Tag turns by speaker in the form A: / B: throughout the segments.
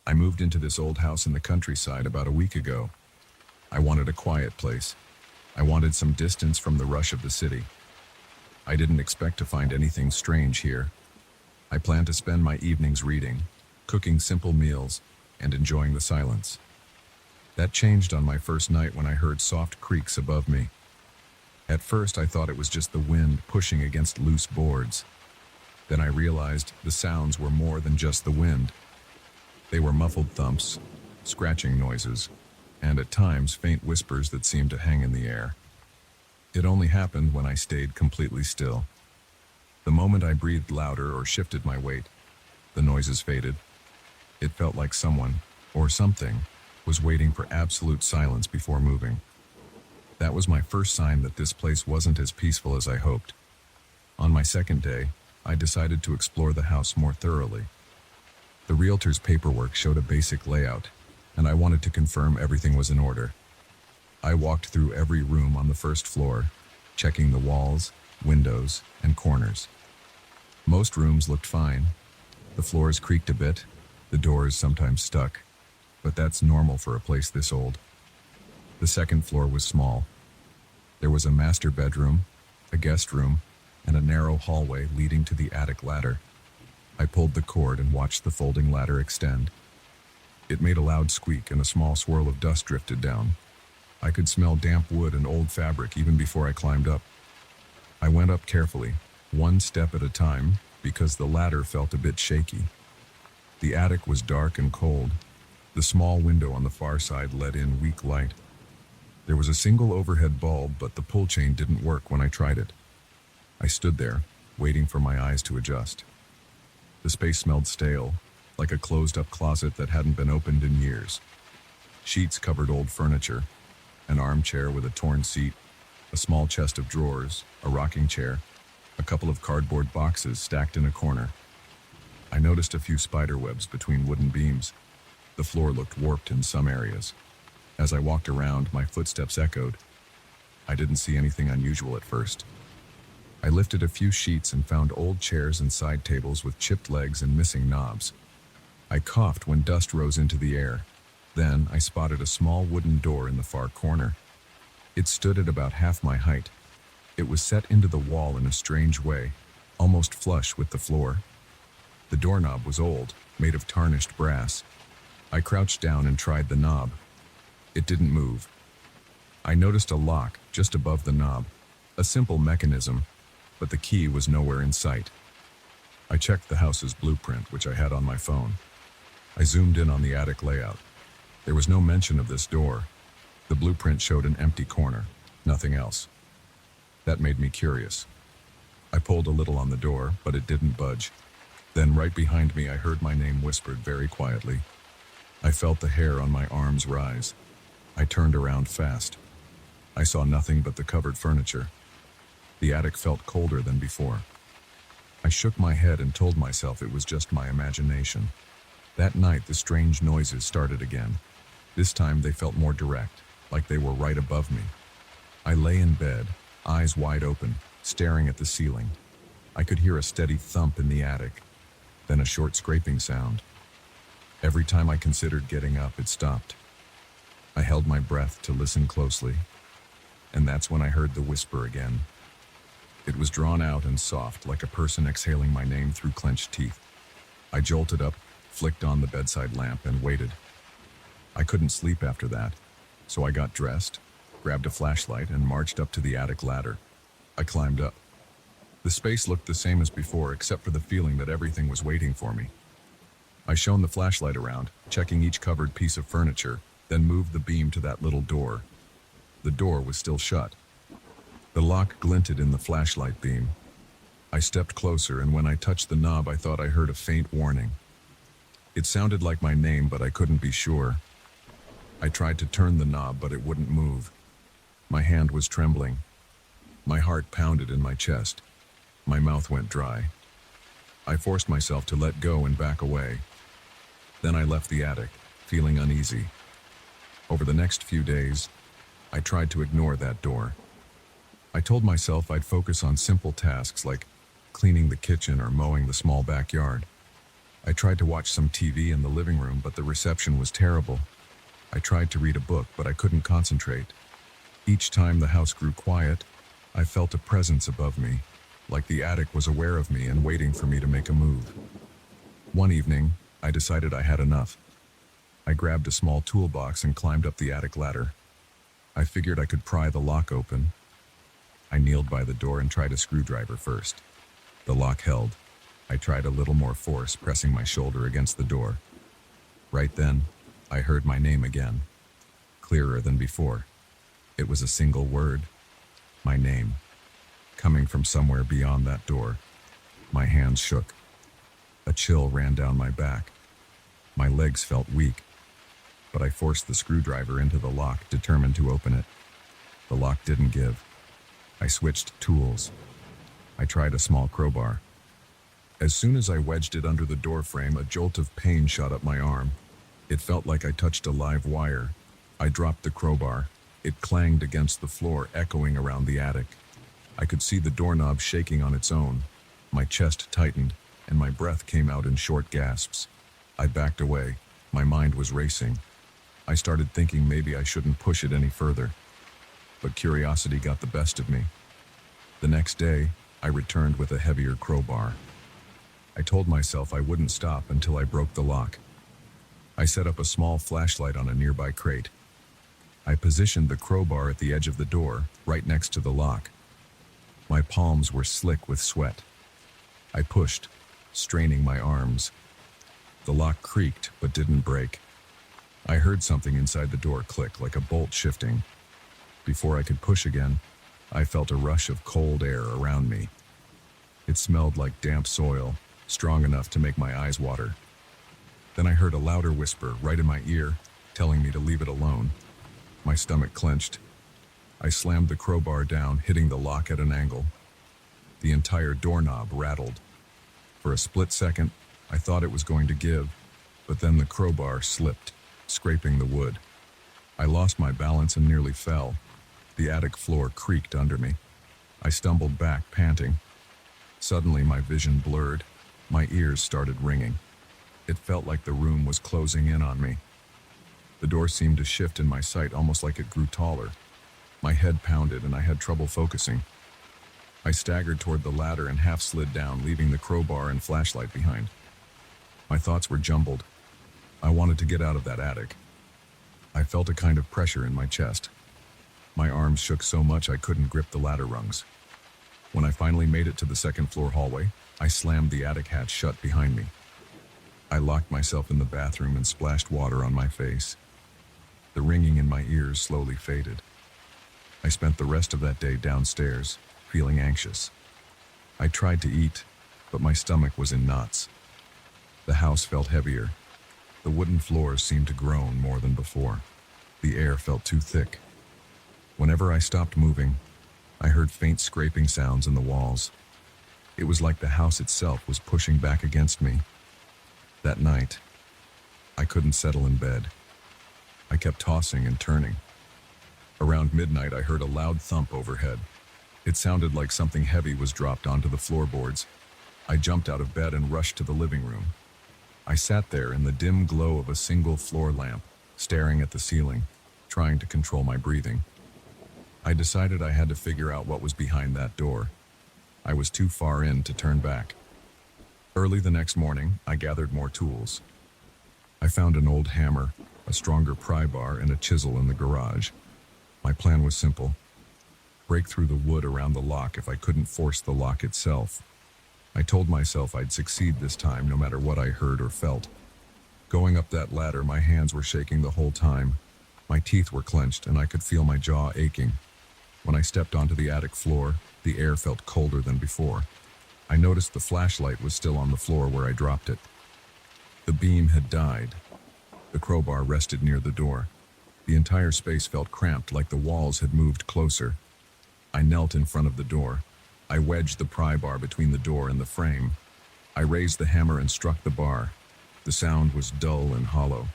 A: I moved into this old house in the countryside about a week ago. I wanted a quiet place. I wanted some distance from the rush of the city. I didn't expect to find anything strange here. I planned to spend my evenings reading, cooking simple meals, and enjoying the silence. That changed on my first night when I heard soft creaks above me. At first, I thought it was just the wind pushing against loose boards. Then I realized the sounds were more than just the wind. They were muffled thumps, scratching noises, and at times faint whispers that seemed to hang in the air. It only happened when I stayed completely still. The moment I breathed louder or shifted my weight, the noises faded. It felt like someone, or something, was waiting for absolute silence before moving. That was my first sign that this place wasn't as peaceful as I hoped. On my second day, I decided to explore the house more thoroughly. The realtor's paperwork showed a basic layout, and I wanted to confirm everything was in order. I walked through every room on the first floor, checking the walls, windows, and corners. Most rooms looked fine. The floors creaked a bit, the doors sometimes stuck, but that's normal for a place this old. The second floor was small. There was a master bedroom, a guest room, and a narrow hallway leading to the attic ladder. I pulled the cord and watched the folding ladder extend. It made a loud squeak and a small swirl of dust drifted down. I could smell damp wood and old fabric even before I climbed up. I went up carefully, one step at a time, because the ladder felt a bit shaky. The attic was dark and cold. The small window on the far side let in weak light. There was a single overhead bulb, but the pull chain didn't work when I tried it. I stood there, waiting for my eyes to adjust. The space smelled stale, like a closed-up closet that hadn't been opened in years. Sheets covered old furniture, an armchair with a torn seat, a small chest of drawers, a rocking chair, a couple of cardboard boxes stacked in a corner. I noticed a few spider webs between wooden beams. The floor looked warped in some areas. As I walked around, my footsteps echoed. I didn't see anything unusual at first. I lifted a few sheets and found old chairs and side tables with chipped legs and missing knobs. I coughed when dust rose into the air. Then I spotted a small wooden door in the far corner. It stood at about half my height. It was set into the wall in a strange way, almost flush with the floor. The doorknob was old, made of tarnished brass. I crouched down and tried the knob. It didn't move. I noticed a lock just above the knob, a simple mechanism, but the key was nowhere in sight. I checked the house's blueprint, which I had on my phone. I zoomed in on the attic layout. There was no mention of this door. The blueprint showed an empty corner, nothing else. That made me curious. I pulled a little on the door, but it didn't budge. Then right behind me, I heard my name whispered very quietly. I felt the hair on my arms rise. I turned around fast. I saw nothing but the covered furniture. The attic felt colder than before. I shook my head and told myself it was just my imagination. That night, the strange noises started again. This time they felt more direct, like they were right above me. I lay in bed, eyes wide open, staring at the ceiling. I could hear a steady thump in the attic, then a short scraping sound. Every time I considered getting up, it stopped. I held my breath to listen closely, and that's when I heard the whisper again. It was drawn out and soft, like a person exhaling my name through clenched teeth. I jolted up, flicked on the bedside lamp, and waited. I couldn't sleep after that, so I got dressed, grabbed a flashlight, and marched up to the attic ladder. I climbed up. The space looked the same as before, except for the feeling that everything was waiting for me. I shone the flashlight around, checking each covered piece of furniture, then moved the beam to that little door. The door was still shut. The lock glinted in the flashlight beam. I stepped closer, and when I touched the knob, I thought I heard a faint warning. It sounded like my name, but I couldn't be sure. I tried to turn the knob, but it wouldn't move. My hand was trembling. My heart pounded in my chest. My mouth went dry. I forced myself to let go and back away. Then I left the attic, feeling uneasy. Over the next few days, I tried to ignore that door. I told myself I'd focus on simple tasks like cleaning the kitchen or mowing the small backyard. I tried to watch some TV in the living room, but the reception was terrible. I tried to read a book, but I couldn't concentrate. Each time the house grew quiet, I felt a presence above me, like the attic was aware of me and waiting for me to make a move. One evening, I decided I had enough. I grabbed a small toolbox and climbed up the attic ladder. I figured I could pry the lock open. I kneeled by the door and tried a screwdriver first. The lock held. I tried a little more force, pressing my shoulder against the door. Right then, I heard my name again, clearer than before. It was a single word, my name, coming from somewhere beyond that door. My hands shook. A chill ran down my back. My legs felt weak, but I forced the screwdriver into the lock, determined to open it. The lock didn't give. I switched tools. I tried a small crowbar. As soon as I wedged it under the door frame, a jolt of pain shot up my arm. It felt like I touched a live wire. I dropped the crowbar. It clanged against the floor, echoing around the attic. I could see the doorknob shaking on its own. My chest tightened, and my breath came out in short gasps. I backed away. My mind was racing. I started thinking maybe I shouldn't push it any further. But curiosity got the best of me. The next day, I returned with a heavier crowbar. I told myself I wouldn't stop until I broke the lock. I set up a small flashlight on a nearby crate. I positioned the crowbar at the edge of the door, right next to the lock. My palms were slick with sweat. I pushed, straining my arms. The lock creaked, but didn't break. I heard something inside the door click, like a bolt shifting. Before I could push again, I felt a rush of cold air around me. It smelled like damp soil, strong enough to make my eyes water. Then I heard a louder whisper right in my ear, telling me to leave it alone. My stomach clenched. I slammed the crowbar down, hitting the lock at an angle. The entire doorknob rattled. For a split second, I thought it was going to give, but then the crowbar slipped, scraping the wood. I lost my balance and nearly fell. The attic floor creaked under me. I stumbled back, panting. Suddenly, my vision blurred. My ears started ringing. It felt like the room was closing in on me. The door seemed to shift in my sight, almost like it grew taller. My head pounded and I had trouble focusing. I staggered toward the ladder and half slid down, leaving the crowbar and flashlight behind. My thoughts were jumbled. I wanted to get out of that attic. I felt a kind of pressure in my chest. My arms shook so much I couldn't grip the ladder rungs. When I finally made it to the second floor hallway, I slammed the attic hatch shut behind me. I locked myself in the bathroom and splashed water on my face. The ringing in my ears slowly faded. I spent the rest of that day downstairs, feeling anxious. I tried to eat, but my stomach was in knots. The house felt heavier. The wooden floors seemed to groan more than before. The air felt too thick. Whenever I stopped moving, I heard faint scraping sounds in the walls. It was like the house itself was pushing back against me. That night, I couldn't settle in bed. I kept tossing and turning. Around midnight, I heard a loud thump overhead. It sounded like something heavy was dropped onto the floorboards. I jumped out of bed and rushed to the living room. I sat there in the dim glow of a single floor lamp, staring at the ceiling, trying to control my breathing. I decided I had to figure out what was behind that door. I was too far in to turn back. Early the next morning, I gathered more tools. I found an old hammer, a stronger pry bar, and a chisel in the garage. My plan was simple: break through the wood around the lock if I couldn't force the lock itself. I told myself I'd succeed this time, no matter what I heard or felt. Going up that ladder, my hands were shaking the whole time. My teeth were clenched, and I could feel my jaw aching. When I stepped onto the attic floor, the air felt colder than before. I noticed the flashlight was still on the floor where I dropped it. The beam had died. The crowbar rested near the door. The entire space felt cramped, like the walls had moved closer. I knelt in front of the door. I wedged the pry bar between the door and the frame. I raised the hammer and struck the bar. The sound was dull and hollow.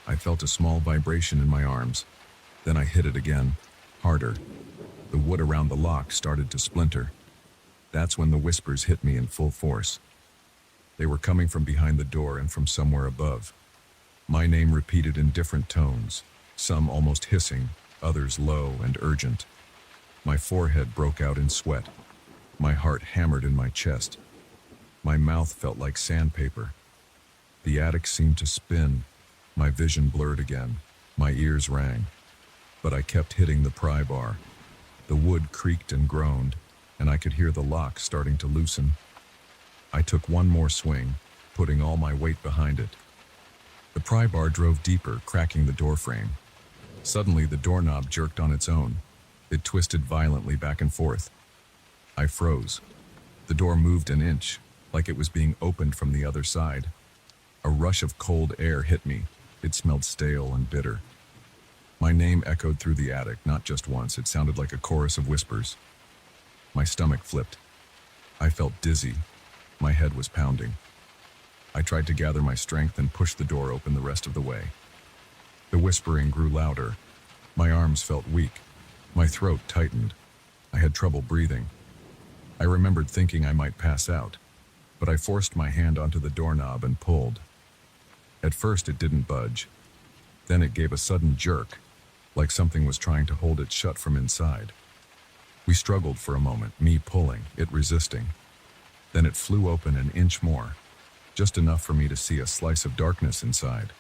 A: I felt a small vibration in my arms. Then I hit it again, harder. The wood around the lock started to splinter. That's when the whispers hit me in full force. They were coming from behind the door and from somewhere above. My name repeated in different tones, some almost hissing, others low and urgent. My forehead broke out in sweat. My heart hammered in my chest. My mouth felt like sandpaper. The attic seemed to spin. My vision blurred again. My ears rang. But I kept hitting the pry bar. The wood creaked and groaned, and I could hear the lock starting to loosen. I took one more swing, putting all my weight behind it. The pry bar drove deeper, cracking the door frame. Suddenly, the doorknob jerked on its own. It twisted violently back and forth. I froze. The door moved an inch, like it was being opened from the other side. A rush of cold air hit me. It smelled stale and bitter. My name echoed through the attic, not just once. It sounded like a chorus of whispers. My stomach flipped. I felt dizzy. My head was pounding. I tried to gather my strength and push the door open the rest of the way. The whispering grew louder. My arms felt weak. My throat tightened. I had trouble breathing. I remembered thinking I might pass out, but I forced my hand onto the doorknob and pulled. At first it didn't budge. Then it gave a sudden jerk, like something was trying to hold it shut from inside. We struggled for a moment, me pulling, it resisting. Then it flew open an inch more, just enough for me to see a slice of darkness inside.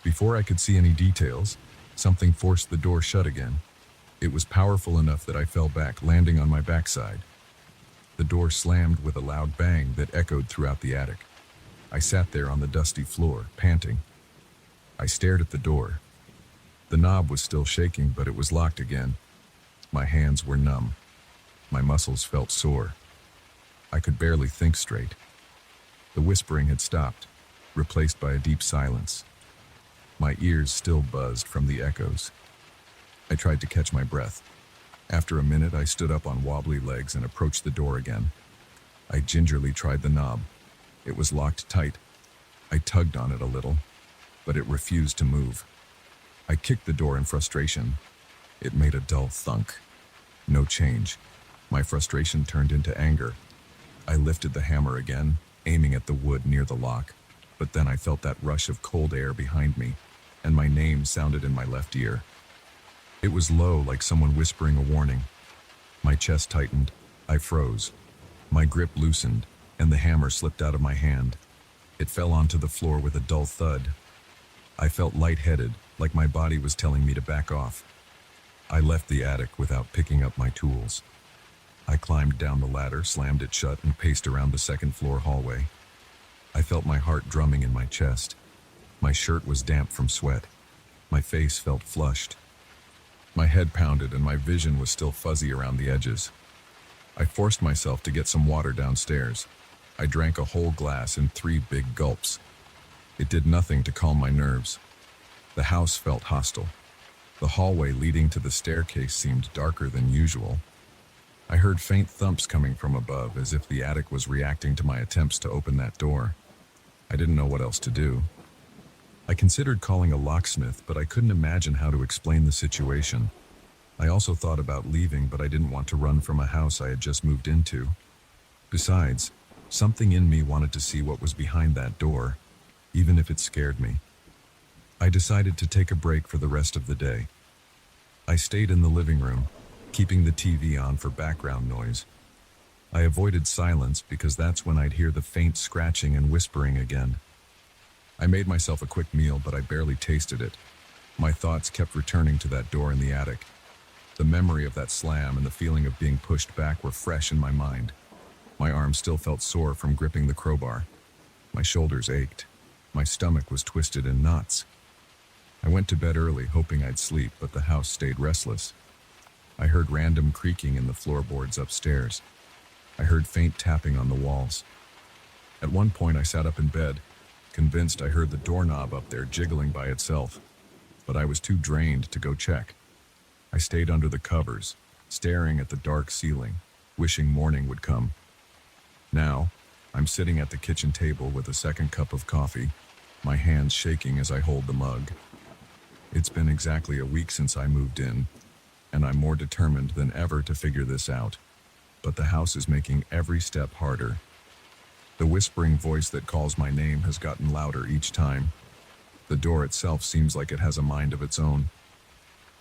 A: Before I could see any details, something forced the door shut again. It was powerful enough that I fell back, landing on my backside. The door slammed with a loud bang that echoed throughout the attic. I sat there on the dusty floor, panting. I stared at the door. The knob was still shaking, but it was locked again. My hands were numb. My muscles felt sore. I could barely think straight. The whispering had stopped, replaced by a deep silence. My ears still buzzed from the echoes. I tried to catch my breath. After a minute, I stood up on wobbly legs and approached the door again. I gingerly tried the knob. It was locked tight. I tugged on it a little, but it refused to move. I kicked the door in frustration. It made a dull thunk. No change. My frustration turned into anger. I lifted the hammer again, aiming at the wood near the lock, but then I felt that rush of cold air behind me, and my name sounded in my left ear. It was low, like someone whispering a warning. My chest tightened. I froze. My grip loosened, and the hammer slipped out of my hand. It fell onto the floor with a dull thud. I felt lightheaded, like my body was telling me to back off. I left the attic without picking up my tools. I climbed down the ladder, slammed it shut, and paced around the second-floor hallway. I felt my heart drumming in my chest. My shirt was damp from sweat. My face felt flushed. My head pounded and my vision was still fuzzy around the edges. I forced myself to get some water downstairs. I drank a whole glass in 3 big gulps. It did nothing to calm my nerves. The house felt hostile. The hallway leading to the staircase seemed darker than usual. I heard faint thumps coming from above, as if the attic was reacting to my attempts to open that door. I didn't know what else to do. I considered calling a locksmith, but I couldn't imagine how to explain the situation. I also thought about leaving, but I didn't want to run from a house I had just moved into. Besides, something in me wanted to see what was behind that door, even if it scared me. I decided to take a break for the rest of the day. I stayed in the living room, keeping the TV on for background noise. I avoided silence because that's when I'd hear the faint scratching and whispering again. I made myself a quick meal, but I barely tasted it. My thoughts kept returning to that door in the attic. The memory of that slam and the feeling of being pushed back were fresh in my mind. My arms still felt sore from gripping the crowbar. My shoulders ached. My stomach was twisted in knots. I went to bed early, hoping I'd sleep, but the house stayed restless. I heard random creaking in the floorboards upstairs. I heard faint tapping on the walls. At one point, I sat up in bed, convinced I heard the doorknob up there jiggling by itself, but I was too drained to go check. I stayed under the covers, staring at the dark ceiling, wishing morning would come. Now, I'm sitting at the kitchen table with a second cup of coffee, my hands shaking as I hold the mug. It's been exactly a week since I moved in, and I'm more determined than ever to figure this out. But the house is making every step harder. The whispering voice that calls my name has gotten louder each time. The door itself seems like it has a mind of its own.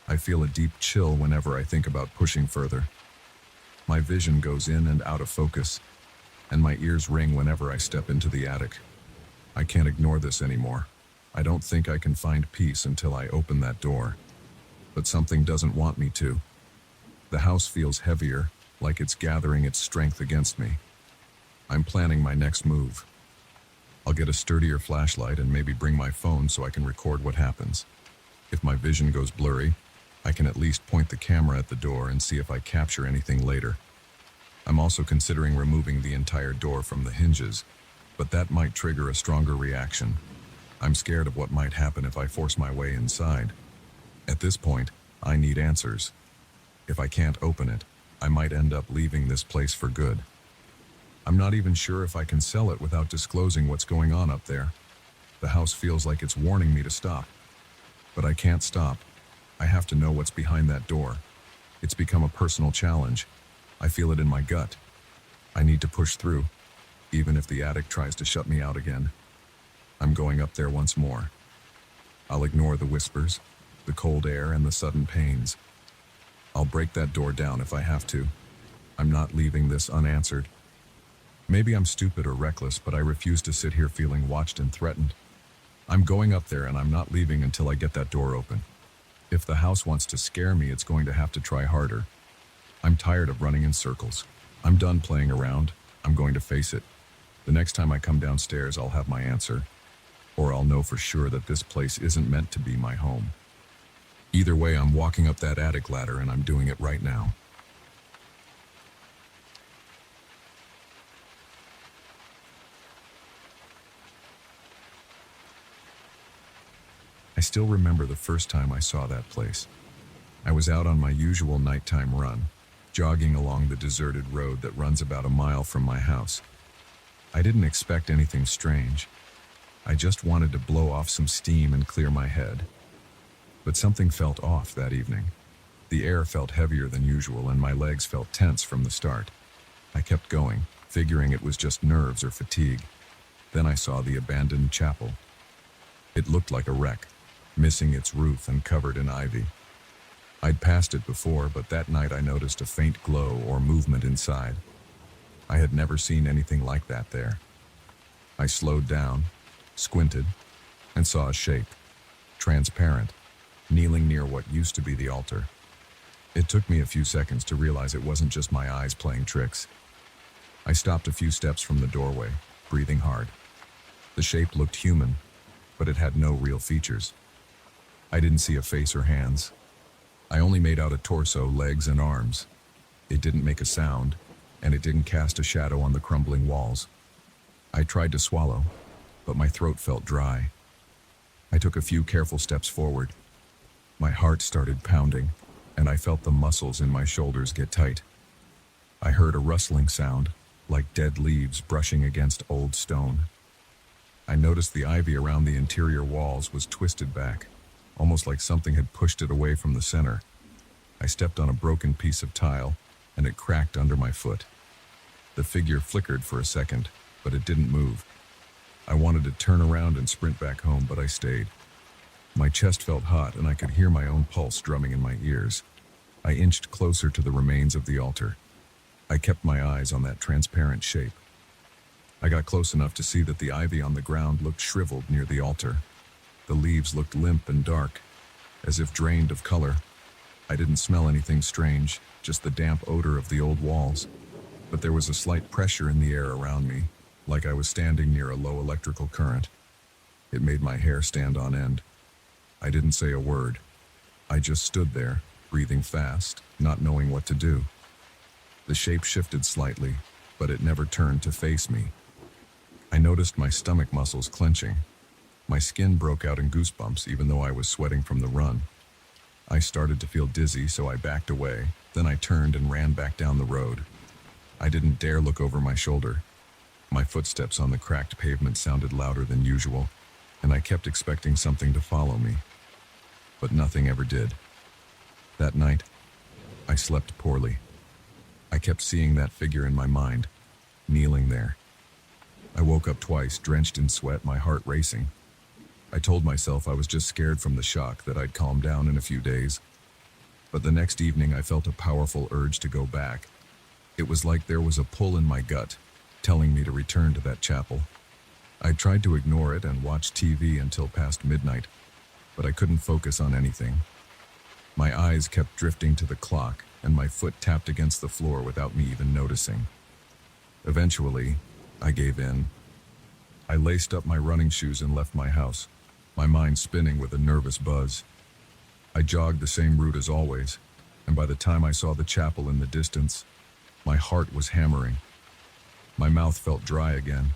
A: I feel a deep chill whenever I think about pushing further. My vision goes in and out of focus, and my ears ring whenever I step into the attic. I can't ignore this anymore. I don't think I can find peace until I open that door. But something doesn't want me to. The house feels heavier, like it's gathering its strength against me. I'm planning my next move. I'll get a sturdier flashlight and maybe bring my phone so I can record what happens. If my vision goes blurry, I can at least point the camera at the door and see if I capture anything later. I'm also considering removing the entire door from the hinges, but that might trigger a stronger reaction. I'm scared of what might happen if I force my way inside. At this point, I need answers. If I can't open it, I might end up leaving this place for good. I'm not even sure if I can sell it without disclosing what's going on up there. The house feels like it's warning me to stop. But I can't stop. I have to know what's behind that door. It's become a personal challenge. I feel it in my gut. I need to push through, even if the attic tries to shut me out again. I'm going up there once more. I'll ignore the whispers, the cold air, and the sudden pains. I'll break that door down if I have to. I'm not leaving this unanswered. Maybe I'm stupid or reckless, but I refuse to sit here feeling watched and threatened. I'm going up there and I'm not leaving until I get that door open. If the house wants to scare me, it's going to have to try harder. I'm tired of running in circles. I'm done playing around. I'm going to face it. The next time I come downstairs, I'll have my answer. Or I'll know for sure that this place isn't meant to be my home. Either way, I'm walking up that attic ladder and I'm doing it right now. I still remember the first time I saw that place. I was out on my usual nighttime run, jogging along the deserted road that runs about a mile from my house. I didn't expect anything strange. I just wanted to blow off some steam and clear my head. But something felt off that evening. The air felt heavier than usual and my legs felt tense from the start. I kept going, figuring it was just nerves or fatigue. Then I saw the abandoned chapel. It looked like a wreck, missing its roof and covered in ivy. I'd passed it before, but that night I noticed a faint glow or movement inside. I had never seen anything like that there. I slowed down, squinted, and saw a shape, transparent, kneeling near what used to be the altar. It took me a few seconds to realize it wasn't just my eyes playing tricks. I stopped a few steps from the doorway, breathing hard. The shape looked human, but it had no real features. I didn't see a face or hands. I only made out a torso, legs, and arms. It didn't make a sound, and it didn't cast a shadow on the crumbling walls. I tried to swallow, but my throat felt dry. I took a few careful steps forward. My heart started pounding, and I felt the muscles in my shoulders get tight. I heard a rustling sound, like dead leaves brushing against old stone. I noticed the ivy around the interior walls was twisted back, almost like something had pushed it away from the center. I stepped on a broken piece of tile, and it cracked under my foot. The figure flickered for a second, but it didn't move. I wanted to turn around and sprint back home, but I stayed. My chest felt hot, and I could hear my own pulse drumming in my ears. I inched closer to the remains of the altar. I kept my eyes on that transparent shape. I got close enough to see that the ivy on the ground looked shriveled near the altar. The leaves looked limp and dark, as if drained of color. I didn't smell anything strange, just the damp odor of the old walls. But there was a slight pressure in the air around me, like I was standing near a low electrical current. It made my hair stand on end. I didn't say a word. I just stood there, breathing fast, not knowing what to do. The shape shifted slightly, but it never turned to face me. I noticed my stomach muscles clenching. My skin broke out in goosebumps even though I was sweating from the run. I started to feel dizzy, so I backed away. Then I turned and ran back down the road. I didn't dare look over my shoulder. My footsteps on the cracked pavement sounded louder than usual, and I kept expecting something to follow me. But nothing ever did. That night, I slept poorly. I kept seeing that figure in my mind, kneeling there. I woke up twice, drenched in sweat, my heart racing. I told myself I was just scared from the shock, that I'd calm down in a few days. But the next evening I felt a powerful urge to go back. It was like there was a pull in my gut, telling me to return to that chapel. I tried to ignore it and watch TV until past midnight, but I couldn't focus on anything. My eyes kept drifting to the clock, and my foot tapped against the floor without me even noticing. Eventually, I gave in. I laced up my running shoes and left my house, my mind spinning with a nervous buzz. I jogged the same route as always, and by the time I saw the chapel in the distance, my heart was hammering. My mouth felt dry again.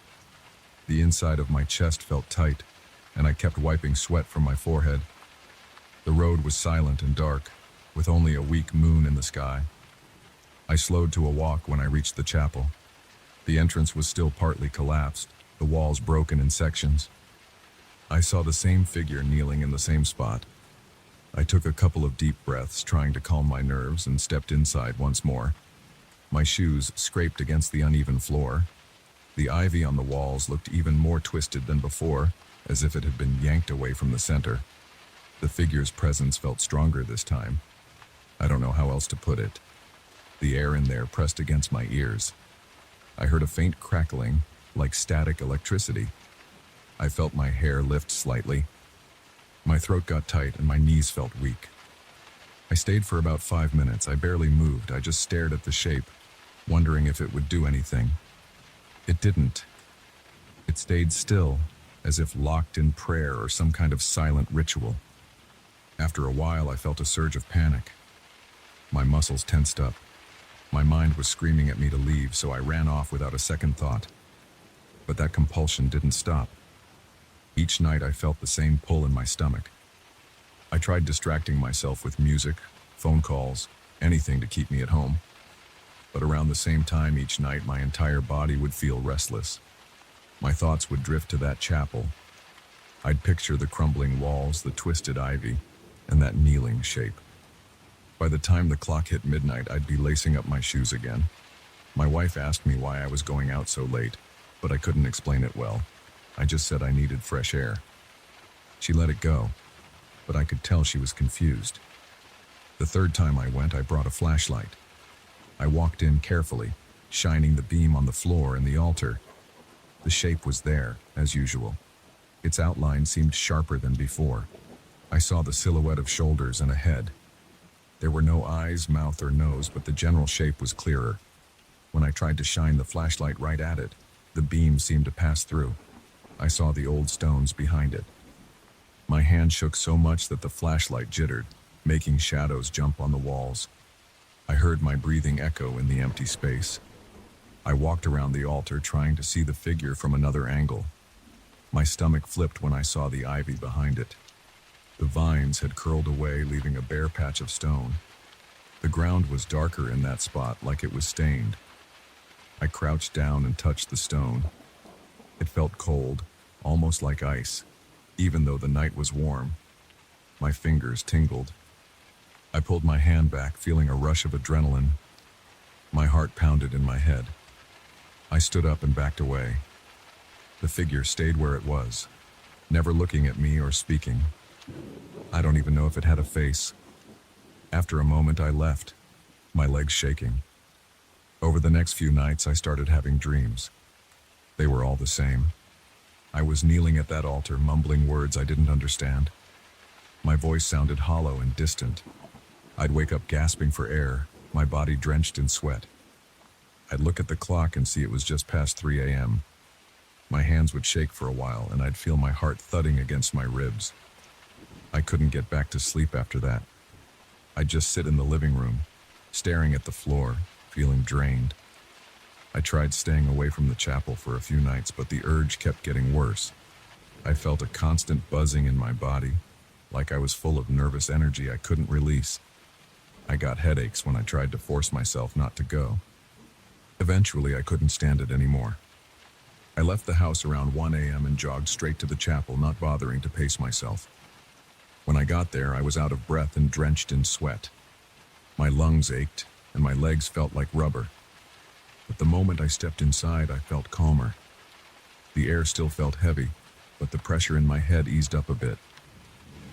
A: The inside of my chest felt tight, and I kept wiping sweat from my forehead. The road was silent and dark, with only a weak moon in the sky. I slowed to a walk when I reached the chapel. The entrance was still partly collapsed, the walls broken in sections. I saw the same figure kneeling in the same spot. I took a couple of deep breaths, trying to calm my nerves, and stepped inside once more. My shoes scraped against the uneven floor. The ivy on the walls looked even more twisted than before, as if it had been yanked away from the center. The figure's presence felt stronger this time. I don't know how else to put it. The air in there pressed against my ears. I heard a faint crackling, like static electricity. I felt my hair lift slightly. My throat got tight and my knees felt weak. I stayed for about 5 minutes. I barely moved. I just stared at the shape, wondering if it would do anything. It didn't. It stayed still, as if locked in prayer or some kind of silent ritual. After a while, I felt a surge of panic. My muscles tensed up. My mind was screaming at me to leave, so I ran off without a second thought. But that compulsion didn't stop. Each night I felt the same pull in my stomach. I tried distracting myself with music, phone calls, anything to keep me at home. But around the same time each night, my entire body would feel restless. My thoughts would drift to that chapel. I'd picture the crumbling walls, the twisted ivy, and that kneeling shape. By the time the clock hit midnight, I'd be lacing up my shoes again. My wife asked me why I was going out so late, but I couldn't explain it well. I just said I needed fresh air. She let it go, but I could tell she was confused. The third time I went, I brought a flashlight. I walked in carefully, shining the beam on the floor and the altar. The shape was there, as usual. Its outline seemed sharper than before. I saw the silhouette of shoulders and a head. There were no eyes, mouth, or nose, but the general shape was clearer. When I tried to shine the flashlight right at it, the beam seemed to pass through. I saw the old stones behind it. My hand shook so much that the flashlight jittered, making shadows jump on the walls. I heard my breathing echo in the empty space. I walked around the altar, trying to see the figure from another angle. My stomach flipped when I saw the ivy behind it. The vines had curled away, leaving a bare patch of stone. The ground was darker in that spot, like it was stained. I crouched down and touched the stone. It felt cold, almost like ice, even though the night was warm. My fingers tingled. I pulled my hand back, feeling a rush of adrenaline. My heart pounded in my head. I stood up and backed away. The figure stayed where it was, never looking at me or speaking. I don't even know if it had a face. After a moment, I left, my legs shaking. Over the next few nights, I started having dreams. They were all the same. I was kneeling at that altar, mumbling words I didn't understand. My voice sounded hollow and distant. I'd wake up gasping for air, my body drenched in sweat. I'd look at the clock and see it was just past 3 a.m. My hands would shake for a while, and I'd feel my heart thudding against my ribs. I couldn't get back to sleep after that. I'd just sit in the living room, staring at the floor, feeling drained. I tried staying away from the chapel for a few nights, but the urge kept getting worse. I felt a constant buzzing in my body, like I was full of nervous energy I couldn't release. I got headaches when I tried to force myself not to go. Eventually, I couldn't stand it anymore. I left the house around 1 a.m. and jogged straight to the chapel, not bothering to pace myself. When I got there, I was out of breath and drenched in sweat. My lungs ached, and my legs felt like rubber. But the moment I stepped inside, I felt calmer. The air still felt heavy, but the pressure in my head eased up a bit.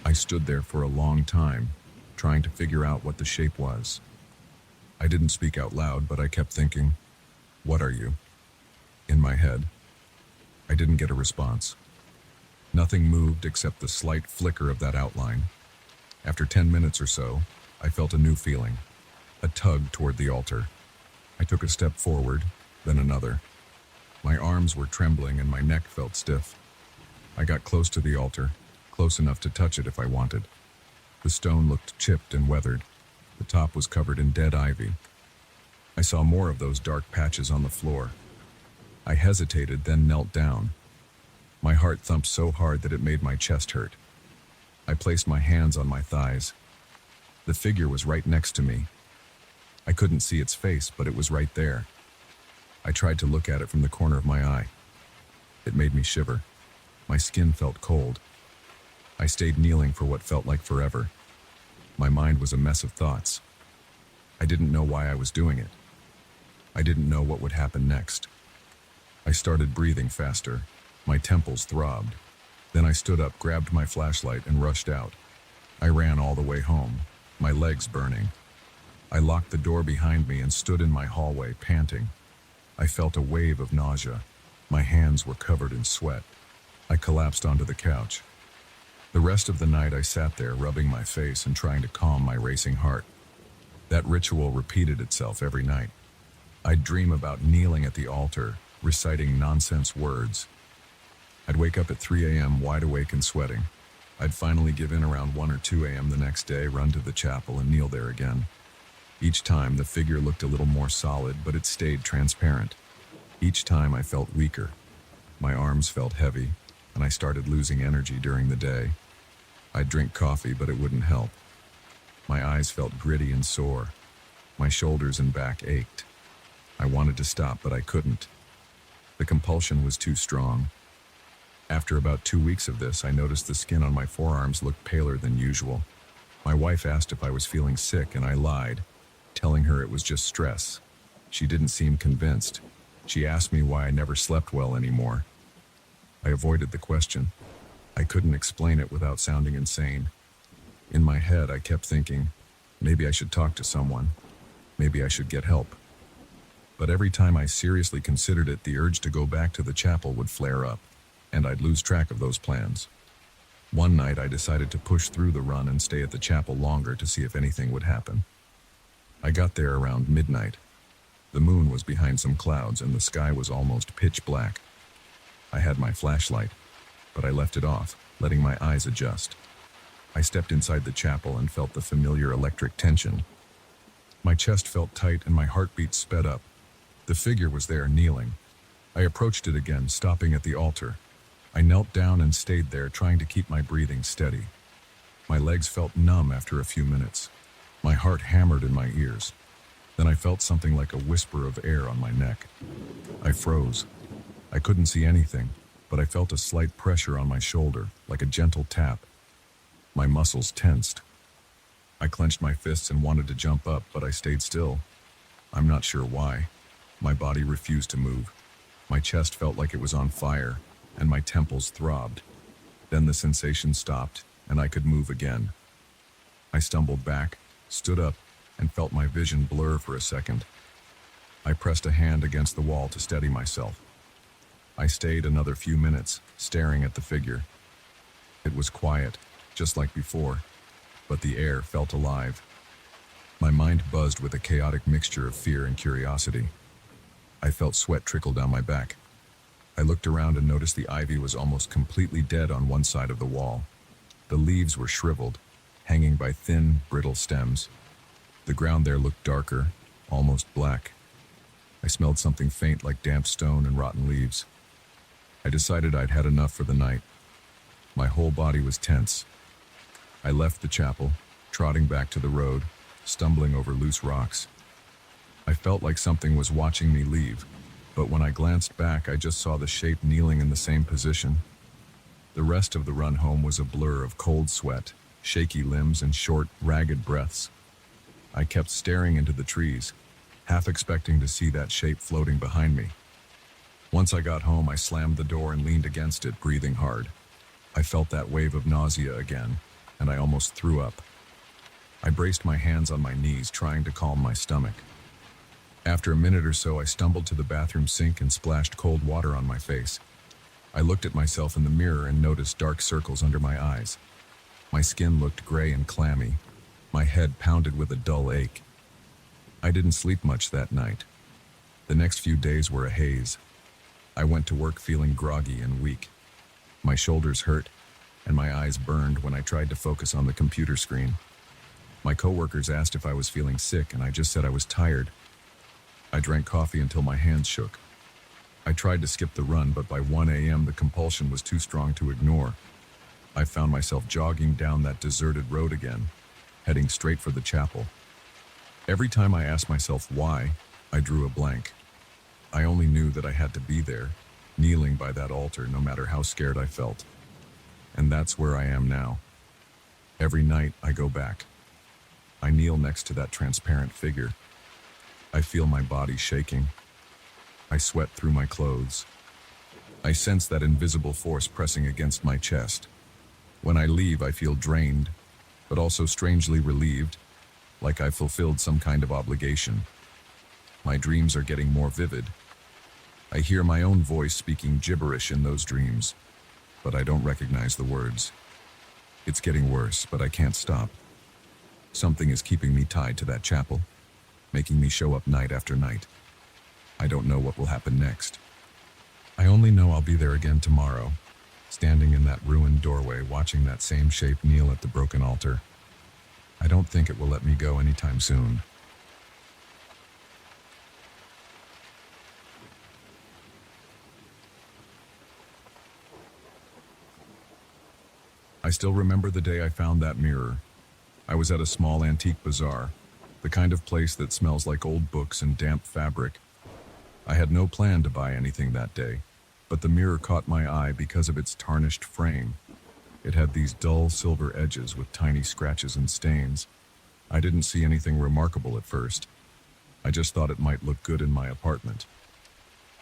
A: I stood there for a long time, trying to figure out what the shape was. I didn't speak out loud, but I kept thinking, "What are you?" in my head. I didn't get a response. Nothing moved except the slight flicker of that outline. After 10 minutes or so, I felt a new feeling, a tug toward the altar. I took a step forward, then another. My arms were trembling and my neck felt stiff. I got close to the altar, close enough to touch it if I wanted. The stone looked chipped and weathered. The top was covered in dead ivy. I saw more of those dark patches on the floor. I hesitated, then knelt down. My heart thumped so hard that it made my chest hurt. I placed my hands on my thighs. The figure was right next to me. I couldn't see its face, but it was right there. I tried to look at it from the corner of my eye. It made me shiver. My skin felt cold. I stayed kneeling for what felt like forever. My mind was a mess of thoughts. I didn't know why I was doing it. I didn't know what would happen next. I started breathing faster. My temples throbbed. Then I stood up, grabbed my flashlight, and rushed out. I ran all the way home, my legs burning. I locked the door behind me and stood in my hallway, panting. I felt a wave of nausea. My hands were covered in sweat. I collapsed onto the couch. The rest of the night I sat there, rubbing my face and trying to calm my racing heart. That ritual repeated itself every night. I'd dream about kneeling at the altar, reciting nonsense words. I'd wake up at 3 a.m. wide awake and sweating. I'd finally give in around 1 or 2 a.m. the next day, run to the chapel and kneel there again. Each time the figure looked a little more solid, but it stayed transparent. Each time I felt weaker. My arms felt heavy, and I started losing energy during the day. I'd drink coffee, but it wouldn't help. My eyes felt gritty and sore. My shoulders and back ached. I wanted to stop, but I couldn't. The compulsion was too strong. After about 2 weeks of this, I noticed the skin on my forearms looked paler than usual. My wife asked if I was feeling sick, and I lied, telling her it was just stress. She didn't seem convinced. She asked me why I never slept well anymore. I avoided the question. I couldn't explain it without sounding insane. In my head, I kept thinking, maybe I should talk to someone. Maybe I should get help. But every time I seriously considered it, the urge to go back to the chapel would flare up, and I'd lose track of those plans. One night, I decided to push through the run and stay at the chapel longer to see if anything would happen. I got there around midnight. The moon was behind some clouds, and the sky was almost pitch black. I had my flashlight, but I left it off, letting my eyes adjust. I stepped inside the chapel and felt the familiar electric tension. My chest felt tight and my heartbeat sped up. The figure was there, kneeling. I approached it again, stopping at the altar. I knelt down and stayed there, trying to keep my breathing steady. My legs felt numb after a few minutes. My heart hammered in my ears. Then I felt something like a whisper of air on my neck. I froze. I couldn't see anything, but I felt a slight pressure on my shoulder, like a gentle tap. My muscles tensed. I clenched my fists and wanted to jump up, but I stayed still. I'm not sure why. My body refused to move. My chest felt like it was on fire, and my temples throbbed. Then the sensation stopped, and I could move again. I stumbled back, stood up, and felt my vision blur for a second. I pressed a hand against the wall to steady myself. I stayed another few minutes, staring at the figure. It was quiet, just like before, but the air felt alive. My mind buzzed with a chaotic mixture of fear and curiosity. I felt sweat trickle down my back. I looked around and noticed the ivy was almost completely dead on one side of the wall. The leaves were shriveled, hanging by thin, brittle stems. The ground there looked darker, almost black. I smelled something faint like damp stone and rotten leaves. I decided I'd had enough for the night. My whole body was tense. I left the chapel, trotting back to the road, stumbling over loose rocks. I felt like something was watching me leave, but when I glanced back, I just saw the shape kneeling in the same position. The rest of the run home was a blur of cold sweat, shaky limbs, and short, ragged breaths. I kept staring into the trees, half expecting to see that shape floating behind me. Once I got home, I slammed the door and leaned against it, breathing hard. I felt that wave of nausea again, and I almost threw up. I braced my hands on my knees, trying to calm my stomach. After a minute or so, I stumbled to the bathroom sink and splashed cold water on my face. I looked at myself in the mirror and noticed dark circles under my eyes. My skin looked gray and clammy. My head pounded with a dull ache. I didn't sleep much that night. The next few days were a haze. I went to work feeling groggy and weak. My shoulders hurt, and my eyes burned when I tried to focus on the computer screen. My coworkers asked if I was feeling sick, and I just said I was tired. I drank coffee until my hands shook. I tried to skip the run, but by 1 a.m. the compulsion was too strong to ignore. I found myself jogging down that deserted road again, heading straight for the chapel. Every time I asked myself why, I drew a blank. I only knew that I had to be there, kneeling by that altar no matter how scared I felt. And that's where I am now. Every night I go back. I kneel next to that transparent figure. I feel my body shaking. I sweat through my clothes. I sense that invisible force pressing against my chest. When I leave, I feel drained, but also strangely relieved, like I've fulfilled some kind of obligation. My dreams are getting more vivid. I hear my own voice speaking gibberish in those dreams, but I don't recognize the words. It's getting worse, but I can't stop. Something is keeping me tied to that chapel, making me show up night after night. I don't know what will happen next. I only know I'll be there again tomorrow, standing in that ruined doorway, watching that same shape kneel at the broken altar. I don't think it will let me go anytime soon. I still remember the day I found that mirror. I was at a small antique bazaar, the kind of place that smells like old books and damp fabric. I had no plan to buy anything that day, but the mirror caught my eye because of its tarnished frame. It had these dull silver edges with tiny scratches and stains. I didn't see anything remarkable at first. I just thought it might look good in my apartment.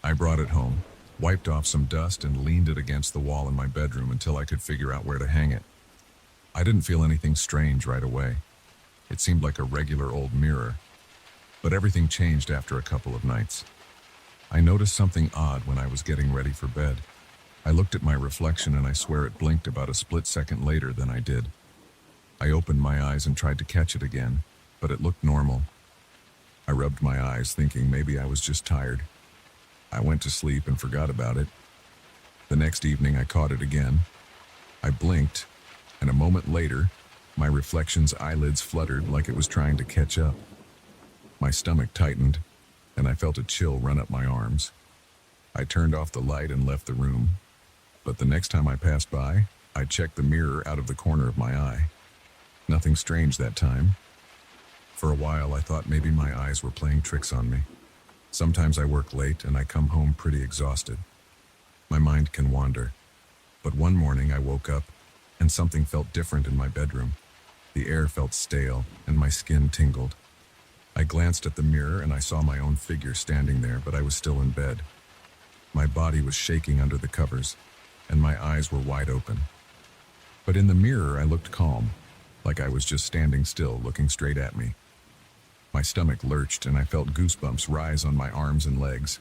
A: I brought it home, wiped off some dust, and leaned it against the wall in my bedroom until I could figure out where to hang it. I didn't feel anything strange right away. It seemed like a regular old mirror. But everything changed after a couple of nights. I noticed something odd when I was getting ready for bed. I looked at my reflection and I swear it blinked about a split second later than I did. I opened my eyes and tried to catch it again, but it looked normal. I rubbed my eyes thinking maybe I was just tired. I went to sleep and forgot about it. The next evening I caught it again. I blinked, and a moment later, my reflection's eyelids fluttered like it was trying to catch up. My stomach tightened, and I felt a chill run up my arms. I turned off the light and left the room. But the next time I passed by, I checked the mirror out of the corner of my eye. Nothing strange that time. For a while, I thought maybe my eyes were playing tricks on me. Sometimes I work late and I come home pretty exhausted. My mind can wander. But one morning I woke up and something felt different in my bedroom. The air felt stale and my skin tingled. I glanced at the mirror and I saw my own figure standing there, but I was still in bed. My body was shaking under the covers, and my eyes were wide open. But in the mirror, I looked calm, like I was just standing still, looking straight at me. My stomach lurched and I felt goosebumps rise on my arms and legs.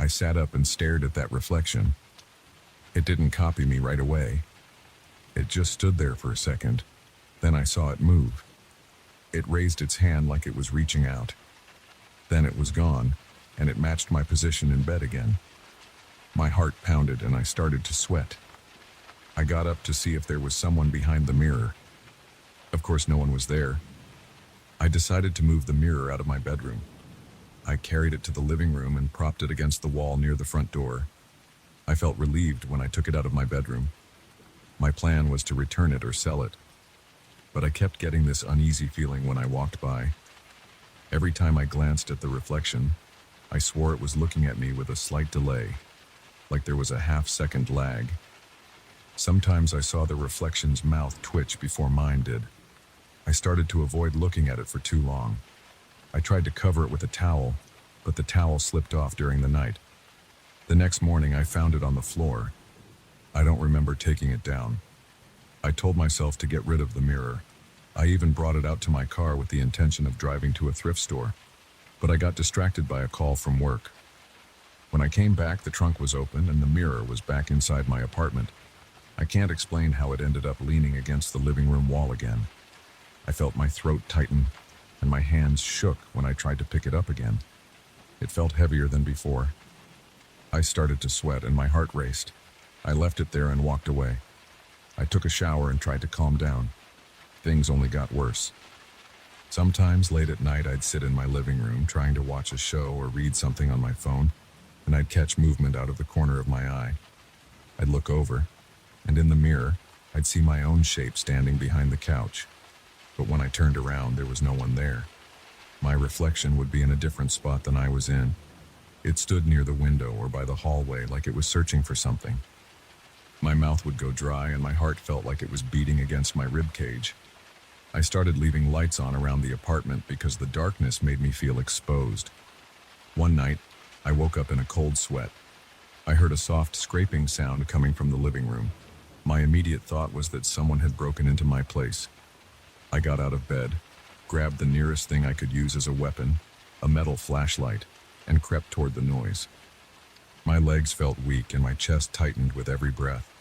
A: I sat up and stared at that reflection. It didn't copy me right away. It just stood there for a second. Then I saw it move. It raised its hand like it was reaching out. Then it was gone, and it matched my position in bed again. My heart pounded and I started to sweat. I got up to see if there was someone behind the mirror. Of course, no one was there. I decided to move the mirror out of my bedroom. I carried it to the living room and propped it against the wall near the front door. I felt relieved when I took it out of my bedroom. My plan was to return it or sell it. But I kept getting this uneasy feeling when I walked by. Every time I glanced at the reflection, I swore it was looking at me with a slight delay, like there was a half-second lag. Sometimes I saw the reflection's mouth twitch before mine did. I started to avoid looking at it for too long. I tried to cover it with a towel, but the towel slipped off during the night. The next morning, I found it on the floor. I don't remember taking it down. I told myself to get rid of the mirror. I even brought it out to my car with the intention of driving to a thrift store, but I got distracted by a call from work. When I came back, the trunk was open and the mirror was back inside my apartment. I can't explain how it ended up leaning against the living room wall again. I felt my throat tighten and my hands shook when I tried to pick it up again. It felt heavier than before. I started to sweat and my heart raced. I left it there and walked away. I took a shower and tried to calm down. Things only got worse. Sometimes late at night, I'd sit in my living room trying to watch a show or read something on my phone, and I'd catch movement out of the corner of my eye. I'd look over, and in the mirror, I'd see my own shape standing behind the couch. But when I turned around, there was no one there. My reflection would be in a different spot than I was in. It stood near the window or by the hallway like it was searching for something. My mouth would go dry and my heart felt like it was beating against my rib cage. I started leaving lights on around the apartment because the darkness made me feel exposed. One night, I woke up in a cold sweat. I heard a soft scraping sound coming from the living room. My immediate thought was that someone had broken into my place. I got out of bed, grabbed the nearest thing I could use as a weapon, a metal flashlight, and crept toward the noise. My legs felt weak and my chest tightened with every breath.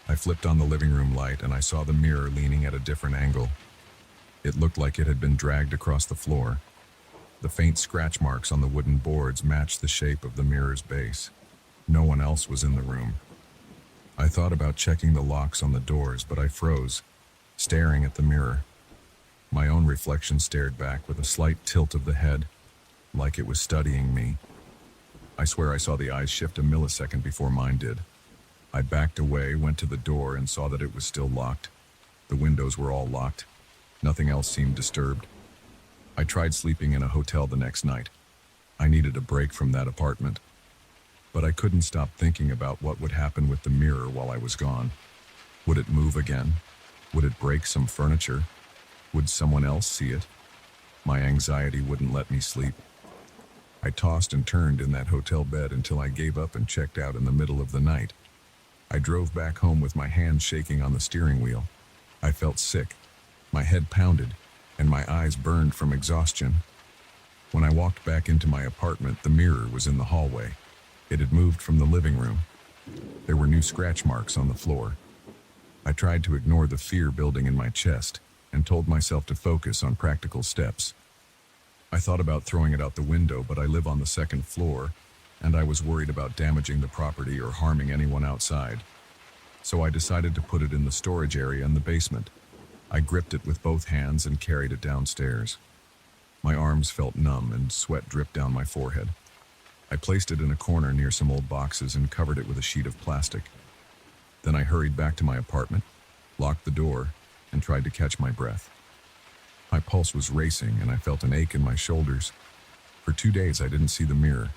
A: I flipped on the living room light and I saw the mirror leaning at a different angle. It looked like it had been dragged across the floor. The faint scratch marks on the wooden boards matched the shape of the mirror's base. No one else was in the room. I thought about checking the locks on the doors, but I froze, staring at the mirror. My own reflection stared back with a slight tilt of the head, like it was studying me. I swear I saw the eyes shift a millisecond before mine did. I backed away, went to the door, and saw that it was still locked. The windows were all locked. Nothing else seemed disturbed. I tried sleeping in a hotel the next night. I needed a break from that apartment. But I couldn't stop thinking about what would happen with the mirror while I was gone. Would it move again? Would it break some furniture? Would someone else see it? My anxiety wouldn't let me sleep. I tossed and turned in that hotel bed until I gave up and checked out in the middle of the night. I drove back home with my hands shaking on the steering wheel. I felt sick. My head pounded, and my eyes burned from exhaustion. When I walked back into my apartment, the mirror was in the hallway. It had moved from the living room. There were new scratch marks on the floor. I tried to ignore the fear building in my chest and told myself to focus on practical steps. I thought about throwing it out the window, but I live on the second floor, and I was worried about damaging the property or harming anyone outside. So I decided to put it in the storage area in the basement. I gripped it with both hands and carried it downstairs. My arms felt numb and sweat dripped down my forehead. I placed it in a corner near some old boxes and covered it with a sheet of plastic. Then I hurried back to my apartment, locked the door, and tried to catch my breath. My pulse was racing and I felt an ache in my shoulders. For 2 days I didn't see the mirror.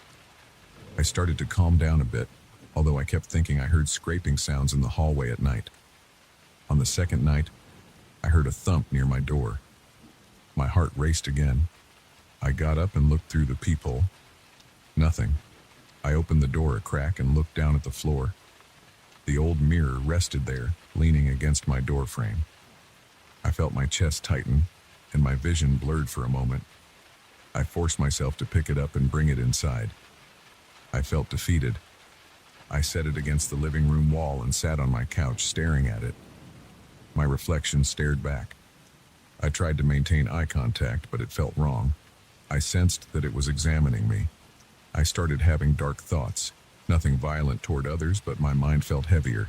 A: I started to calm down a bit, although I kept thinking I heard scraping sounds in the hallway at night. On the second night, I heard a thump near my door. My heart raced again. I got up and looked through the peephole. Nothing. I opened the door a crack and looked down at the floor. The old mirror rested there, leaning against my door frame. I felt my chest tighten, and my vision blurred for a moment. I forced myself to pick it up and bring it inside. I felt defeated. I set it against the living room wall and sat on my couch staring at it. My reflection stared back. I tried to maintain eye contact, but it felt wrong. I sensed that it was examining me. I started having dark thoughts, nothing violent toward others, but my mind felt heavier.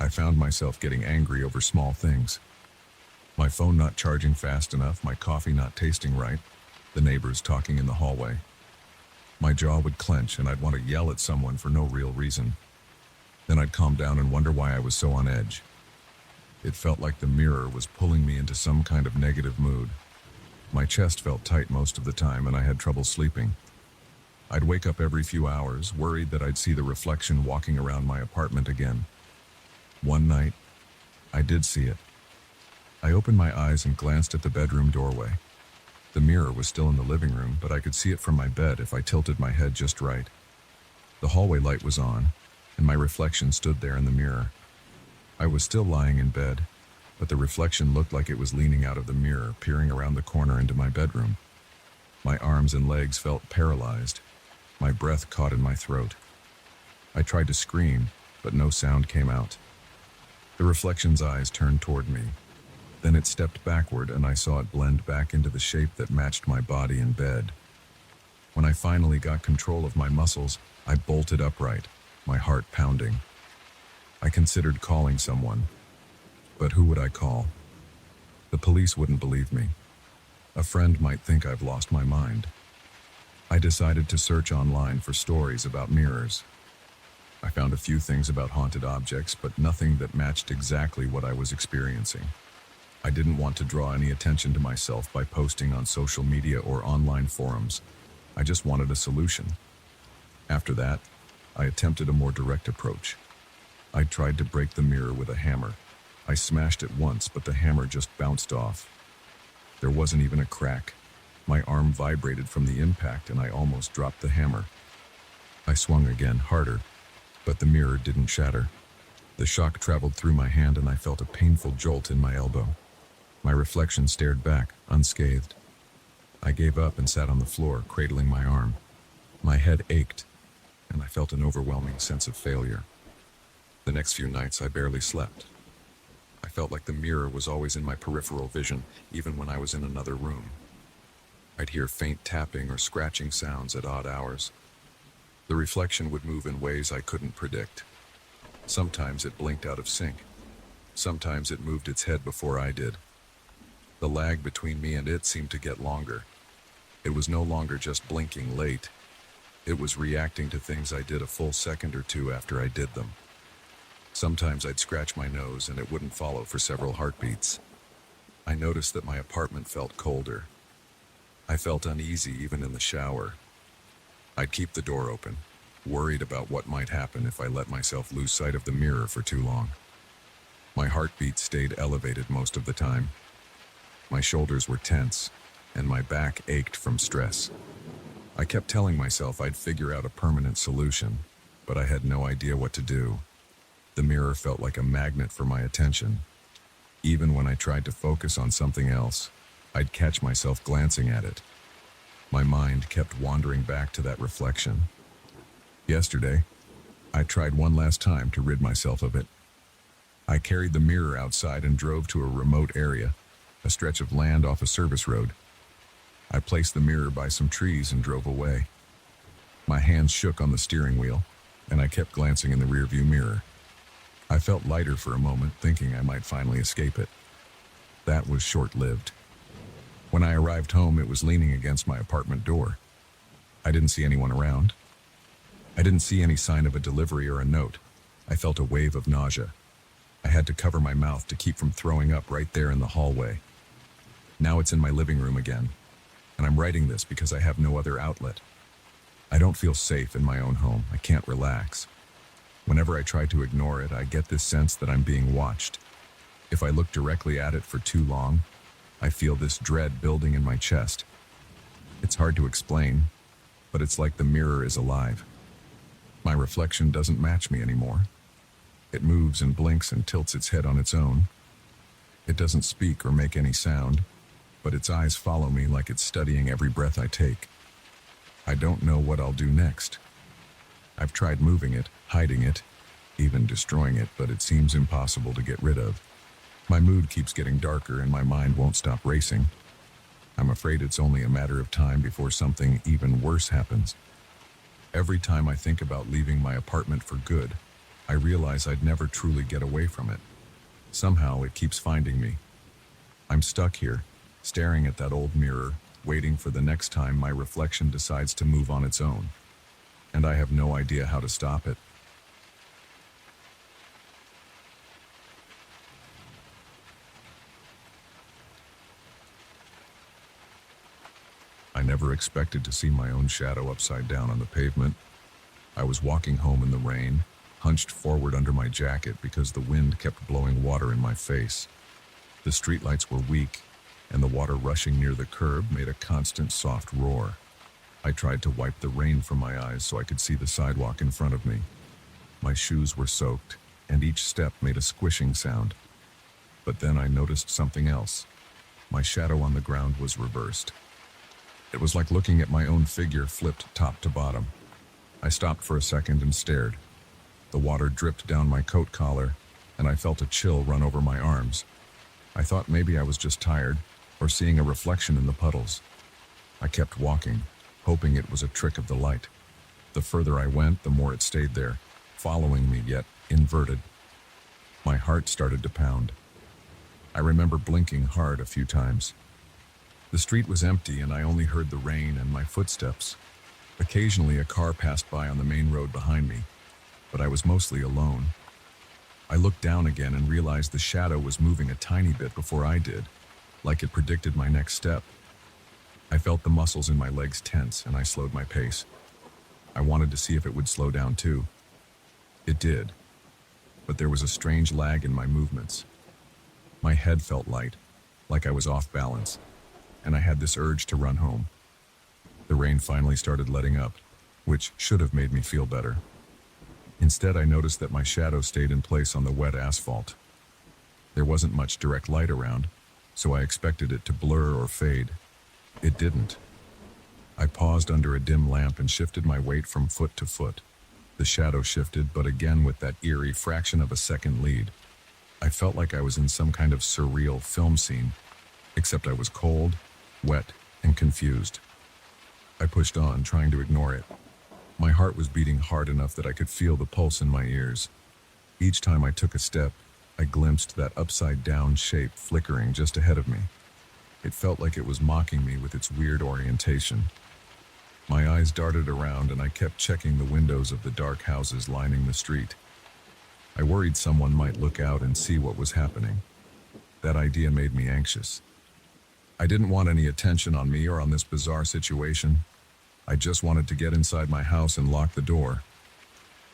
A: I found myself getting angry over small things. My phone not charging fast enough, my coffee not tasting right, the neighbors talking in the hallway. My jaw would clench and I'd want to yell at someone for no real reason. Then I'd calm down and wonder why I was so on edge. It felt like the mirror was pulling me into some kind of negative mood. My chest felt tight most of the time and I had trouble sleeping. I'd wake up every few hours, worried that I'd see the reflection walking around my apartment again. One night, I did see it. I opened my eyes and glanced at the bedroom doorway. The mirror was still in the living room, but I could see it from my bed if I tilted my head just right. The hallway light was on, and my reflection stood there in the mirror. I was still lying in bed, but the reflection looked like it was leaning out of the mirror, peering around the corner into my bedroom. My arms and legs felt paralyzed. My breath caught in my throat. I tried to scream, but no sound came out. The reflection's eyes turned toward me. Then it stepped backward, and I saw it blend back into the shape that matched my body in bed. When I finally got control of my muscles, I bolted upright, my heart pounding. I considered calling someone, but who would I call? The police wouldn't believe me. A friend might think I've lost my mind. I decided to search online for stories about mirrors. I found a few things about haunted objects, but nothing that matched exactly what I was experiencing. I didn't want to draw any attention to myself by posting on social media or online forums. I just wanted a solution. After that, I attempted a more direct approach. I tried to break the mirror with a hammer. I smashed it once, but the hammer just bounced off. There wasn't even a crack. My arm vibrated from the impact, and I almost dropped the hammer. I swung again, harder, but the mirror didn't shatter. The shock traveled through my hand, and I felt a painful jolt in my elbow. My reflection stared back, unscathed. I gave up and sat on the floor, cradling my arm. My head ached, and I felt an overwhelming sense of failure. The next few nights, I barely slept. I felt like the mirror was always in my peripheral vision, even when I was in another room. I'd hear faint tapping or scratching sounds at odd hours. The reflection would move in ways I couldn't predict. Sometimes it blinked out of sync. Sometimes it moved its head before I did. The lag between me and it seemed to get longer. It was no longer just blinking late. It was reacting to things I did a full second or two after I did them. Sometimes I'd scratch my nose and it wouldn't follow for several heartbeats. I noticed that my apartment felt colder. I felt uneasy even in the shower. I'd keep the door open, worried about what might happen if I let myself lose sight of the mirror for too long. My heartbeat stayed elevated most of the time. My shoulders were tense, and my back ached from stress. I kept telling myself I'd figure out a permanent solution, but I had no idea what to do. The mirror felt like a magnet for my attention. Even when I tried to focus on something else, I'd catch myself glancing at it. My mind kept wandering back to that reflection. Yesterday, I tried one last time to rid myself of it. I carried the mirror outside and drove to a remote area, a stretch of land off a service road. I placed the mirror by some trees and drove away. My hands shook on the steering wheel, and I kept glancing in the rearview mirror. I felt lighter for a moment, thinking I might finally escape it. That was short-lived. When I arrived home, it was leaning against my apartment door. I didn't see anyone around. I didn't see any sign of a delivery or a note. I felt a wave of nausea. I had to cover my mouth to keep from throwing up right there in the hallway. Now it's in my living room again, and I'm writing this because I have no other outlet. I don't feel safe in my own home. I can't relax. Whenever I try to ignore it, I get this sense that I'm being watched. If I look directly at it for too long, I feel this dread building in my chest. It's hard to explain, but it's like the mirror is alive. My reflection doesn't match me anymore. It moves and blinks and tilts its head on its own. It doesn't speak or make any sound, but its eyes follow me like it's studying every breath I take. I don't know what I'll do next. I've tried moving it, hiding it, even destroying it, but it seems impossible to get rid of. My mood keeps getting darker and my mind won't stop racing. I'm afraid it's only a matter of time before something even worse happens. Every time I think about leaving my apartment for good, I realize I'd never truly get away from it. Somehow it keeps finding me. I'm stuck here, staring at that old mirror, waiting for the next time my reflection decides to move on its own. And I have no idea how to stop it. I never expected to see my own shadow upside down on the pavement. I was walking home in the rain, hunched forward under my jacket because the wind kept blowing water in my face. The streetlights were weak, and the water rushing near the curb made a constant soft roar. I tried to wipe the rain from my eyes so I could see the sidewalk in front of me. My shoes were soaked, and each step made a squishing sound. But then I noticed something else. My shadow on the ground was reversed. It was like looking at my own figure flipped top to bottom. I stopped for a second and stared. The water dripped down my coat collar, and I felt a chill run over my arms. I thought maybe I was just tired, or seeing a reflection in the puddles. I kept walking, hoping it was a trick of the light. The further I went, the more it stayed there, following me, yet inverted. My heart started to pound. I remember blinking hard a few times. The street was empty, and I only heard the rain and my footsteps. Occasionally, a car passed by on the main road behind me, but I was mostly alone. I looked down again and realized the shadow was moving a tiny bit before I did, like it predicted my next step. I felt the muscles in my legs tense, and I slowed my pace. I wanted to see if it would slow down too. It did, but there was a strange lag in my movements. My head felt light, like I was off balance, and I had this urge to run home. The rain finally started letting up, which should have made me feel better. Instead, I noticed that my shadow stayed in place on the wet asphalt. There wasn't much direct light around, so I expected it to blur or fade. It didn't. I paused under a dim lamp and shifted my weight from foot to foot. The shadow shifted, but again with that eerie fraction of a second lead. I felt like I was in some kind of surreal film scene, except I was cold, wet, and confused. I pushed on, trying to ignore it. My heart was beating hard enough that I could feel the pulse in my ears. Each time I took a step, I glimpsed that upside-down shape flickering just ahead of me. It felt like it was mocking me with its weird orientation. My eyes darted around, and I kept checking the windows of the dark houses lining the street. I worried someone might look out and see what was happening. That idea made me anxious. I didn't want any attention on me or on this bizarre situation. I just wanted to get inside my house and lock the door.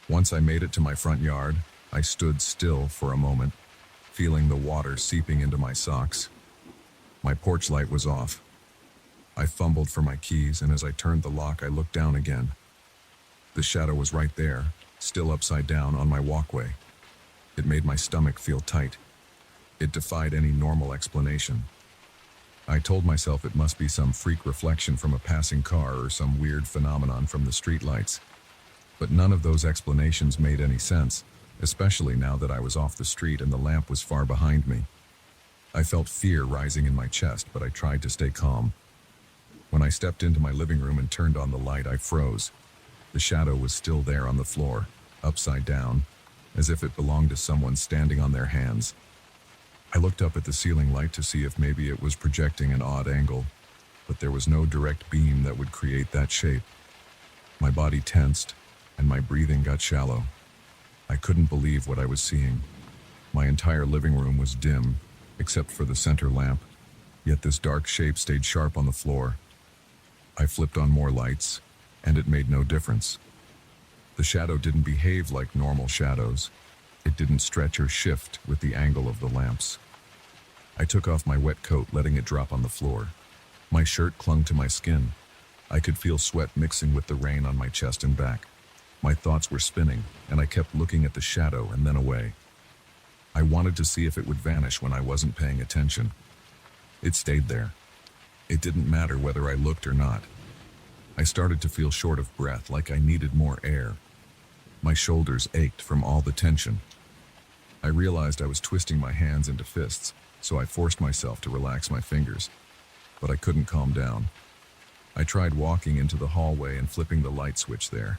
A: Once I made it to my front yard, I stood still for a moment, feeling the water seeping into my socks. My porch light was off. I fumbled for my keys, and as I turned the lock, I looked down again. The shadow was right there, still upside down on my walkway. It made my stomach feel tight. It defied any normal explanation. I told myself it must be some freak reflection from a passing car or some weird phenomenon from the streetlights. But none of those explanations made any sense, especially now that I was off the street and the lamp was far behind me. I felt fear rising in my chest, but I tried to stay calm. When I stepped into my living room and turned on the light, I froze. The shadow was still there on the floor, upside down, as if it belonged to someone standing on their hands. I looked up at the ceiling light to see if maybe it was projecting an odd angle, but there was no direct beam that would create that shape. My body tensed, and my breathing got shallow. I couldn't believe what I was seeing. My entire living room was dim, except for the center lamp, yet this dark shape stayed sharp on the floor. I flipped on more lights, and it made no difference. The shadow didn't behave like normal shadows. It didn't stretch or shift with the angle of the lamps. I took off my wet coat, letting it drop on the floor. My shirt clung to my skin. I could feel sweat mixing with the rain on my chest and back. My thoughts were spinning, and I kept looking at the shadow and then away. I wanted to see if it would vanish when I wasn't paying attention. It stayed there. It didn't matter whether I looked or not. I started to feel short of breath, like I needed more air. My shoulders ached from all the tension. I realized I was twisting my hands into fists, so I forced myself to relax my fingers. But I couldn't calm down. I tried walking into the hallway and flipping the light switch there.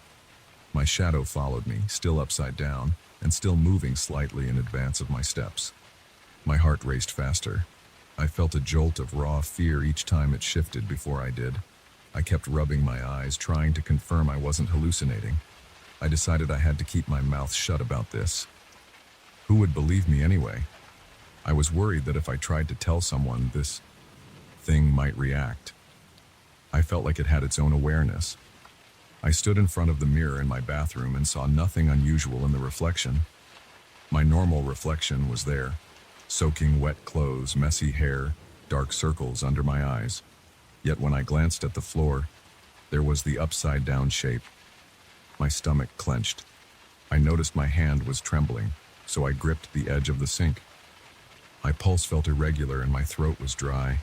A: My shadow followed me, still upside down, and still moving slightly in advance of my steps. My heart raced faster. I felt a jolt of raw fear each time it shifted before I did. I kept rubbing my eyes, trying to confirm I wasn't hallucinating. I decided I had to keep my mouth shut about this. Who would believe me anyway? I was worried that if I tried to tell someone, this thing might react. I felt like it had its own awareness. I stood in front of the mirror in my bathroom and saw nothing unusual in the reflection. My normal reflection was there. Soaking wet clothes, messy hair, dark circles under my eyes. Yet when I glanced at the floor, There was the upside-down shape. My stomach clenched. I noticed my hand was trembling, so I gripped the edge of the sink. My pulse felt irregular and my throat was dry.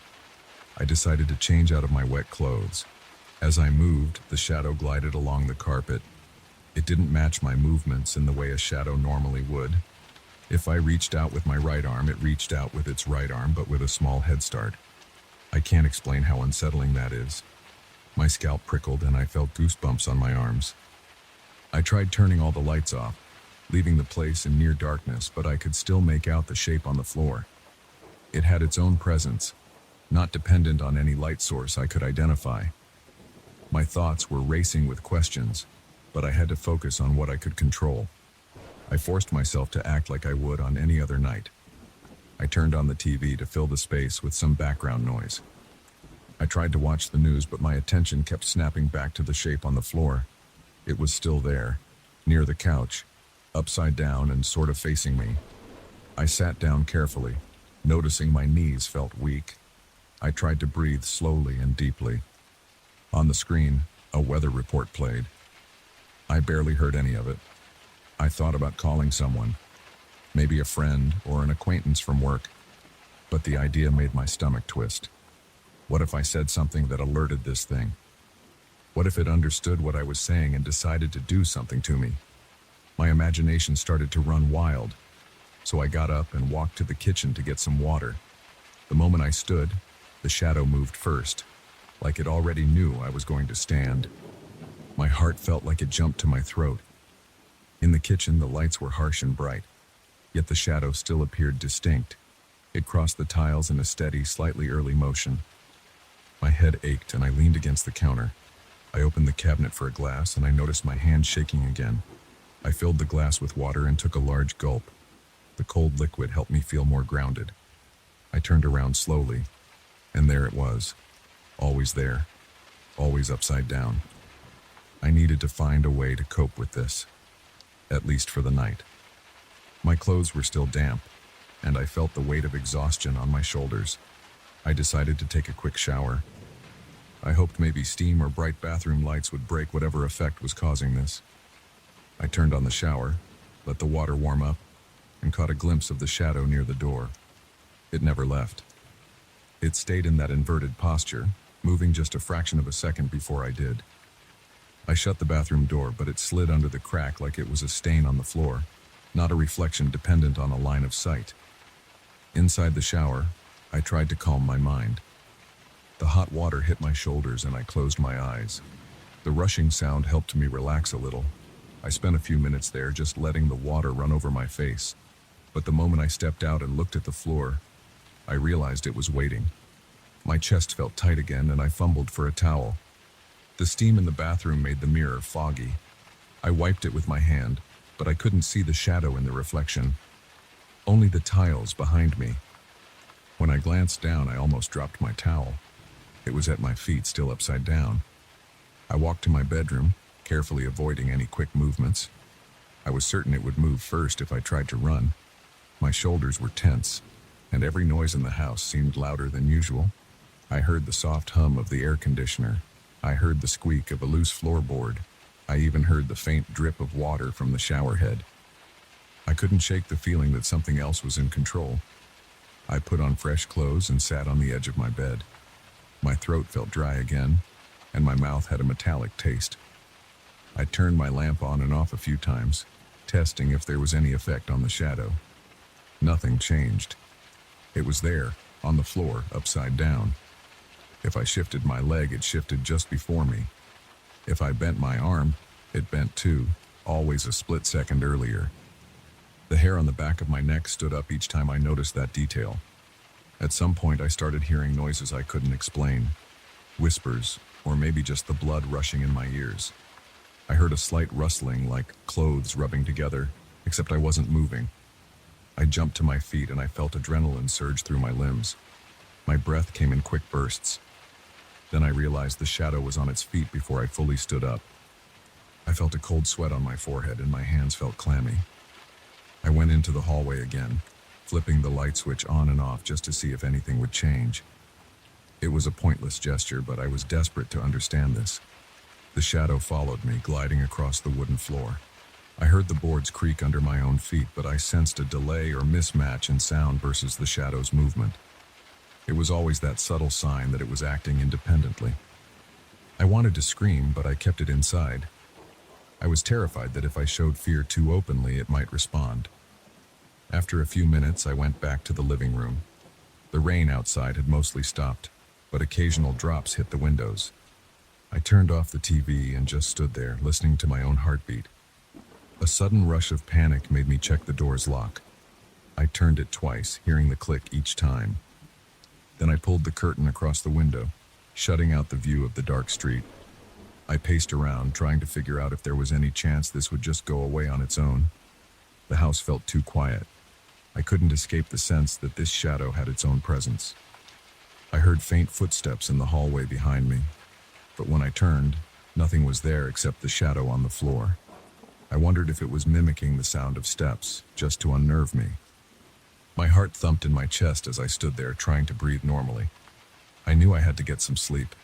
A: I decided to change out of my wet clothes. As I moved, the shadow glided along the carpet. It didn't match my movements in the way a shadow normally would. If I reached out with my right arm, it reached out with its right arm, but with a small head start. I can't explain how unsettling that is. My scalp prickled and I felt goosebumps on my arms. I tried turning all the lights off, leaving the place in near darkness, but I could still make out the shape on the floor. It had its own presence, not dependent on any light source I could identify. My thoughts were racing with questions, but I had to focus on what I could control. I forced myself to act like I would on any other night. I turned on the TV to fill the space with some background noise. I tried to watch the news, but my attention kept snapping back to the shape on the floor. It was still there, near the couch, upside down and sort of facing me. I sat down carefully, noticing my knees felt weak. I tried to breathe slowly and deeply. On the screen, a weather report played. I barely heard any of it. I thought about calling someone, maybe a friend or an acquaintance from work, but the idea made my stomach twist. What if I said something that alerted this thing? What if it understood what I was saying and decided to do something to me? My imagination started to run wild, so I got up and walked to the kitchen to get some water. The moment I stood, the shadow moved first, like it already knew I was going to stand. My heart felt like it jumped to my throat. In the kitchen, the lights were harsh and bright, yet the shadow still appeared distinct. It crossed the tiles in a steady, slightly early motion. My head ached and I leaned against the counter. I opened the cabinet for a glass and I noticed my hand shaking again. I filled the glass with water and took a large gulp. The cold liquid helped me feel more grounded. I turned around slowly, and there it was. Always there. Always upside down. I needed to find a way to cope with this, at least for the night. My clothes were still damp, and I felt the weight of exhaustion on my shoulders. I decided to take a quick shower. I hoped maybe steam or bright bathroom lights would break whatever effect was causing this. I turned on the shower, let the water warm up, and caught a glimpse of the shadow near the door. It never left. It stayed in that inverted posture, moving just a fraction of a second before I did. I shut the bathroom door, but it slid under the crack like it was a stain on the floor, not a reflection dependent on a line of sight. Inside the shower, I tried to calm my mind. The hot water hit my shoulders and I closed my eyes. The rushing sound helped me relax a little. I spent a few minutes there just letting the water run over my face. But the moment I stepped out and looked at the floor, I realized it was waiting. My chest felt tight again and I fumbled for a towel. The steam in the bathroom made the mirror foggy. I wiped it with my hand, but I couldn't see the shadow in the reflection. Only the tiles behind me. When I glanced down, I almost dropped my towel. It was at my feet, still upside down. I walked to my bedroom, carefully avoiding any quick movements. I was certain it would move first if I tried to run. My shoulders were tense, and every noise in the house seemed louder than usual. I heard the soft hum of the air conditioner. I heard the squeak of a loose floorboard. I even heard the faint drip of water from the shower head. I couldn't shake the feeling that something else was in control. I put on fresh clothes and sat on the edge of my bed. My throat felt dry again, and my mouth had a metallic taste. I turned my lamp on and off a few times, testing if there was any effect on the shadow. Nothing changed. It was there, on the floor, upside down. If I shifted my leg, it shifted just before me. If I bent my arm, it bent too, always a split second earlier. The hair on the back of my neck stood up each time I noticed that detail. At some point, I started hearing noises I couldn't explain. Whispers, or maybe just the blood rushing in my ears. I heard a slight rustling, like clothes rubbing together, except I wasn't moving. I jumped to my feet and I felt adrenaline surge through my limbs. My breath came in quick bursts. Then I realized the shadow was on its feet before I fully stood up. I felt a cold sweat on my forehead and my hands felt clammy. I went into the hallway again, flipping the light switch on and off just to see if anything would change. It was a pointless gesture, but I was desperate to understand this. The shadow followed me, gliding across the wooden floor. I heard the boards creak under my own feet, but I sensed a delay or mismatch in sound versus the shadow's movement. It was always that subtle sign that it was acting independently. I wanted to scream, but I kept it inside. I was terrified that if I showed fear too openly, it might respond. After a few minutes, I went back to the living room. The rain outside had mostly stopped, but occasional drops hit the windows. I turned off the TV and just stood there, listening to my own heartbeat. A sudden rush of panic made me check the door's lock. I turned it twice, hearing the click each time. Then I pulled the curtain across the window, shutting out the view of the dark street. I paced around, trying to figure out if there was any chance this would just go away on its own. The house felt too quiet. I couldn't escape the sense that this shadow had its own presence. I heard faint footsteps in the hallway behind me, but when I turned, nothing was there except the shadow on the floor. I wondered if it was mimicking the sound of steps, just to unnerve me. My heart thumped in my chest as I stood there, trying to breathe normally. I knew I had to get some sleep,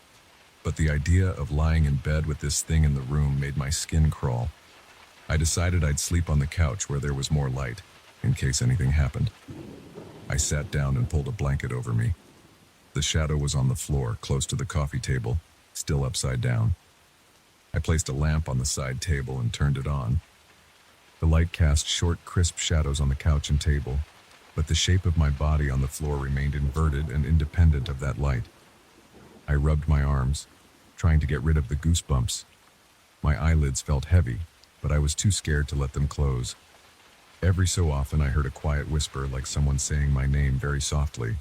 A: but the idea of lying in bed with this thing in the room made my skin crawl. I decided I'd sleep on the couch where there was more light, in case anything happened. I sat down and pulled a blanket over me. The shadow was on the floor, close to the coffee table, still upside down. I placed a lamp on the side table and turned it on. The light cast short, crisp shadows on the couch and table, but the shape of my body on the floor remained inverted and independent of that light. I rubbed my arms, trying to get rid of the goosebumps. My eyelids felt heavy, but I was too scared to let them close. Every so often I heard a quiet whisper, like someone saying my name very softly.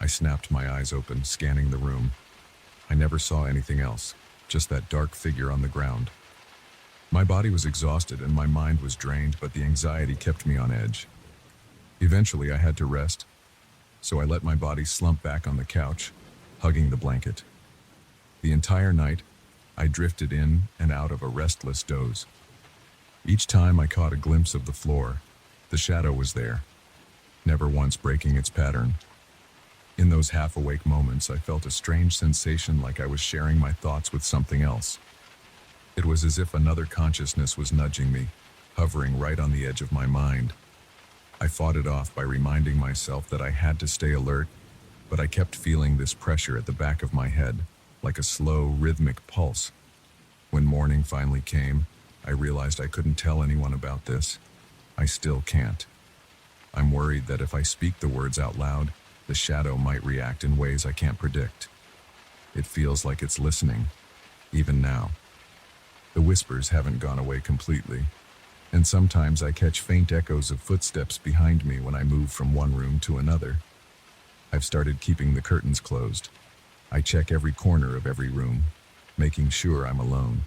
A: I snapped my eyes open, scanning the room. I never saw anything else, just that dark figure on the ground. My body was exhausted and my mind was drained, but the anxiety kept me on edge. Eventually I had to rest, so I let my body slump back on the couch, hugging the blanket. The entire night, I drifted in and out of a restless doze. Each time I caught a glimpse of the floor, the shadow was there, never once breaking its pattern. In those half-awake moments, I felt a strange sensation, like I was sharing my thoughts with something else. It was as if another consciousness was nudging me, hovering right on the edge of my mind. I fought it off by reminding myself that I had to stay alert, but I kept feeling this pressure at the back of my head, like a slow, rhythmic pulse. When morning finally came, I realized I couldn't tell anyone about this. I still can't. I'm worried that if I speak the words out loud, the shadow might react in ways I can't predict. It feels like it's listening, even now. The whispers haven't gone away completely, and sometimes I catch faint echoes of footsteps behind me when I move from one room to another. I've started keeping the curtains closed. I check every corner of every room, making sure I'm alone.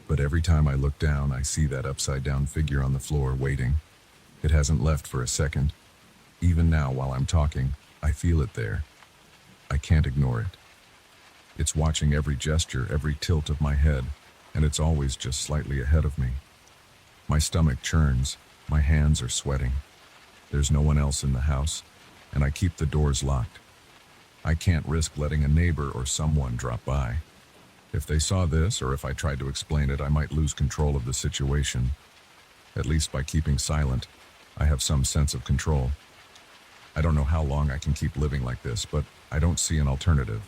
A: But every time I look down, I see that upside-down figure on the floor waiting. It hasn't left for a second. Even now, while I'm talking, I feel it there. I can't ignore it. It's watching every gesture, every tilt of my head, and it's always just slightly ahead of me. My stomach churns, my hands are sweating. There's no one else in the house, and I keep the doors locked. I can't risk letting a neighbor or someone drop by. If they saw this, or if I tried to explain it, I might lose control of the situation. At least by keeping silent, I have some sense of control. I don't know how long I can keep living like this, but I don't see an alternative.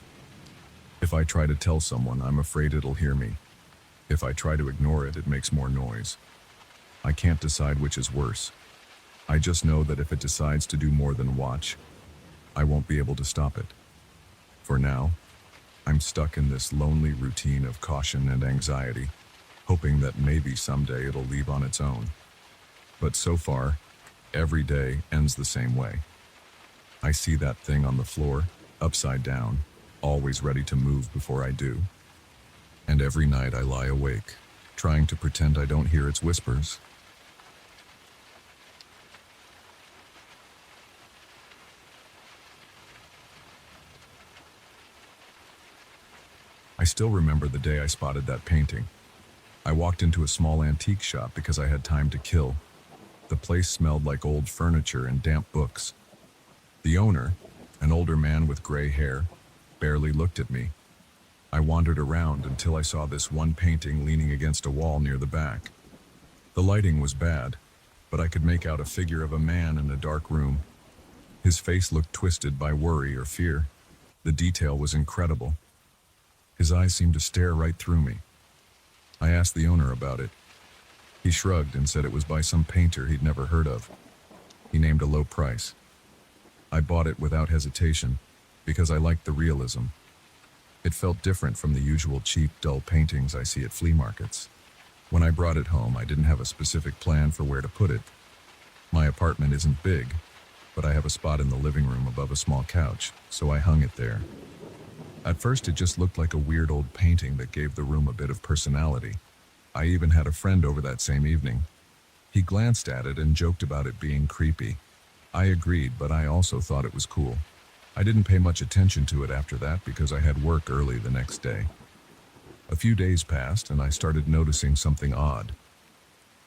A: If I try to tell someone, I'm afraid it'll hear me. If I try to ignore it, it makes more noise. I can't decide which is worse. I just know that if it decides to do more than watch, I won't be able to stop it. For now, I'm stuck in this lonely routine of caution and anxiety, hoping that maybe someday it'll leave on its own. But so far, every day ends the same way. I see that thing on the floor, upside down, always ready to move before I do. And every night I lie awake, trying to pretend I don't hear its whispers. I still remember the day I spotted that painting. I walked into a small antique shop because I had time to kill. The place smelled like old furniture and damp books. The owner, an older man with gray hair, barely looked at me. I wandered around until I saw this one painting leaning against a wall near the back. The lighting was bad, but I could make out a figure of a man in a dark room. His face looked twisted by worry or fear. The detail was incredible. His eyes seemed to stare right through me. I asked the owner about it. He shrugged and said it was by some painter he'd never heard of. He named a low price. I bought it without hesitation because I liked the realism. It felt different from the usual cheap, dull paintings I see at flea markets. When I brought it home, I didn't have a specific plan for where to put it. My apartment isn't big, but I have a spot in the living room above a small couch, so I hung it there. At first, it just looked like a weird old painting that gave the room a bit of personality. I even had a friend over that same evening. He glanced at it and joked about it being creepy. I agreed, but I also thought it was cool. I didn't pay much attention to it after that because I had work early the next day. A few days passed and I started noticing something odd.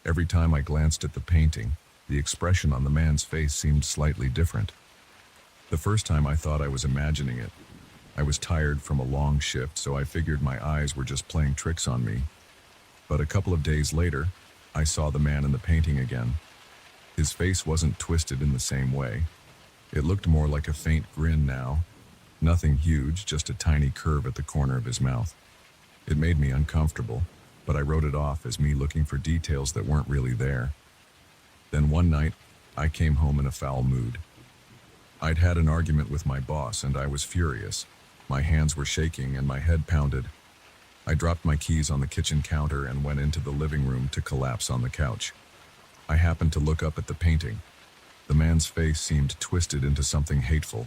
A: Every time I glanced at the painting, the expression on the man's face seemed slightly different. The first time I thought I was imagining it. I was tired from a long shift, so I figured my eyes were just playing tricks on me. But a couple of days later, I saw the man in the painting again. His face wasn't twisted in the same way. It looked more like a faint grin now. Nothing huge, just a tiny curve at the corner of his mouth. It made me uncomfortable, but I wrote it off as me looking for details that weren't really there. Then one night, I came home in a foul mood. I'd had an argument with my boss and I was furious. My hands were shaking and my head pounded. I dropped my keys on the kitchen counter and went into the living room to collapse on the couch. I happened to look up at the painting. The man's face seemed twisted into something hateful.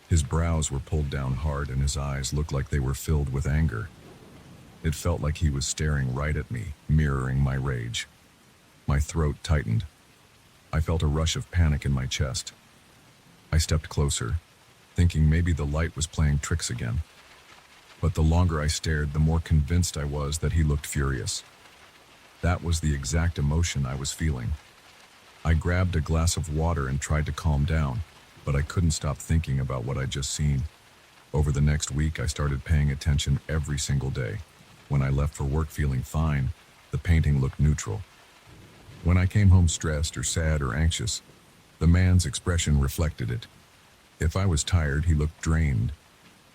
A: His brows were pulled down hard and his eyes looked like they were filled with anger. It felt like he was staring right at me, mirroring my rage. My throat tightened. I felt a rush of panic in my chest. I stepped closer, thinking maybe the light was playing tricks again. But the longer I stared, the more convinced I was that he looked furious. That was the exact emotion I was feeling. I grabbed a glass of water and tried to calm down, but I couldn't stop thinking about what I'd just seen. Over the next week, I started paying attention every single day. When I left for work feeling fine, the painting looked neutral. When I came home stressed or sad or anxious, the man's expression reflected it. If I was tired, he looked drained,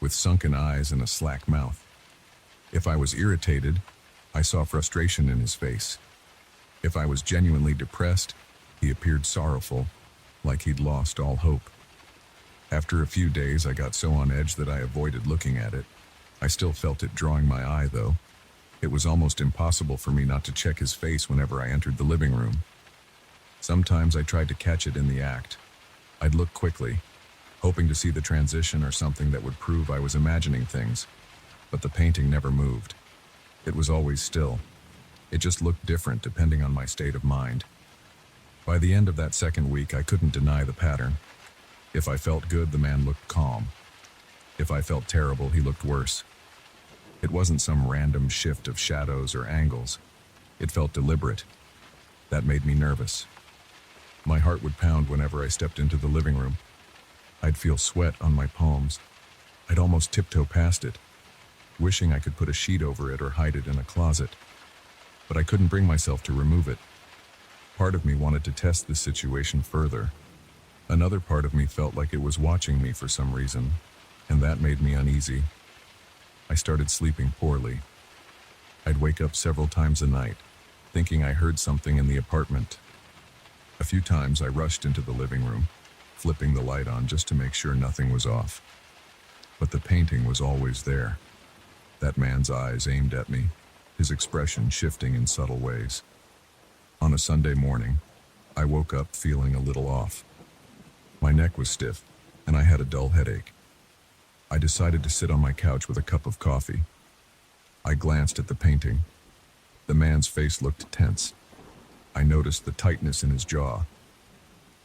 A: with sunken eyes and a slack mouth. If I was irritated, I saw frustration in his face. If I was genuinely depressed, he appeared sorrowful, like he'd lost all hope. After a few days, I got so on edge that I avoided looking at it. I still felt it drawing my eye, though. It was almost impossible for me not to check his face whenever I entered the living room. Sometimes I tried to catch it in the act. I'd look quickly, hoping to see the transition or something that would prove I was imagining things. But the painting never moved. It was always still. It just looked different depending on my state of mind. By the end of that second week, I couldn't deny the pattern. If I felt good, the man looked calm. If I felt terrible, he looked worse. It wasn't some random shift of shadows or angles. It felt deliberate. That made me nervous. My heart would pound whenever I stepped into the living room. I'd feel sweat on my palms. I'd almost tiptoe past it, wishing I could put a sheet over it or hide it in a closet. But I couldn't bring myself to remove it. Part of me wanted to test the situation further. Another part of me felt like it was watching me for some reason, and that made me uneasy. I started sleeping poorly. I'd wake up several times a night, thinking I heard something in the apartment. A few times I rushed into the living room, flipping the light on just to make sure nothing was off. But the painting was always there. That man's eyes aimed at me, his expression shifting in subtle ways. On a Sunday morning, I woke up feeling a little off. My neck was stiff, and I had a dull headache. I decided to sit on my couch with a cup of coffee. I glanced at the painting. The man's face looked tense. I noticed the tightness in his jaw.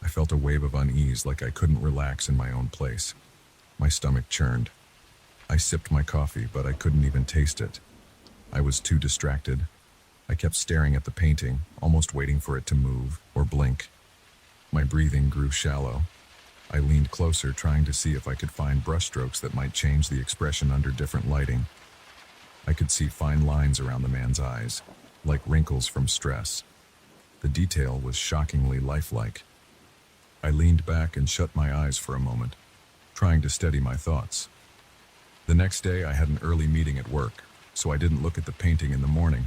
A: I felt a wave of unease, like I couldn't relax in my own place. My stomach churned. I sipped my coffee, but I couldn't even taste it. I was too distracted. I kept staring at the painting, almost waiting for it to move or blink. My breathing grew shallow. I leaned closer, trying to see if I could find brushstrokes that might change the expression under different lighting. I could see fine lines around the man's eyes, like wrinkles from stress. The detail was shockingly lifelike. I leaned back and shut my eyes for a moment, trying to steady my thoughts. The next day I had an early meeting at work, so I didn't look at the painting in the morning.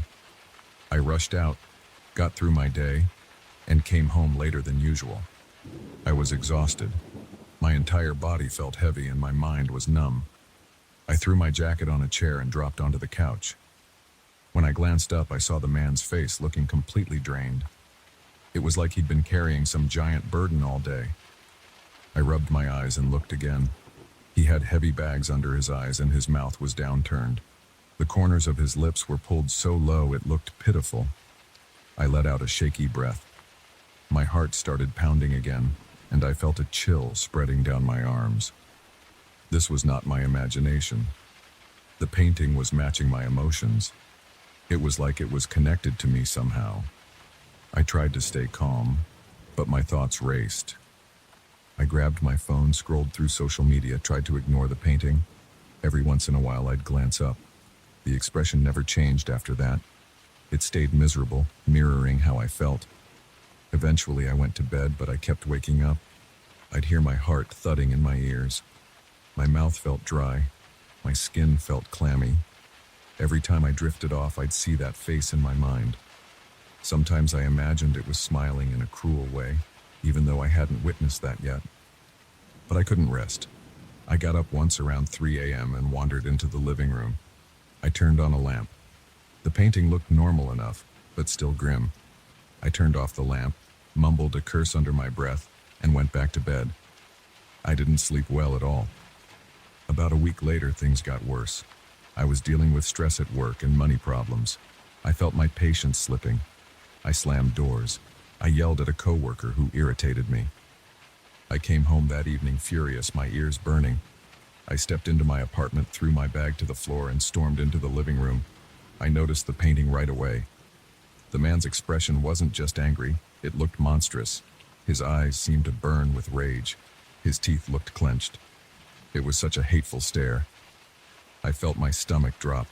A: I rushed out, got through my day, and came home later than usual. I was exhausted. My entire body felt heavy and my mind was numb. I threw my jacket on a chair and dropped onto the couch. When I glanced up, I saw the man's face looking completely drained. It was like he'd been carrying some giant burden all day. I rubbed my eyes and looked again. He had heavy bags under his eyes and his mouth was downturned. The corners of his lips were pulled so low it looked pitiful. I let out a shaky breath. My heart started pounding again, and I felt a chill spreading down my arms. This was not my imagination. The painting was matching my emotions. It was like it was connected to me somehow. I tried to stay calm, but my thoughts raced. I grabbed my phone, scrolled through social media, tried to ignore the painting. Every once in a while I'd glance up. The expression never changed after that. It stayed miserable, mirroring how I felt. Eventually I went to bed, but I kept waking up. I'd hear my heart thudding in my ears. My mouth felt dry. My skin felt clammy. Every time I drifted off, I'd see that face in my mind. Sometimes I imagined it was smiling in a cruel way, even though I hadn't witnessed that yet. But I couldn't rest. I got up once around 3 a.m. and wandered into the living room. I turned on a lamp. The painting looked normal enough, but still grim. I turned off the lamp, mumbled a curse under my breath, and went back to bed. I didn't sleep well at all. About a week later, things got worse. I was dealing with stress at work and money problems. I felt my patience slipping. I slammed doors. I yelled at a coworker who irritated me. I came home that evening furious, my ears burning. I stepped into my apartment, threw my bag to the floor, and stormed into the living room. I noticed the painting right away. The man's expression wasn't just angry, it looked monstrous. His eyes seemed to burn with rage. His teeth looked clenched. It was such a hateful stare. I felt my stomach drop.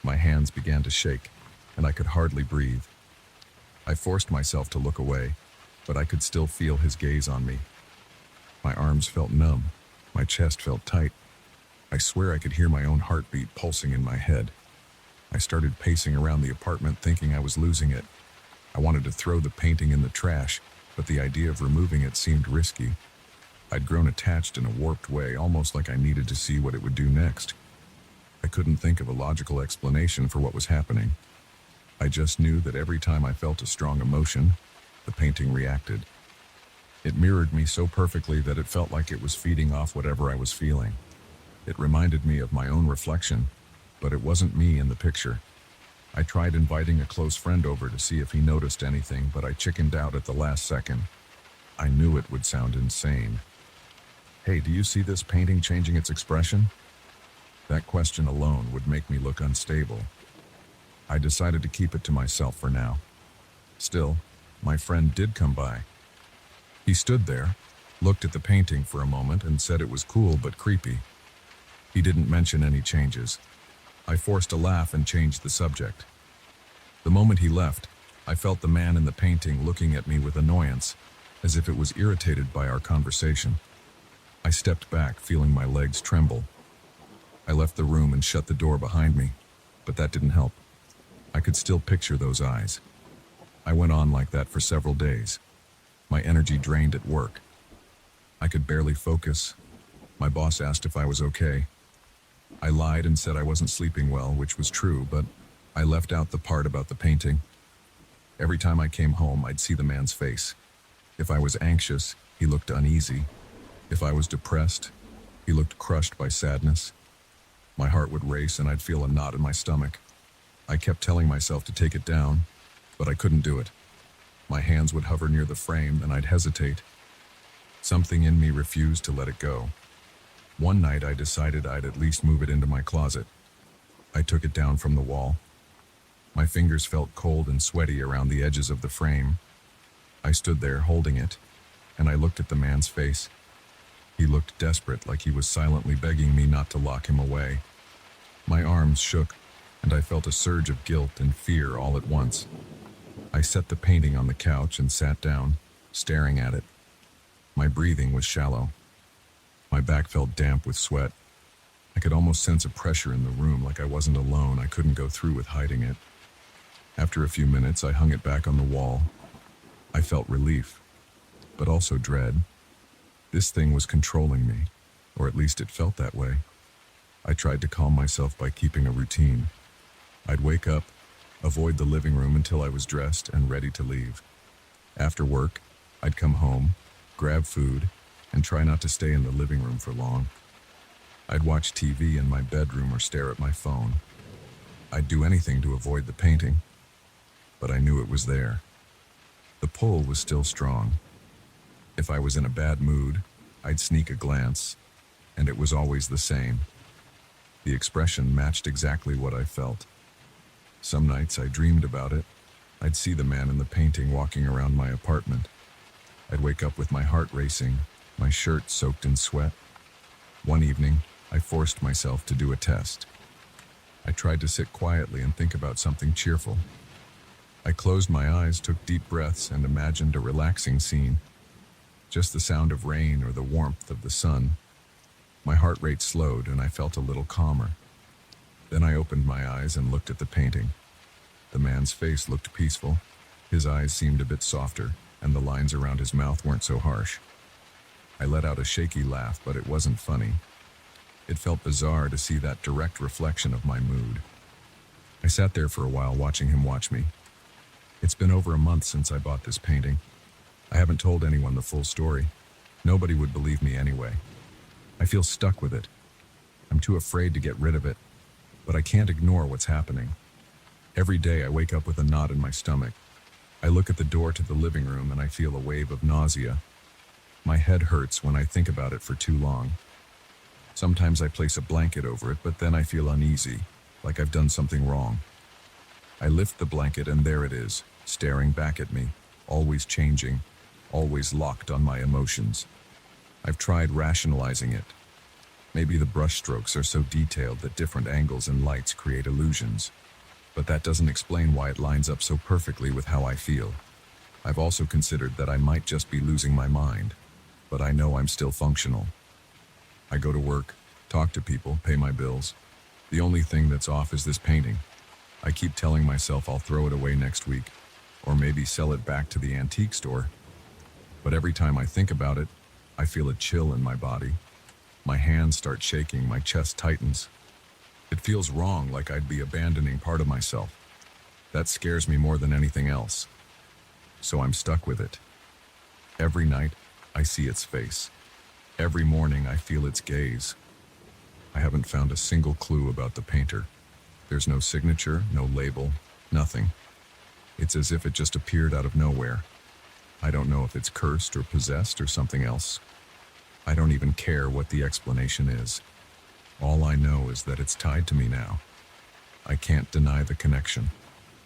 A: My hands began to shake, and I could hardly breathe. I forced myself to look away, but I could still feel his gaze on me. My arms felt numb. My chest felt tight. I swear I could hear my own heartbeat pulsing in my head. I started pacing around the apartment, thinking I was losing it. I wanted to throw the painting in the trash, but the idea of removing it seemed risky. I'd grown attached in a warped way, almost like I needed to see what it would do next. I couldn't think of a logical explanation for what was happening. I just knew that every time I felt a strong emotion, the painting reacted. It mirrored me so perfectly that it felt like it was feeding off whatever I was feeling. It reminded me of my own reflection, but it wasn't me in the picture. I tried inviting a close friend over to see if he noticed anything, but I chickened out at the last second. I knew it would sound insane. Hey, do you see this painting changing its expression? That question alone would make me look unstable. I decided to keep it to myself for now. Still, my friend did come by. He stood there, looked at the painting for a moment, and said it was cool but creepy. He didn't mention any changes. I forced a laugh and changed the subject. The moment he left, I felt the man in the painting looking at me with annoyance, as if it was irritated by our conversation. I stepped back, feeling my legs tremble. I left the room and shut the door behind me, but that didn't help. I could still picture those eyes. I went on like that for several days. My energy drained at work. I could barely focus. My boss asked if I was okay. I lied and said I wasn't sleeping well, which was true, but I left out the part about the painting. Every time I came home, I'd see the man's face. If I was anxious, he looked uneasy. If I was depressed, he looked crushed by sadness. My heart would race and I'd feel a knot in my stomach. I kept telling myself to take it down, but I couldn't do it. My hands would hover near the frame and I'd hesitate. Something in me refused to let it go. One night I decided I'd at least move it into my closet. I took it down from the wall. My fingers felt cold and sweaty around the edges of the frame. I stood there holding it, and I looked at the man's face. He looked desperate, like he was silently begging me not to lock him away. My arms shook. and I felt a surge of guilt and fear all at once. I set the painting on the couch and sat down, staring at it. My breathing was shallow. My back felt damp with sweat. I could almost sense a pressure in the room, like I wasn't alone. I couldn't go through with hiding it. After a few minutes, I hung it back on the wall. I felt relief, but also dread. This thing was controlling me, or at least it felt that way. I tried to calm myself by keeping a routine. I'd wake up, avoid the living room until I was dressed and ready to leave. After work, I'd come home, grab food, and try not to stay in the living room for long. I'd watch TV in my bedroom or stare at my phone. I'd do anything to avoid the painting, but I knew it was there. The pull was still strong. If I was in a bad mood, I'd sneak a glance, and it was always the same. The expression matched exactly what I felt. Some nights I dreamed about it. I'd see the man in the painting walking around my apartment. I'd wake up with my heart racing, my shirt soaked in sweat. One evening, I forced myself to do a test. I tried to sit quietly and think about something cheerful. I closed my eyes, took deep breaths, and imagined a relaxing scene. Just the sound of rain or the warmth of the sun. My heart rate slowed and I felt a little calmer. Then I opened my eyes and looked at the painting. The man's face looked peaceful. His eyes seemed a bit softer, and the lines around his mouth weren't so harsh. I let out a shaky laugh, but it wasn't funny. It felt bizarre to see that direct reflection of my mood. I sat there for a while watching him watch me. It's been over a month since I bought this painting. I haven't told anyone the full story. Nobody would believe me anyway. I feel stuck with it. I'm too afraid to get rid of it, but I can't ignore what's happening. Every day I wake up with a knot in my stomach. I look at the door to the living room and I feel a wave of nausea. My head hurts when I think about it for too long. Sometimes I place a blanket over it, but then I feel uneasy, like I've done something wrong. I lift the blanket and there it is, staring back at me, always changing, always locked on my emotions. I've tried rationalizing it. Maybe the brushstrokes are so detailed that different angles and lights create illusions. But that doesn't explain why it lines up so perfectly with how I feel. I've also considered that I might just be losing my mind, but I know I'm still functional. I go to work, talk to people, pay my bills. The only thing that's off is this painting. I keep telling myself I'll throw it away next week, or maybe sell it back to the antique store. But every time I think about it, I feel a chill in my body. My hands start shaking, my chest tightens. It feels wrong, like I'd be abandoning part of myself. That scares me more than anything else. So I'm stuck with it. Every night, I see its face. Every morning, I feel its gaze. I haven't found a single clue about the painter. There's no signature, no label, nothing. It's as if it just appeared out of nowhere. I don't know if it's cursed or possessed or something else. I don't even care what the explanation is. All I know is that it's tied to me now. I can't deny the connection.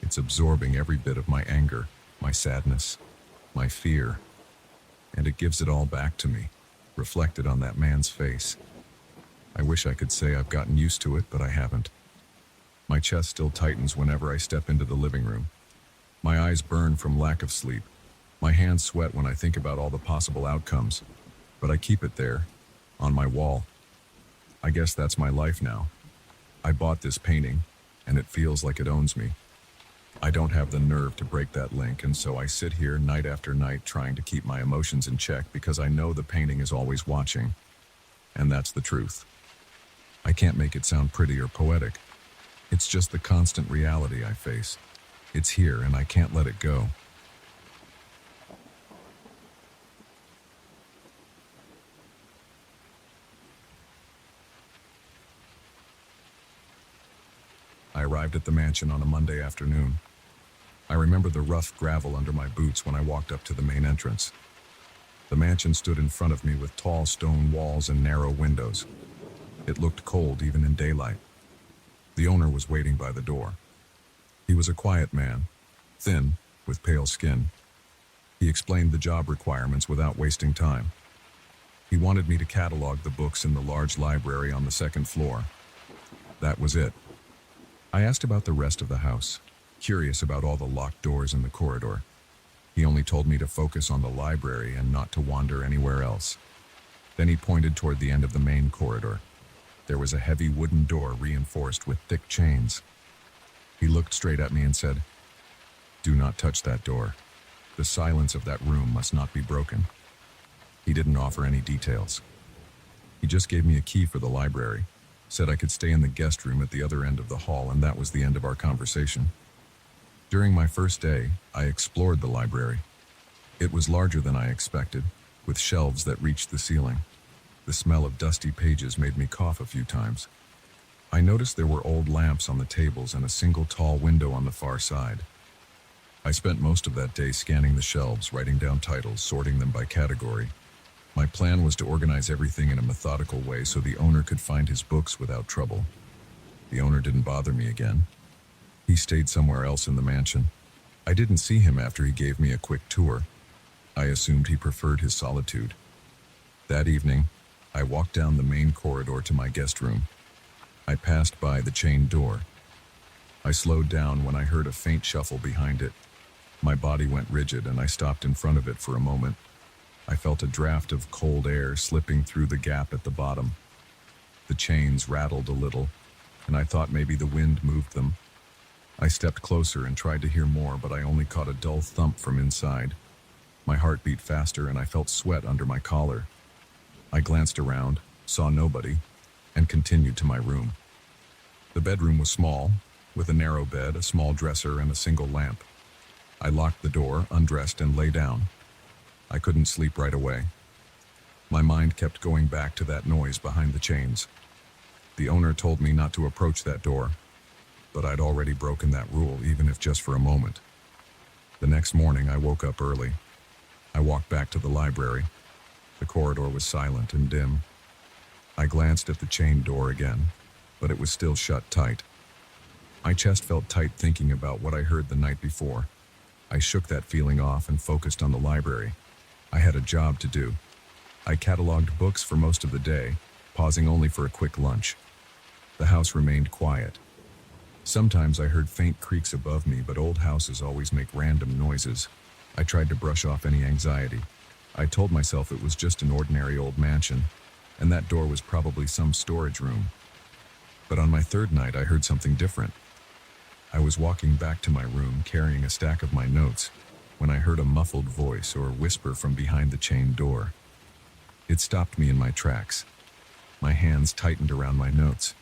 A: It's absorbing every bit of my anger, my sadness, my fear. And it gives it all back to me, reflected on that man's face. I wish I could say I've gotten used to it, but I haven't. My chest still tightens whenever I step into the living room. My eyes burn from lack of sleep. My hands sweat when I think about all the possible outcomes. But I keep it there, on my wall. I guess that's my life now. I bought this painting, and it feels like it owns me. I don't have the nerve to break that link, and so I sit here night after night trying to keep my emotions in check because I know the painting is always watching. And that's the truth. I can't make it sound pretty or poetic. It's just the constant reality I face. It's here, and I can't let it go. I arrived at the mansion on a Monday afternoon. I remember the rough gravel under my boots when I walked up to the main entrance. The mansion stood in front of me with tall stone walls and narrow windows. It looked cold even in daylight. The owner was waiting by the door. He was a quiet man, thin, with pale skin. He explained the job requirements without wasting time. He wanted me to catalog the books in the large library on the second floor. That was it. I asked about the rest of the house, curious about all the locked doors in the corridor. He only told me to focus on the library and not to wander anywhere else. Then he pointed toward the end of the main corridor. There was a heavy wooden door reinforced with thick chains. He looked straight at me and said, "Do not touch that door. The silence of that room must not be broken." He didn't offer any details. He just gave me a key for the library, said I could stay in the guest room at the other end of the hall, and that was the end of our conversation. During my first day, I explored the library. It was larger than I expected, with shelves that reached the ceiling. The smell of dusty pages made me cough a few times. I noticed there were old lamps on the tables and a single tall window on the far side. I spent most of that day scanning the shelves, writing down titles, sorting them by category. My plan was to organize everything in a methodical way so the owner could find his books without trouble. The owner didn't bother me again. He stayed somewhere else in the mansion. I didn't see him after he gave me a quick tour. I assumed he preferred his solitude. That evening, I walked down the main corridor to my guest room. I passed by the chained door. I slowed down when I heard a faint shuffle behind it. My body went rigid and I stopped in front of it for a moment. I felt a draft of cold air slipping through the gap at the bottom. The chains rattled a little, and I thought maybe the wind moved them. I stepped closer and tried to hear more, but I only caught a dull thump from inside. My heart beat faster and I felt sweat under my collar. I glanced around, saw nobody, and continued to my room. The bedroom was small, with a narrow bed, a small dresser, and a single lamp. I locked the door, undressed, and lay down. I couldn't sleep right away. My mind kept going back to that noise behind the chains. The owner told me not to approach that door, but I'd already broken that rule, even if just for a moment. The next morning, I woke up early. I walked back to the library. The corridor was silent and dim. I glanced at the chained door again, but it was still shut tight. My chest felt tight thinking about what I heard the night before. I shook that feeling off and focused on the library. I had a job to do. I cataloged books for most of the day, pausing only for a quick lunch. The house remained quiet. Sometimes I heard faint creaks above me, but old houses always make random noises. I tried to brush off any anxiety. I told myself it was just an ordinary old mansion, and that door was probably some storage room. But on my third night, I heard something different. I was walking back to my room, carrying a stack of my notes, when I heard a muffled voice or whisper from behind the chained door. It stopped me in my tracks. My hands tightened around my notes.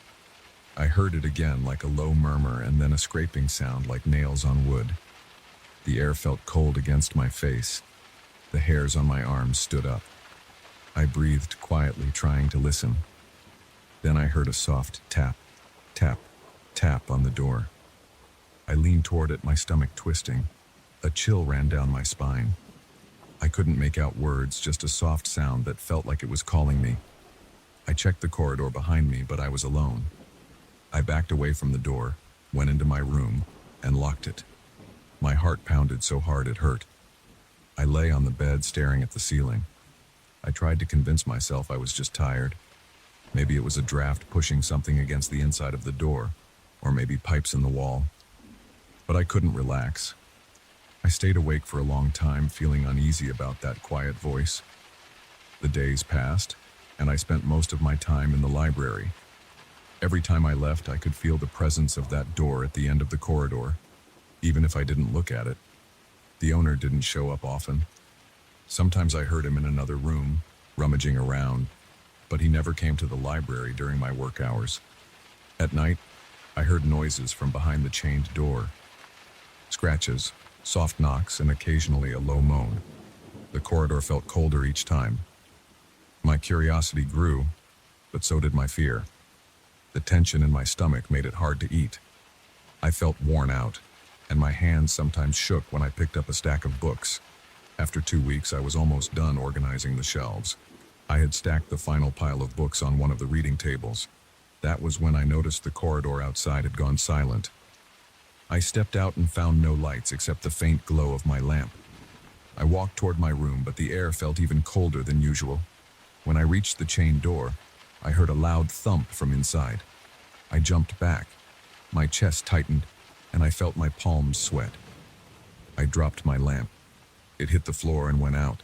A: I heard it again, like a low murmur, and then a scraping sound like nails on wood. The air felt cold against my face. The hairs on my arms stood up. I breathed quietly, trying to listen. Then I heard a soft tap, tap, tap on the door. I leaned toward it, my stomach twisting. A chill ran down my spine. I couldn't make out words, just a soft sound that felt like it was calling me. I checked the corridor behind me, but I was alone. I backed away from the door, went into my room, and locked it. My heart pounded so hard it hurt. I lay on the bed, staring at the ceiling. I tried to convince myself I was just tired. Maybe it was a draft pushing something against the inside of the door, or maybe pipes in the wall. But I couldn't relax. I stayed awake for a long time, feeling uneasy about that quiet voice. The days passed, and I spent most of my time in the library. Every time I left, I could feel the presence of that door at the end of the corridor, even if I didn't look at it. The owner didn't show up often. Sometimes I heard him in another room, rummaging around, but he never came to the library during my work hours. At night, I heard noises from behind the chained door. Scratches, soft knocks, and occasionally a low moan. The corridor felt colder each time. My curiosity grew, but so did my fear. The tension in my stomach made it hard to eat. I felt worn out, and my hands sometimes shook when I picked up a stack of books. After 2 weeks, I was almost done organizing the shelves. I had stacked the final pile of books on one of the reading tables. That was when I noticed the corridor outside had gone silent. I stepped out and found no lights except the faint glow of my lamp. I walked toward my room, but the air felt even colder than usual. When I reached the chained door, I heard a loud thump from inside. I jumped back. My chest tightened, and I felt my palms sweat. I dropped my lamp. It hit the floor and went out.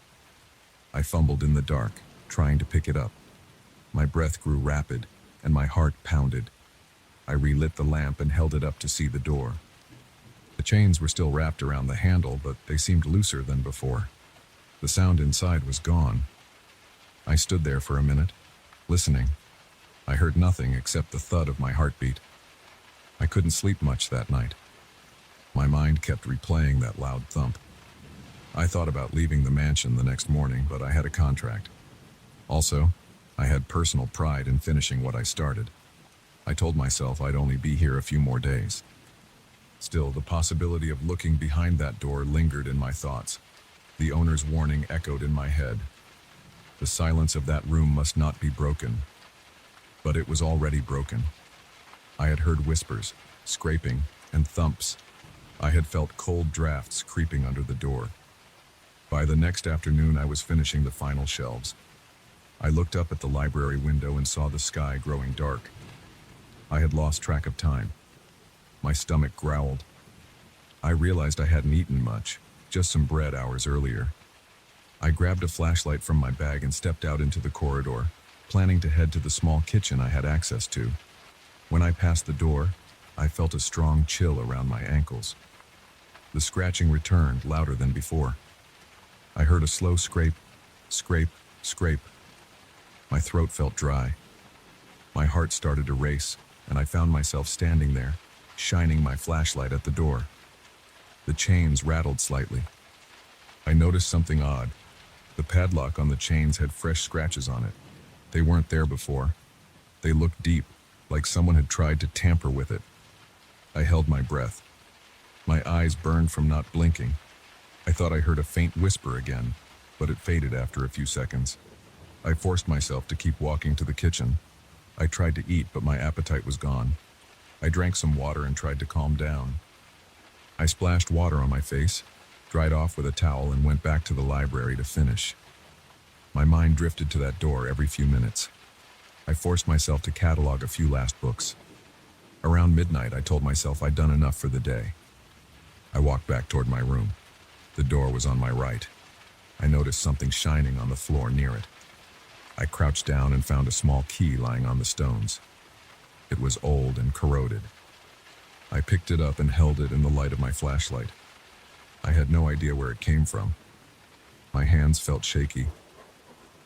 A: I fumbled in the dark, trying to pick it up. My breath grew rapid, and my heart pounded. I relit the lamp and held it up to see the door. The chains were still wrapped around the handle, but they seemed looser than before. The sound inside was gone. I stood there for a minute, listening. I heard nothing except the thud of my heartbeat. I couldn't sleep much that night. My mind kept replaying that loud thump. I thought about leaving the mansion the next morning, but I had a contract. Also, I had personal pride in finishing what I started. I told myself I'd only be here a few more days. Still, the possibility of looking behind that door lingered in my thoughts. The owner's warning echoed in my head. The silence of that room must not be broken. But it was already broken. I had heard whispers, scraping, and thumps. I had felt cold drafts creeping under the door. By the next afternoon, I was finishing the final shelves. I looked up at the library window and saw the sky growing dark. I had lost track of time. My stomach growled. I realized I hadn't eaten much, just some bread hours earlier. I grabbed a flashlight from my bag and stepped out into the corridor, planning to head to the small kitchen I had access to. When I passed the door, I felt a strong chill around my ankles. The scratching returned, louder than before. I heard a slow scrape, scrape, scrape. My throat felt dry. My heart started to race, and I found myself standing there, shining my flashlight at the door. The chains rattled slightly. I noticed something odd. The padlock on the chains had fresh scratches on it. They weren't there before. They looked deep, like someone had tried to tamper with it. I held my breath. My eyes burned from not blinking. I thought I heard a faint whisper again, but it faded after a few seconds. I forced myself to keep walking to the kitchen. I tried to eat, but my appetite was gone. I drank some water and tried to calm down. I splashed water on my face, dried off with a towel, and went back to the library to finish. My mind drifted to that door every few minutes. I forced myself to catalog a few last books. Around midnight, I told myself I'd done enough for the day. I walked back toward my room. The door was on my right. I noticed something shining on the floor near it. I crouched down and found a small key lying on the stones. It was old and corroded. I picked it up and held it in the light of my flashlight. I had no idea where it came from. My hands felt shaky.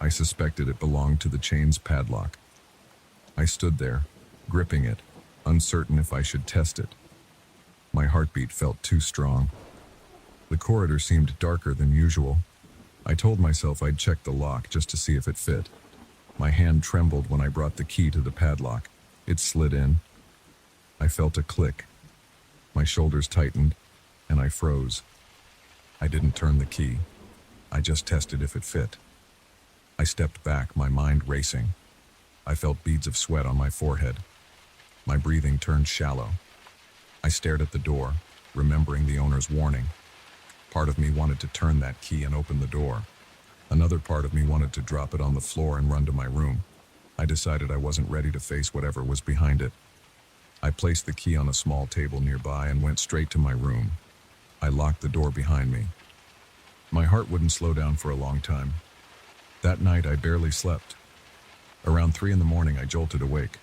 A: I suspected it belonged to the chain's padlock. I stood there, gripping it, uncertain if I should test it. My heartbeat felt too strong. The corridor seemed darker than usual. I told myself I'd check the lock just to see if it fit. My hand trembled when I brought the key to the padlock. It slid in. I felt a click. My shoulders tightened, and I froze. I didn't turn the key. I just tested if it fit. I stepped back, my mind racing. I felt beads of sweat on my forehead. My breathing turned shallow. I stared at the door, remembering the owner's warning. Part of me wanted to turn that key and open the door. Another part of me wanted to drop it on the floor and run to my room. I decided I wasn't ready to face whatever was behind it. I placed the key on a small table nearby and went straight to my room. I locked the door behind me. My heart wouldn't slow down for a long time. That night, I barely slept. Around 3 in the morning, I jolted awake.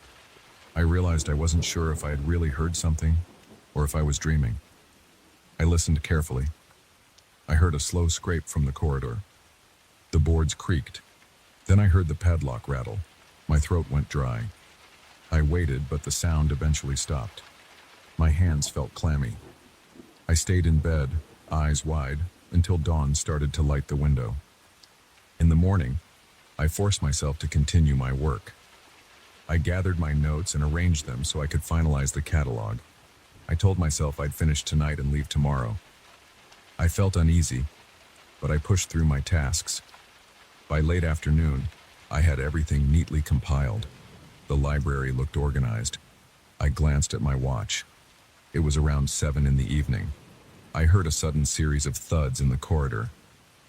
A: I realized I wasn't sure if I had really heard something or if I was dreaming. I listened carefully. I heard a slow scrape from the corridor. The boards creaked. Then I heard the padlock rattle. My throat went dry. I waited, but the sound eventually stopped. My hands felt clammy. I stayed in bed, eyes wide, until dawn started to light the window. In the morning, I forced myself to continue my work. I gathered my notes and arranged them so I could finalize the catalog. I told myself I'd finish tonight and leave tomorrow. I felt uneasy, but I pushed through my tasks. By late afternoon, I had everything neatly compiled. The library looked organized. I glanced at my watch. It was around 7 in the evening. I heard a sudden series of thuds in the corridor.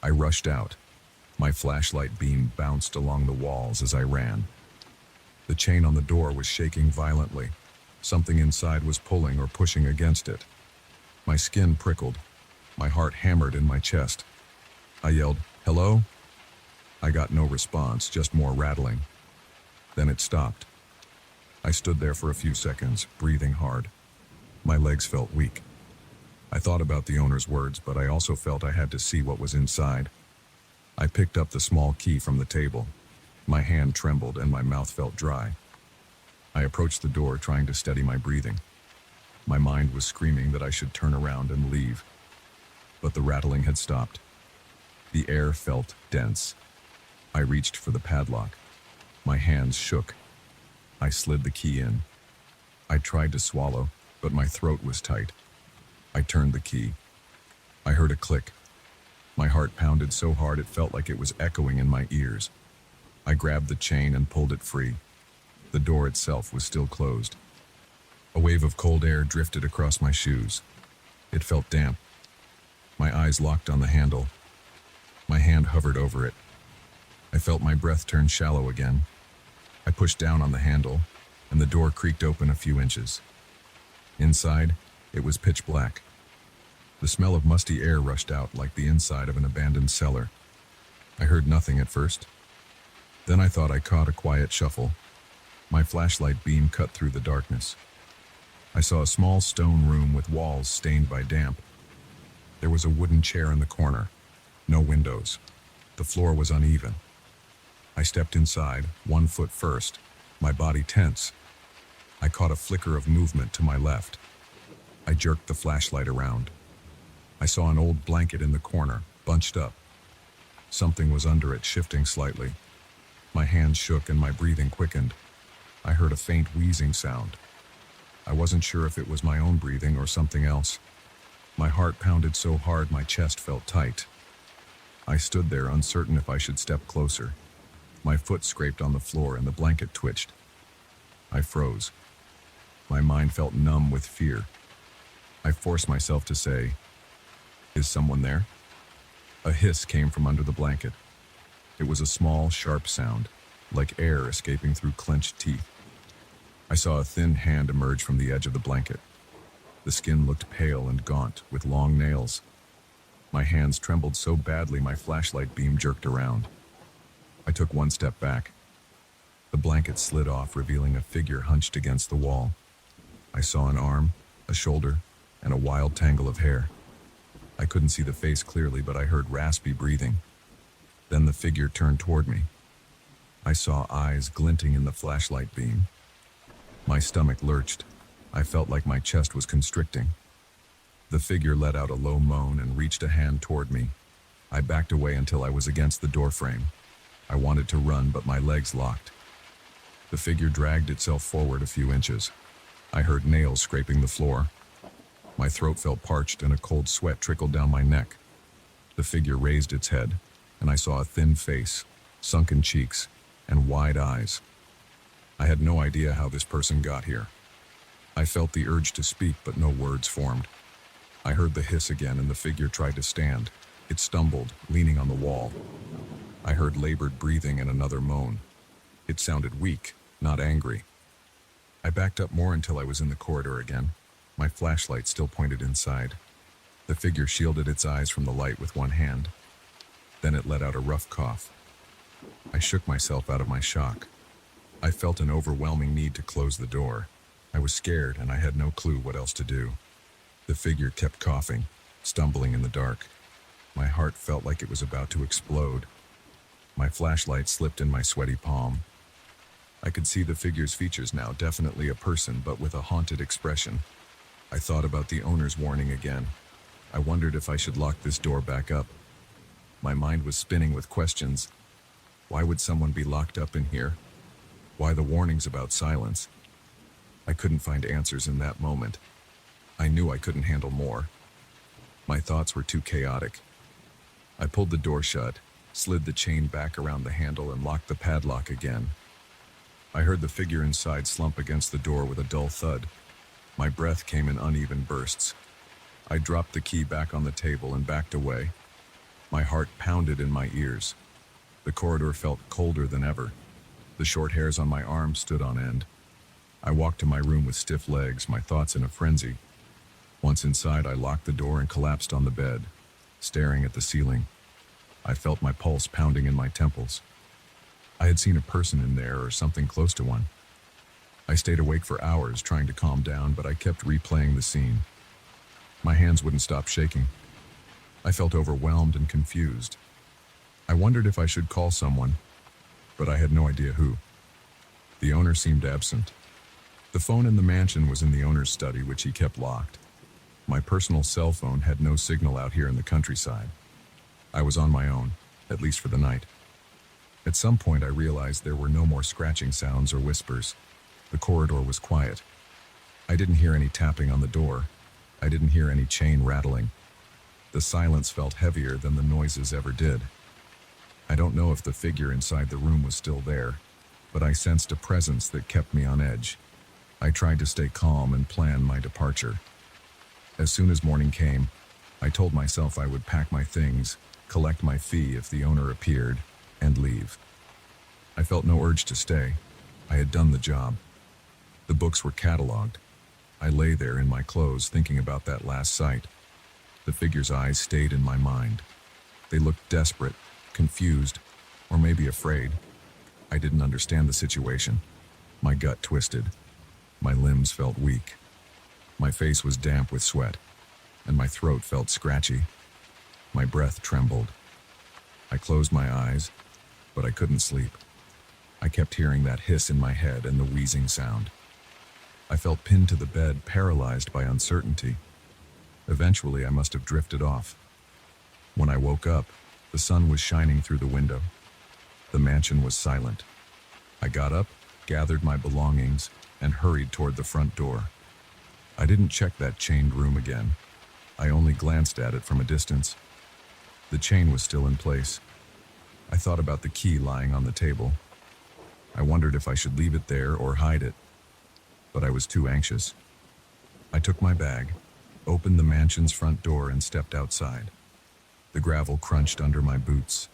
A: I rushed out. My flashlight beam bounced along the walls as I ran. The chain on the door was shaking violently. Something inside was pulling or pushing against it. My skin prickled. My heart hammered in my chest. I yelled, "Hello?" I got no response, just more rattling. Then it stopped. I stood there for a few seconds, breathing hard. My legs felt weak. I thought about the owner's words, but I also felt I had to see what was inside. I picked up the small key from the table. My hand trembled and my mouth felt dry. I approached the door, trying to steady my breathing. My mind was screaming that I should turn around and leave. But the rattling had stopped. The air felt dense. I reached for the padlock. My hands shook. I slid the key in. I tried to swallow, but my throat was tight. I turned the key. I heard a click. My heart pounded so hard it felt like it was echoing in my ears. I grabbed the chain and pulled it free. The door itself was still closed. A wave of cold air drifted across my shoes. It felt damp. My eyes locked on the handle. My hand hovered over it. I felt my breath turn shallow again. I pushed down on the handle, and the door creaked open a few inches. Inside, it was pitch black. The smell of musty air rushed out like the inside of an abandoned cellar. I heard nothing at first. Then I thought I caught a quiet shuffle. My flashlight beam cut through the darkness. I saw a small stone room with walls stained by damp. There was a wooden chair in the corner. No windows. The floor was uneven. I stepped inside, 1 foot first, my body tense. I caught a flicker of movement to my left. I jerked the flashlight around. I saw an old blanket in the corner, bunched up. Something was under it, shifting slightly. My hands shook and my breathing quickened. I heard a faint wheezing sound. I wasn't sure if it was my own breathing or something else. My heart pounded so hard my chest felt tight. I stood there, uncertain if I should step closer. My foot scraped on the floor and the blanket twitched. I froze. My mind felt numb with fear. I forced myself to say, "Is someone there?" A hiss came from under the blanket. It was a small, sharp sound, like air escaping through clenched teeth. I saw a thin hand emerge from the edge of the blanket. The skin looked pale and gaunt, with long nails. My hands trembled so badly my flashlight beam jerked around. I took 1 step back. The blanket slid off, revealing a figure hunched against the wall. I saw an arm, a shoulder, and a wild tangle of hair. I couldn't see the face clearly, but I heard raspy breathing. Then the figure turned toward me. I saw eyes glinting in the flashlight beam. My stomach lurched. I felt like my chest was constricting. The figure let out a low moan and reached a hand toward me. I backed away until I was against the doorframe. I wanted to run, but my legs locked. The figure dragged itself forward a few inches. I heard nails scraping the floor. My throat felt parched and a cold sweat trickled down my neck. The figure raised its head, and I saw a thin face, sunken cheeks, and wide eyes. I had no idea how this person got here. I felt the urge to speak, but no words formed. I heard the hiss again, and the figure tried to stand. It stumbled, leaning on the wall. I heard labored breathing and another moan. It sounded weak, not angry. I backed up more until I was in the corridor again. My flashlight still pointed inside. The figure shielded its eyes from the light with one hand. Then it let out a rough cough. I shook myself out of my shock. I felt an overwhelming need to close the door. I was scared and I had no clue what else to do. The figure kept coughing, stumbling in the dark. My heart felt like it was about to explode. My flashlight slipped in my sweaty palm. I could see the figure's features now, definitely a person, but with a haunted expression. I thought about the owner's warning again. I wondered if I should lock this door back up. My mind was spinning with questions. Why would someone be locked up in here? Why the warnings about silence? I couldn't find answers in that moment. I knew I couldn't handle more. My thoughts were too chaotic. I pulled the door shut, slid the chain back around the handle, and locked the padlock again. I heard the figure inside slump against the door with a dull thud. My breath came in uneven bursts. I dropped the key back on the table and backed away. My heart pounded in my ears. The corridor felt colder than ever. The short hairs on my arms stood on end. I walked to my room with stiff legs, my thoughts in a frenzy. Once inside, I locked the door and collapsed on the bed, staring at the ceiling. I felt my pulse pounding in my temples. I had seen a person in there or something close to one. I stayed awake for hours trying to calm down, but I kept replaying the scene. My hands wouldn't stop shaking. I felt overwhelmed and confused. I wondered if I should call someone, but I had no idea who. The owner seemed absent. The phone in the mansion was in the owner's study, which he kept locked. My personal cell phone had no signal out here in the countryside. I was on my own, at least for the night. At some point, I realized there were no more scratching sounds or whispers. The corridor was quiet. I didn't hear any tapping on the door. I didn't hear any chain rattling. The silence felt heavier than the noises ever did. I don't know if the figure inside the room was still there, but I sensed a presence that kept me on edge. I tried to stay calm and plan my departure. As soon as morning came, I told myself I would pack my things, collect my fee if the owner appeared, and leave. I felt no urge to stay. I had done the job. The books were cataloged. I lay there in my clothes thinking about that last sight. The figure's eyes stayed in my mind. They looked desperate, confused, or maybe afraid. I didn't understand the situation. My gut twisted. My limbs felt weak. My face was damp with sweat, and my throat felt scratchy. My breath trembled. I closed my eyes, but I couldn't sleep. I kept hearing that hiss in my head and the wheezing sound. I felt pinned to the bed, paralyzed by uncertainty. Eventually, I must have drifted off. When I woke up, the sun was shining through the window. The mansion was silent. I got up, gathered my belongings, and hurried toward the front door. I didn't check that chained room again. I only glanced at it from a distance. The chain was still in place. I thought about the key lying on the table. I wondered if I should leave it there or hide it, but I was too anxious. I took my bag, opened the mansion's front door, and stepped outside. The gravel crunched under my boots.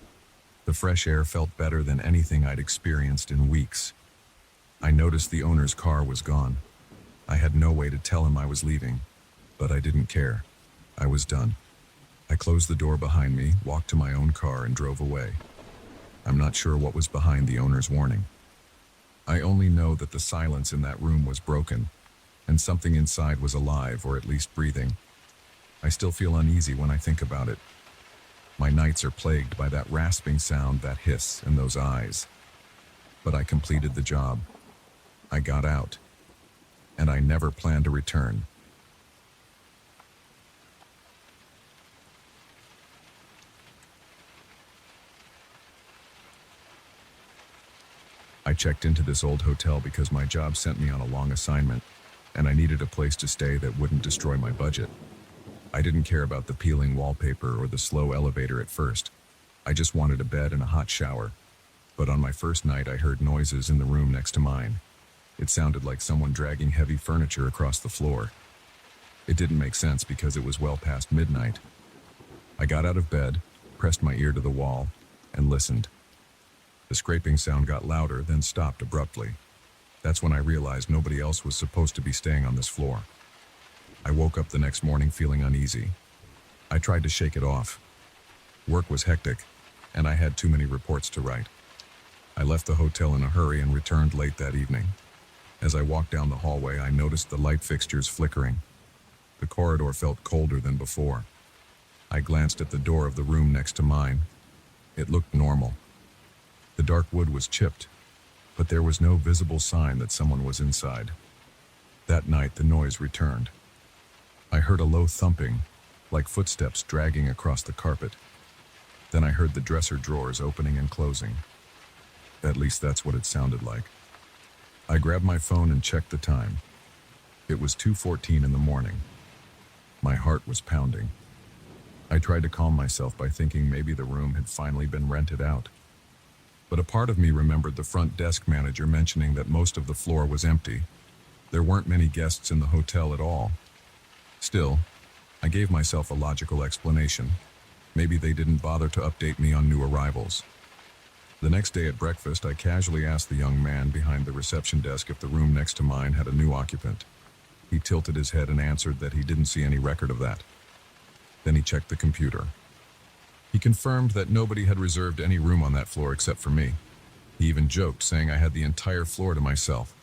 A: The fresh air felt better than anything I'd experienced in weeks. I noticed the owner's car was gone. I had no way to tell him I was leaving, but I didn't care. I was done. I closed the door behind me, walked to my own car, and drove away. I'm not sure what was behind the owner's warning. I only know that the silence in that room was broken, and something inside was alive, or at least breathing. I still feel uneasy when I think about it. My nights are plagued by that rasping sound, that hiss, and those eyes. But I completed the job. I got out, and I never plan to return. I checked into this old hotel because my job sent me on a long assignment, and I needed a place to stay that wouldn't destroy my budget. I didn't care about the peeling wallpaper or the slow elevator at first. I just wanted a bed and a hot shower. But on my first night, I heard noises in the room next to mine. It sounded like someone dragging heavy furniture across the floor. It didn't make sense because it was well past midnight. I got out of bed, pressed my ear to the wall, and listened. The scraping sound got louder, then stopped abruptly. That's when I realized nobody else was supposed to be staying on this floor. I woke up the next morning feeling uneasy. I tried to shake it off. Work was hectic, and I had too many reports to write. I left the hotel in a hurry and returned late that evening. As I walked down the hallway, I noticed the light fixtures flickering. The corridor felt colder than before. I glanced at the door of the room next to mine. It looked normal. The dark wood was chipped, but there was no visible sign that someone was inside. That night, the noise returned. I heard a low thumping, like footsteps dragging across the carpet. Then I heard the dresser drawers opening and closing. At least that's what it sounded like. I grabbed my phone and checked the time. It was 2:14 in the morning. My heart was pounding. I tried to calm myself by thinking maybe the room had finally been rented out. But a part of me remembered the front desk manager mentioning that most of the floor was empty. There weren't many guests in the hotel at all. Still, I gave myself a logical explanation. Maybe they didn't bother to update me on new arrivals. The next day at breakfast, I casually asked the young man behind the reception desk if the room next to mine had a new occupant. He tilted his head and answered that he didn't see any record of that. Then he checked the computer. He confirmed that nobody had reserved any room on that floor except for me. He even joked, saying I had the entire floor to myself.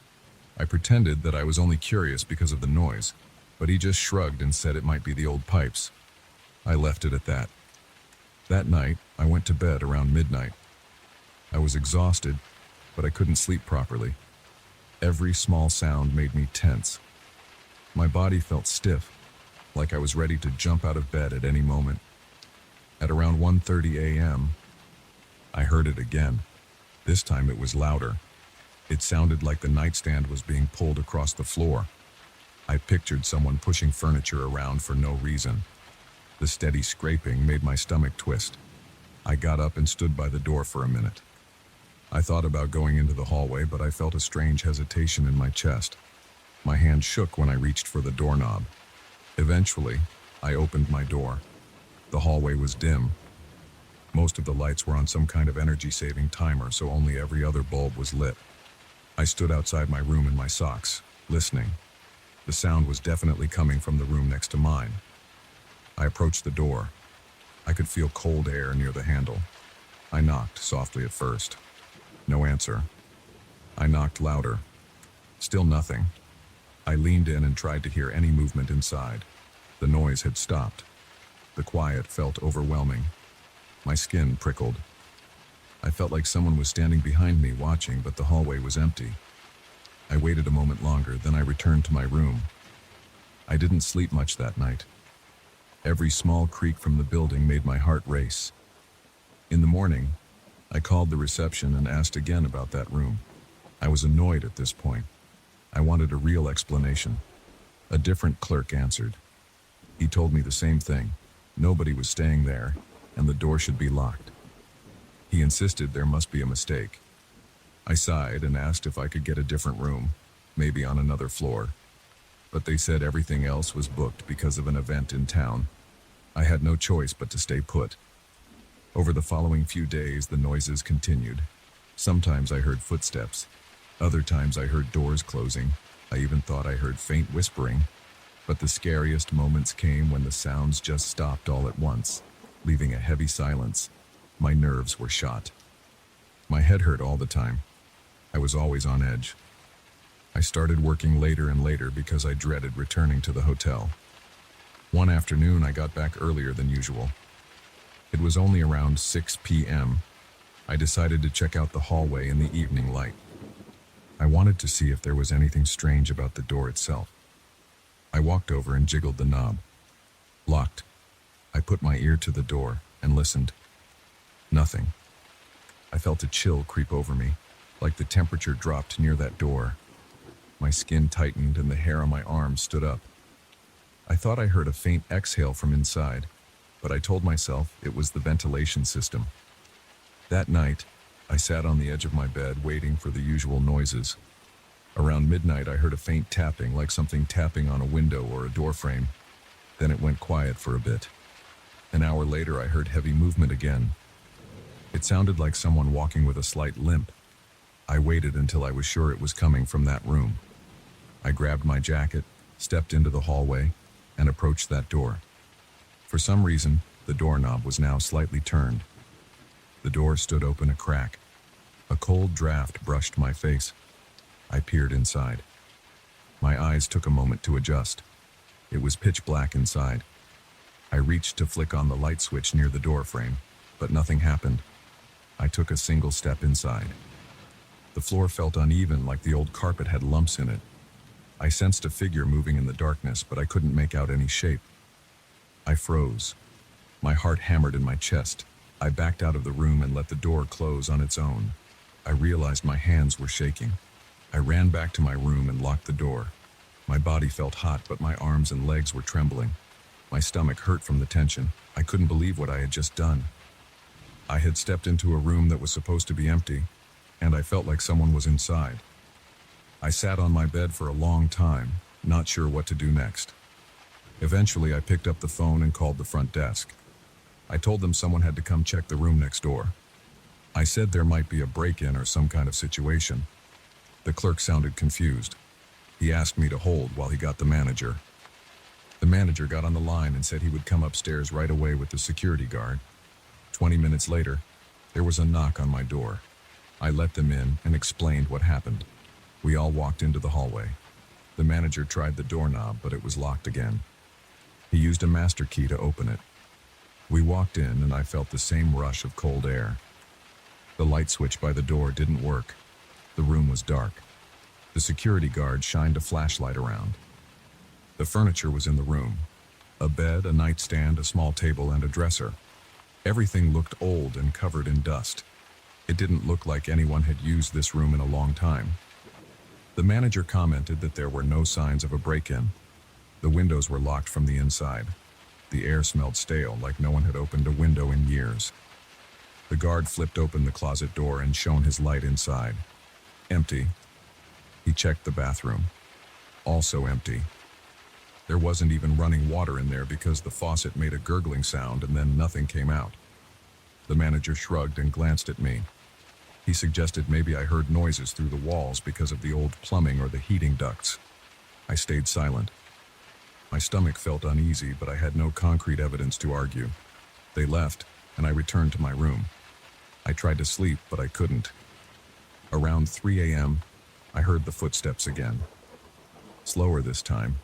A: I pretended that I was only curious because of the noise, but he just shrugged and said it might be the old pipes. I left it at that. That night, I went to bed around midnight. I was exhausted, but I couldn't sleep properly. Every small sound made me tense. My body felt stiff, like I was ready to jump out of bed at any moment. At around 1:30 a.m., I heard it again. This time it was louder. It sounded like the nightstand was being pulled across the floor. I pictured someone pushing furniture around for no reason. The steady scraping made my stomach twist. I got up and stood by the door for a minute. I thought about going into the hallway, but I felt a strange hesitation in my chest. My hand shook when I reached for the doorknob. Eventually, I opened my door. The hallway was dim. Most of the lights were on some kind of energy-saving timer, so only every other bulb was lit. I stood outside my room in my socks, listening. The sound was definitely coming from the room next to mine. I approached the door. I could feel cold air near the handle. I knocked softly at first. No answer. I knocked louder. Still nothing. I leaned in and tried to hear any movement inside. The noise had stopped. The quiet felt overwhelming. My skin prickled. I felt like someone was standing behind me watching, but the hallway was empty. I waited a moment longer, then I returned to my room. I didn't sleep much that night. Every small creak from the building made my heart race. In the morning, I called the reception and asked again about that room. I was annoyed at this point. I wanted a real explanation. A different clerk answered. He told me the same thing. Nobody was staying there, and the door should be locked. He insisted there must be a mistake. I sighed and asked if I could get a different room, maybe on another floor. But they said everything else was booked because of an event in town. I had no choice but to stay put. Over the following few days, the noises continued. Sometimes I heard footsteps. Other times I heard doors closing. I even thought I heard faint whispering. But the scariest moments came when the sounds just stopped all at once, leaving a heavy silence. My nerves were shot. My head hurt all the time. I was always on edge. I started working later and later because I dreaded returning to the hotel. One afternoon, I got back earlier than usual. It was only around 6 p.m. I decided to check out the hallway in the evening light. I wanted to see if there was anything strange about the door itself. I walked over and jiggled the knob. Locked. I put my ear to the door and listened. Nothing. I felt a chill creep over me, like the temperature dropped near that door. My skin tightened and the hair on my arms stood up. I thought I heard a faint exhale from inside, but I told myself it was the ventilation system. That night, I sat on the edge of my bed waiting for the usual noises. Around midnight, I heard a faint tapping, like something tapping on a window or a door frame. Then it went quiet for a bit. An hour later, I heard heavy movement again. It sounded like someone walking with a slight limp. I waited until I was sure it was coming from that room. I grabbed my jacket, stepped into the hallway, and approached that door. For some reason, the doorknob was now slightly turned. The door stood open a crack. A cold draft brushed my face. I peered inside. My eyes took a moment to adjust. It was pitch black inside. I reached to flick on the light switch near the door frame, but nothing happened. I took a single step inside. The floor felt uneven, like the old carpet had lumps in it. I sensed a figure moving in the darkness, but I couldn't make out any shape. I froze. My heart hammered in my chest. I backed out of the room and let the door close on its own. I realized my hands were shaking. I ran back to my room and locked the door. My body felt hot, but my arms and legs were trembling. My stomach hurt from the tension. I couldn't believe what I had just done. I had stepped into a room that was supposed to be empty, and I felt like someone was inside. I sat on my bed for a long time, not sure what to do next. Eventually, I picked up the phone and called the front desk. I told them someone had to come check the room next door. I said there might be a break-in or some kind of situation. The clerk sounded confused. He asked me to hold while he got the manager. The manager got on the line and said he would come upstairs right away with the security guard. 20 minutes later, there was a knock on my door. I let them in and explained what happened. We all walked into the hallway. The manager tried the doorknob, but it was locked again. He used a master key to open it. We walked in and I felt the same rush of cold air. The light switch by the door didn't work. The room was dark. The security guard shined a flashlight around. The furniture was in the room. A bed, a nightstand, a small table, and a dresser. Everything looked old and covered in dust. It didn't look like anyone had used this room in a long time. The manager commented that there were no signs of a break-in. The windows were locked from the inside. The air smelled stale, like no one had opened a window in years. The guard flipped open the closet door and shone his light inside. Empty. He checked the bathroom. Also empty. There wasn't even running water in there because the faucet made a gurgling sound and then nothing came out. The manager shrugged and glanced at me. He suggested maybe I heard noises through the walls because of the old plumbing or the heating ducts. I stayed silent. My stomach felt uneasy, but I had no concrete evidence to argue. They left, and I returned to my room. I tried to sleep, but I couldn't. Around 3 a.m., I heard the footsteps again. Slower this time,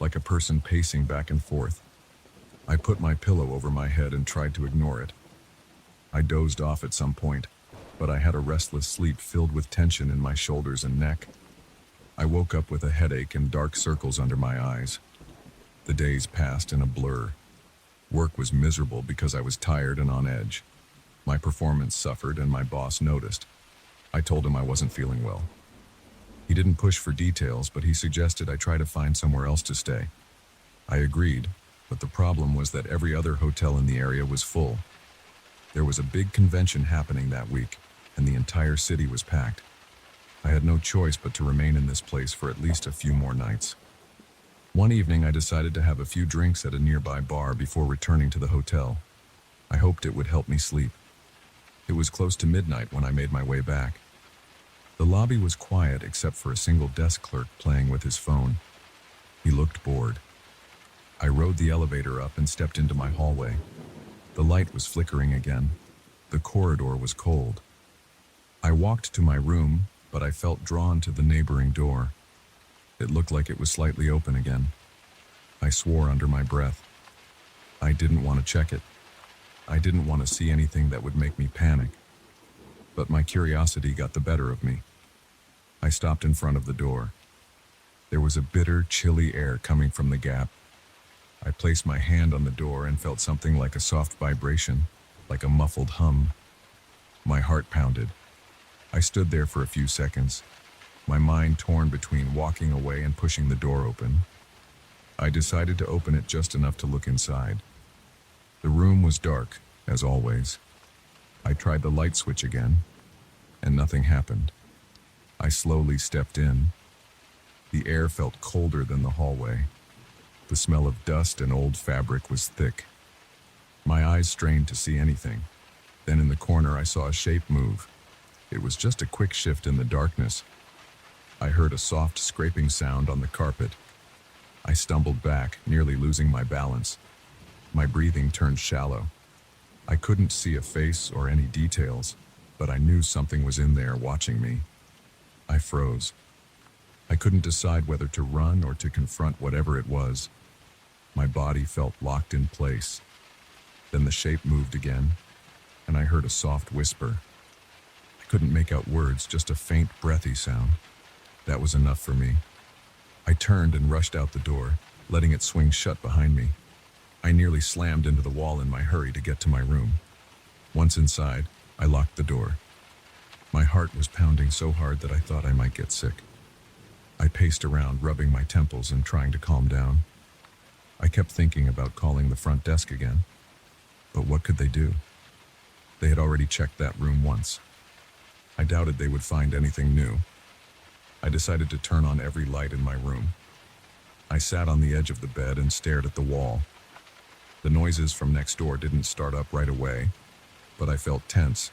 A: like a person pacing back and forth. I put my pillow over my head and tried to ignore it. I dozed off at some point, but I had a restless sleep filled with tension in my shoulders and neck. I woke up with a headache and dark circles under my eyes. The days passed in a blur. Work was miserable because I was tired and on edge. My performance suffered and my boss noticed. I told him I wasn't feeling well. He didn't push for details, but he suggested I try to find somewhere else to stay. I agreed, but the problem was that every other hotel in the area was full. There was a big convention happening that week, and the entire city was packed. I had no choice but to remain in this place for at least a few more nights. One evening, I decided to have a few drinks at a nearby bar before returning to the hotel. I hoped it would help me sleep. It was close to midnight when I made my way back. The lobby was quiet except for a single desk clerk playing with his phone. He looked bored. I rode the elevator up and stepped into my hallway. The light was flickering again. The corridor was cold. I walked to my room, but I felt drawn to the neighboring door. It looked like it was slightly open again. I swore under my breath. I didn't want to check it. I didn't want to see anything that would make me panic. But my curiosity got the better of me. I stopped in front of the door. There was a bitter, chilly air coming from the gap. I placed my hand on the door and felt something like a soft vibration, like a muffled hum. My heart pounded. I stood there for a few seconds, my mind torn between walking away and pushing the door open. I decided to open it just enough to look inside. The room was dark, as always. I tried the light switch again, and nothing happened. I slowly stepped in. The air felt colder than the hallway. The smell of dust and old fabric was thick. My eyes strained to see anything. Then in the corner I saw a shape move. It was just a quick shift in the darkness. I heard a soft scraping sound on the carpet. I stumbled back, nearly losing my balance. My breathing turned shallow. I couldn't see a face or any details, but I knew something was in there watching me. I froze. I couldn't decide whether to run or to confront whatever it was. My body felt locked in place. Then the shape moved again, and I heard a soft whisper. I couldn't make out words, just a faint, breathy sound. That was enough for me. I turned and rushed out the door, letting it swing shut behind me. I nearly slammed into the wall in my hurry to get to my room. Once inside, I locked the door. My heart was pounding so hard that I thought I might get sick. I paced around, rubbing my temples and trying to calm down. I kept thinking about calling the front desk again. But what could they do? They had already checked that room once. I doubted they would find anything new. I decided to turn on every light in my room. I sat on the edge of the bed and stared at the wall. The noises from next door didn't start up right away, but I felt tense.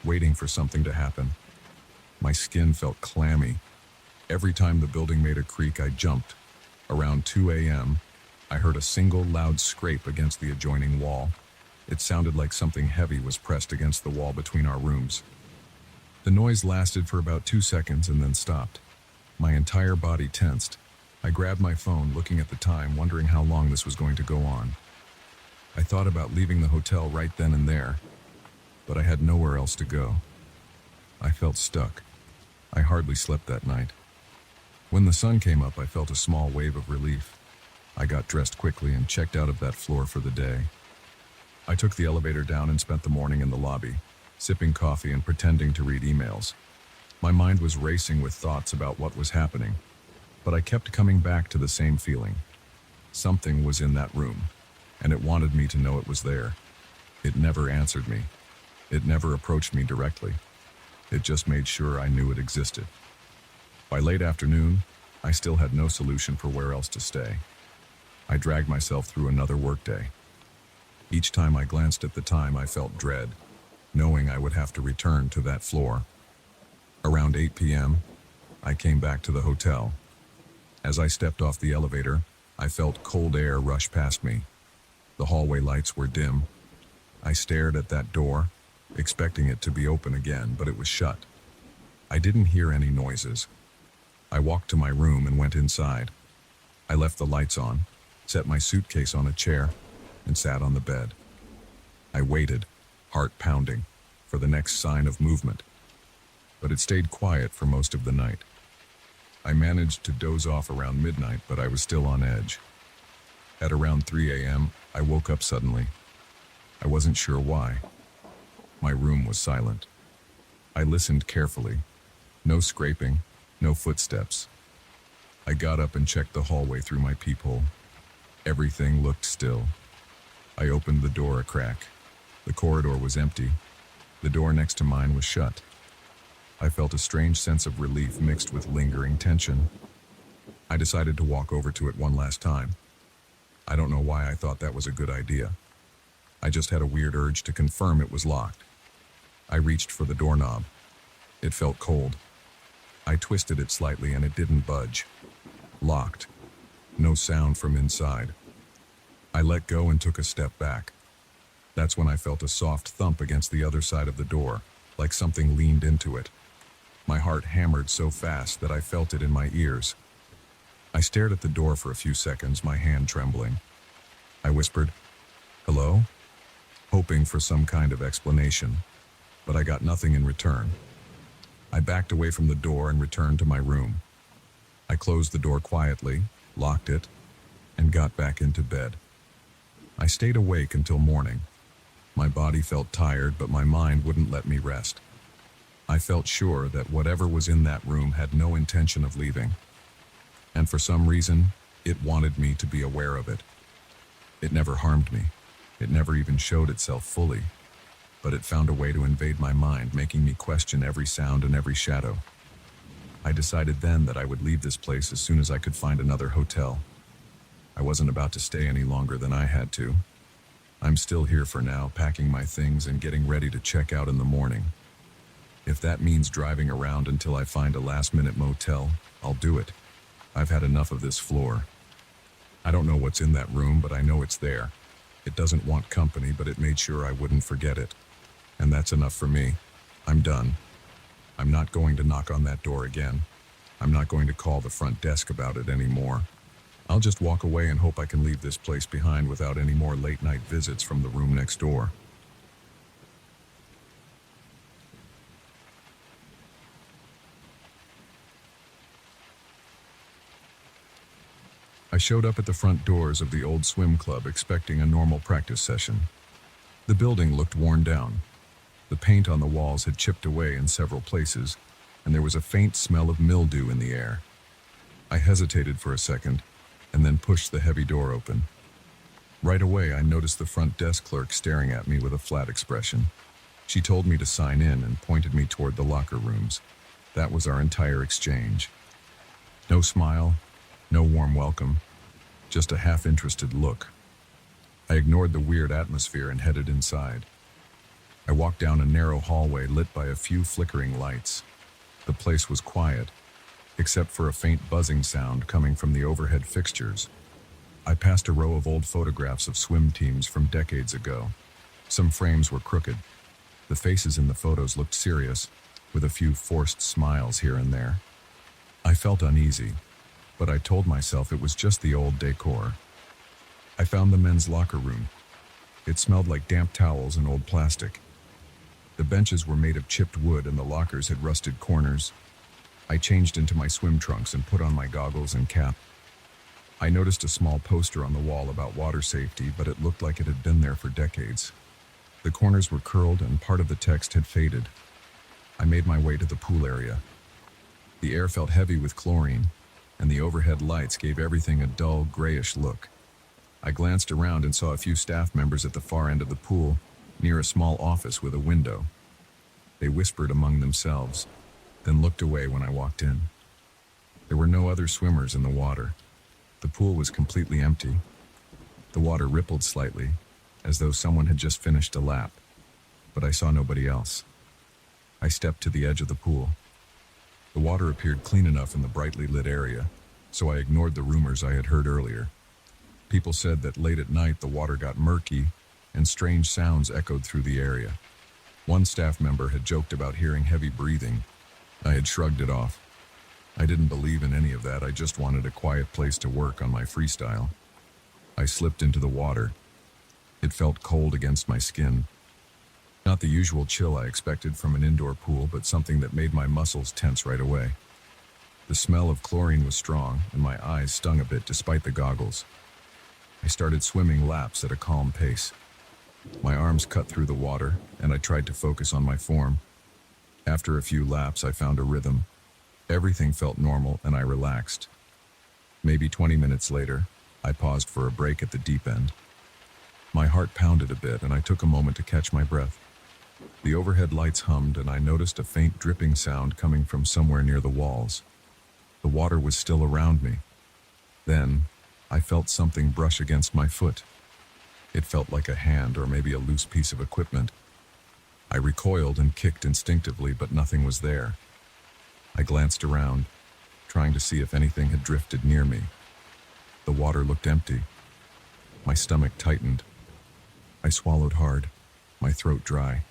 A: waiting for something to happen. My skin felt clammy. Every time the building made a creak, I jumped. Around 2 a.m., I heard a single loud scrape against the adjoining wall. It sounded like something heavy was pressed against the wall between our rooms. The noise lasted for about 2 seconds and then stopped. My entire body tensed. I grabbed my phone, looking at the time, wondering how long this was going to go on. I thought about leaving the hotel right then and there, but I had nowhere else to go. I felt stuck. I hardly slept that night. When the sun came up, I felt a small wave of relief. I got dressed quickly and checked out of that floor for the day. I took the elevator down and spent the morning in the lobby, sipping coffee and pretending to read emails. My mind was racing with thoughts about what was happening, but I kept coming back to the same feeling. Something was in that room, and it wanted me to know it was there. It never answered me. It never approached me directly. It just made sure I knew it existed. By late afternoon, I still had no solution for where else to stay. I dragged myself through another workday. Each time I glanced at the time, I felt dread, knowing I would have to return to that floor. Around 8 p.m., I came back to the hotel. As I stepped off the elevator, I felt cold air rush past me. The hallway lights were dim. I stared at that door, expecting it to be open again, but it was shut. I didn't hear any noises. I walked to my room and went inside. I left the lights on, set my suitcase on a chair, and sat on the bed. I waited, heart pounding, for the next sign of movement. But it stayed quiet for most of the night. I managed to doze off around midnight, but I was still on edge. At around 3 a.m., I woke up suddenly. I wasn't sure why. My room was silent. I listened carefully. No scraping, no footsteps. I got up and checked the hallway through my peephole. Everything looked still. I opened the door a crack. The corridor was empty. The door next to mine was shut. I felt a strange sense of relief mixed with lingering tension. I decided to walk over to it one last time. I don't know why I thought that was a good idea. I just had a weird urge to confirm it was locked. I reached for the doorknob. It felt cold. I twisted it slightly and it didn't budge. Locked. No sound from inside. I let go and took a step back. That's when I felt a soft thump against the other side of the door, like something leaned into it. My heart hammered so fast that I felt it in my ears. I stared at the door for a few seconds, my hand trembling. I whispered, "Hello?" hoping for some kind of explanation, but I got nothing in return. I backed away from the door and returned to my room. I closed the door quietly, locked it, and got back into bed. I stayed awake until morning. My body felt tired, but my mind wouldn't let me rest. I felt sure that whatever was in that room had no intention of leaving. And for some reason, it wanted me to be aware of it. It never harmed me. It never even showed itself fully. But it found a way to invade my mind, making me question every sound and every shadow. I decided then that I would leave this place as soon as I could find another hotel. I wasn't about to stay any longer than I had to. I'm still here for now, packing my things and getting ready to check out in the morning. If that means driving around until I find a last-minute motel, I'll do it. I've had enough of this floor. I don't know what's in that room, but I know it's there. It doesn't want company, but it made sure I wouldn't forget it. And that's enough for me. I'm done. I'm not going to knock on that door again. I'm not going to call the front desk about it anymore. I'll just walk away and hope I can leave this place behind without any more late-night visits from the room next door. I showed up at the front doors of the old swim club expecting a normal practice session. The building looked worn down. The paint on the walls had chipped away in several places, and there was a faint smell of mildew in the air. I hesitated for a second, and then pushed the heavy door open. Right away, I noticed the front desk clerk staring at me with a flat expression. She told me to sign in and pointed me toward the locker rooms. That was our entire exchange. No smile, no warm welcome, just a half-interested look. I ignored the weird atmosphere and headed inside. I I walked down a narrow hallway lit by a few flickering lights. The place was quiet, except for a faint buzzing sound coming from the overhead fixtures. I passed a row of old photographs of swim teams from decades ago. Some frames were crooked. The faces in the photos looked serious, with a few forced smiles here and there. I felt uneasy, but I told myself it was just the old decor. I found the men's locker room. It smelled like damp towels and old plastic. The benches were made of chipped wood and the lockers had rusted corners. I changed into my swim trunks and put on my goggles and cap. I noticed a small poster on the wall about water safety, but it looked like it had been there for decades. The corners were curled and part of the text had faded. I made my way to the pool area. The air felt heavy with chlorine, and the overhead lights gave everything a dull, grayish look. I glanced around and saw a few staff members at the far end of the pool, near a small office with a window. They whispered among themselves, then looked away when I walked in. There were no other swimmers in the water. The pool was completely empty. The water rippled slightly, as though someone had just finished a lap, but I saw nobody else. I stepped to the edge of the pool. The water appeared clean enough in the brightly lit area, so I ignored the rumors I had heard earlier. People said that late at night the water got murky and strange sounds echoed through the area. One staff member had joked about hearing heavy breathing. I had shrugged it off. I didn't believe in any of that. I just wanted a quiet place to work on my freestyle. I slipped into the water. It felt cold against my skin. Not the usual chill I expected from an indoor pool, but something that made my muscles tense right away. The smell of chlorine was strong, and my eyes stung a bit despite the goggles. I started swimming laps at a calm pace. My arms cut through the water, and I tried to focus on my form. After a few laps, I found a rhythm. Everything felt normal, and I relaxed. Maybe 20 minutes later, I paused for a break at the deep end. My heart pounded a bit, and I took a moment to catch my breath. The overhead lights hummed, and I noticed a faint dripping sound coming from somewhere near the walls. The water was still around me. Then, I felt something brush against my foot. It felt like a hand or maybe a loose piece of equipment. I recoiled and kicked instinctively, but nothing was there. I glanced around, trying to see if anything had drifted near me. The water looked empty. My stomach tightened. I swallowed hard, my throat dry.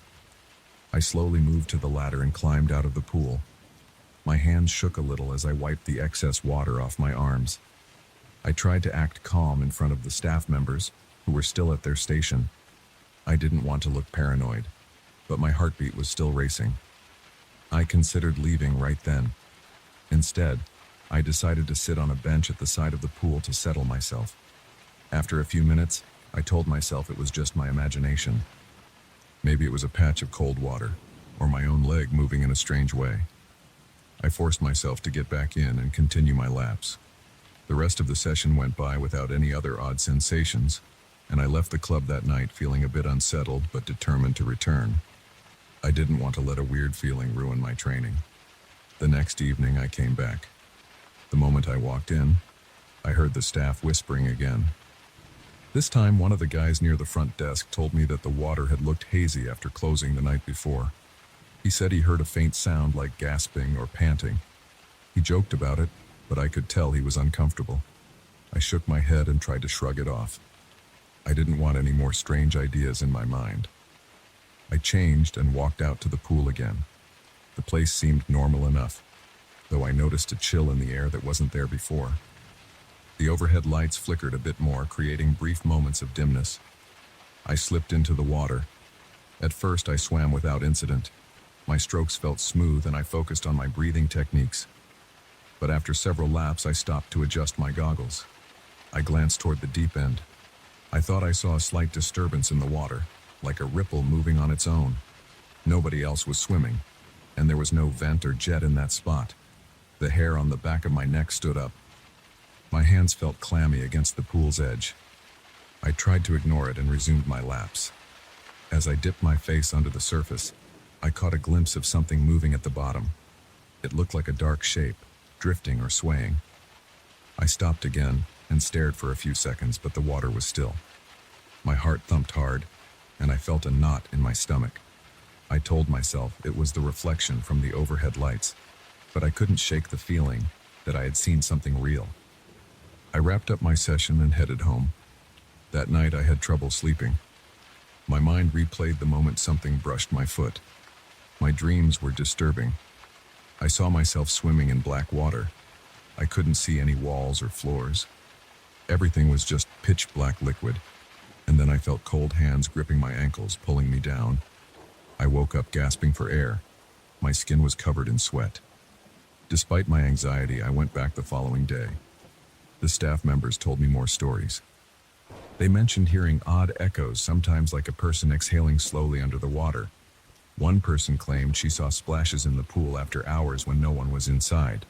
A: I slowly moved to the ladder and climbed out of the pool. My hands shook a little as I wiped the excess water off my arms. I tried to act calm in front of the staff members, who were still at their station. I didn't want to look paranoid, but my heartbeat was still racing. I considered leaving right then. Instead, I decided to sit on a bench at the side of the pool to settle myself. After a few minutes, I told myself it was just my imagination. Maybe it was a patch of cold water, or my own leg moving in a strange way. I forced myself to get back in and continue my laps. The rest of the session went by without any other odd sensations, and I left the club that night feeling a bit unsettled but determined to return. I didn't want to let a weird feeling ruin my training. The next evening I came back. The moment I walked in, I heard the staff whispering again. This time, one of the guys near the front desk told me that the water had looked hazy after closing the night before. He said he heard a faint sound like gasping or panting. He joked about it, but I could tell he was uncomfortable. I shook my head and tried to shrug it off. I didn't want any more strange ideas in my mind. I changed and walked out to the pool again. The place seemed normal enough, though I noticed a chill in the air that wasn't there before. The overhead lights flickered a bit more, creating brief moments of dimness. I slipped into the water. At first, I swam without incident. My strokes felt smooth and I focused on my breathing techniques. But after several laps, I stopped to adjust my goggles. I glanced toward the deep end. I thought I saw a slight disturbance in the water, like a ripple moving on its own. Nobody else was swimming, and there was no vent or jet in that spot. The hair on the back of my neck stood up. My hands felt clammy against the pool's edge. I tried to ignore it and resumed my laps. As I dipped my face under the surface, I caught a glimpse of something moving at the bottom. It looked like a dark shape, drifting or swaying. I stopped again and stared for a few seconds, but the water was still. My heart thumped hard, and I felt a knot in my stomach. I told myself it was the reflection from the overhead lights, but I couldn't shake the feeling that I had seen something real. I wrapped up my session and headed home. That night I had trouble sleeping. My mind replayed the moment something brushed my foot. My dreams were disturbing. I saw myself swimming in black water. I couldn't see any walls or floors. Everything was just pitch black liquid, and then I felt cold hands gripping my ankles, pulling me down. I woke up gasping for air. My skin was covered in sweat. Despite my anxiety, I went back the following day. The staff members told me more stories. They mentioned hearing odd echoes, sometimes like a person exhaling slowly under the water. One person claimed she saw splashes in the pool after hours when no one was inside.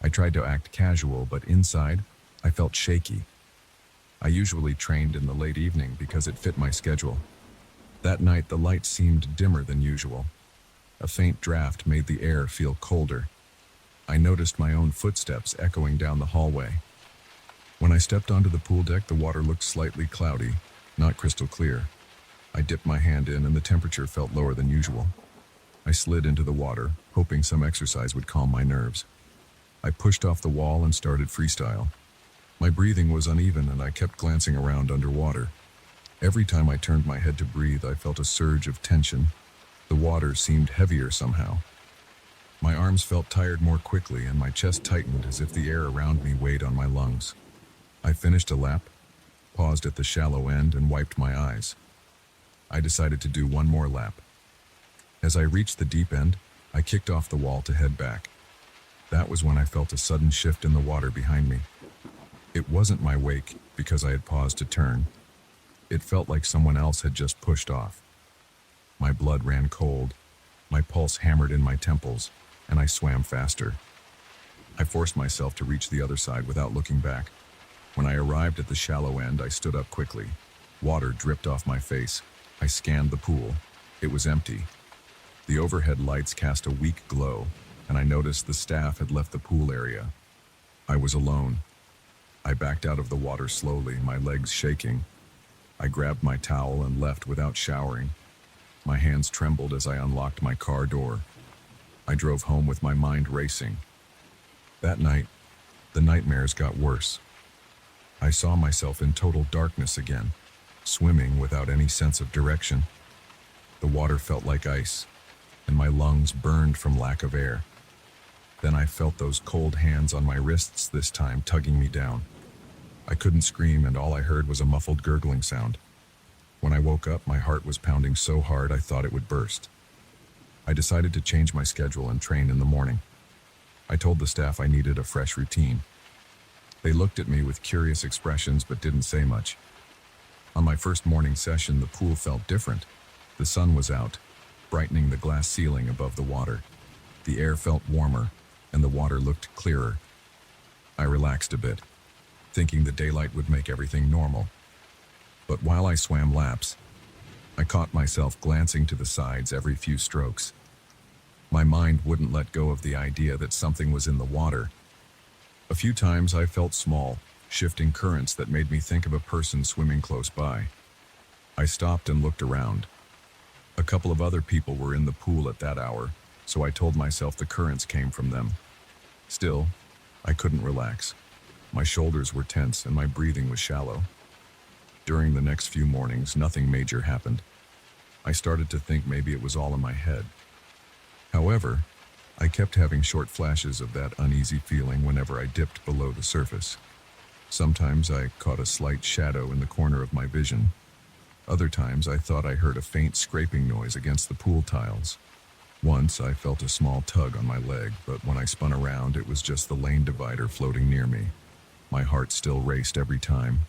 A: I tried to act casual, but inside, I felt shaky. I usually trained in the late evening because it fit my schedule. That night, the light seemed dimmer than usual. A faint draft made the air feel colder. I noticed my own footsteps echoing down the hallway. When I stepped onto the pool deck, the water looked slightly cloudy, not crystal clear. I dipped my hand in and the temperature felt lower than usual. I slid into the water, hoping some exercise would calm my nerves. I pushed off the wall and started freestyle. My breathing was uneven and I kept glancing around underwater. Every time I turned my head to breathe, I felt a surge of tension. The water seemed heavier somehow. My arms felt tired more quickly and my chest tightened as if the air around me weighed on my lungs. I finished a lap, paused at the shallow end, and wiped my eyes. I decided to do one more lap. As I reached the deep end, I kicked off the wall to head back. That was when I felt a sudden shift in the water behind me. It wasn't my wake because I had paused to turn. It felt like someone else had just pushed off. My blood ran cold, my pulse hammered in my temples, and I swam faster. I forced myself to reach the other side without looking back. When I arrived at the shallow end, I stood up quickly. Water dripped off my face. I scanned the pool. It was empty. The overhead lights cast a weak glow, and I noticed the staff had left the pool area. I was alone. I backed out of the water slowly, my legs shaking. I grabbed my towel and left without showering. My hands trembled as I unlocked my car door. I drove home with my mind racing. That night, the nightmares got worse. I saw myself in total darkness again, swimming without any sense of direction. The water felt like ice, and my lungs burned from lack of air. Then I felt those cold hands on my wrists, this time tugging me down. I couldn't scream, and all I heard was a muffled gurgling sound. When I woke up, my heart was pounding so hard I thought it would burst. I decided to change my schedule and train in the morning. I told the staff I needed a fresh routine. They looked at me with curious expressions but didn't say much. On my first morning session, the pool felt different. The sun was out, brightening the glass ceiling above the water. The air felt warmer, and the water looked clearer. I relaxed a bit, thinking the daylight would make everything normal. But while I swam laps, I caught myself glancing to the sides every few strokes. My mind wouldn't let go of the idea that something was in the water. A few times I felt small, shifting currents that made me think of a person swimming close by. I stopped and looked around. A couple of other people were in the pool at that hour, so I told myself the currents came from them. Still, I couldn't relax. My shoulders were tense and my breathing was shallow. During the next few mornings, nothing major happened. I started to think maybe it was all in my head. However, I kept having short flashes of that uneasy feeling whenever I dipped below the surface. Sometimes I caught a slight shadow in the corner of my vision. Other times I thought I heard a faint scraping noise against the pool tiles. Once I felt a small tug on my leg, but when I spun around, it was just the lane divider floating near me. My heart still raced every time.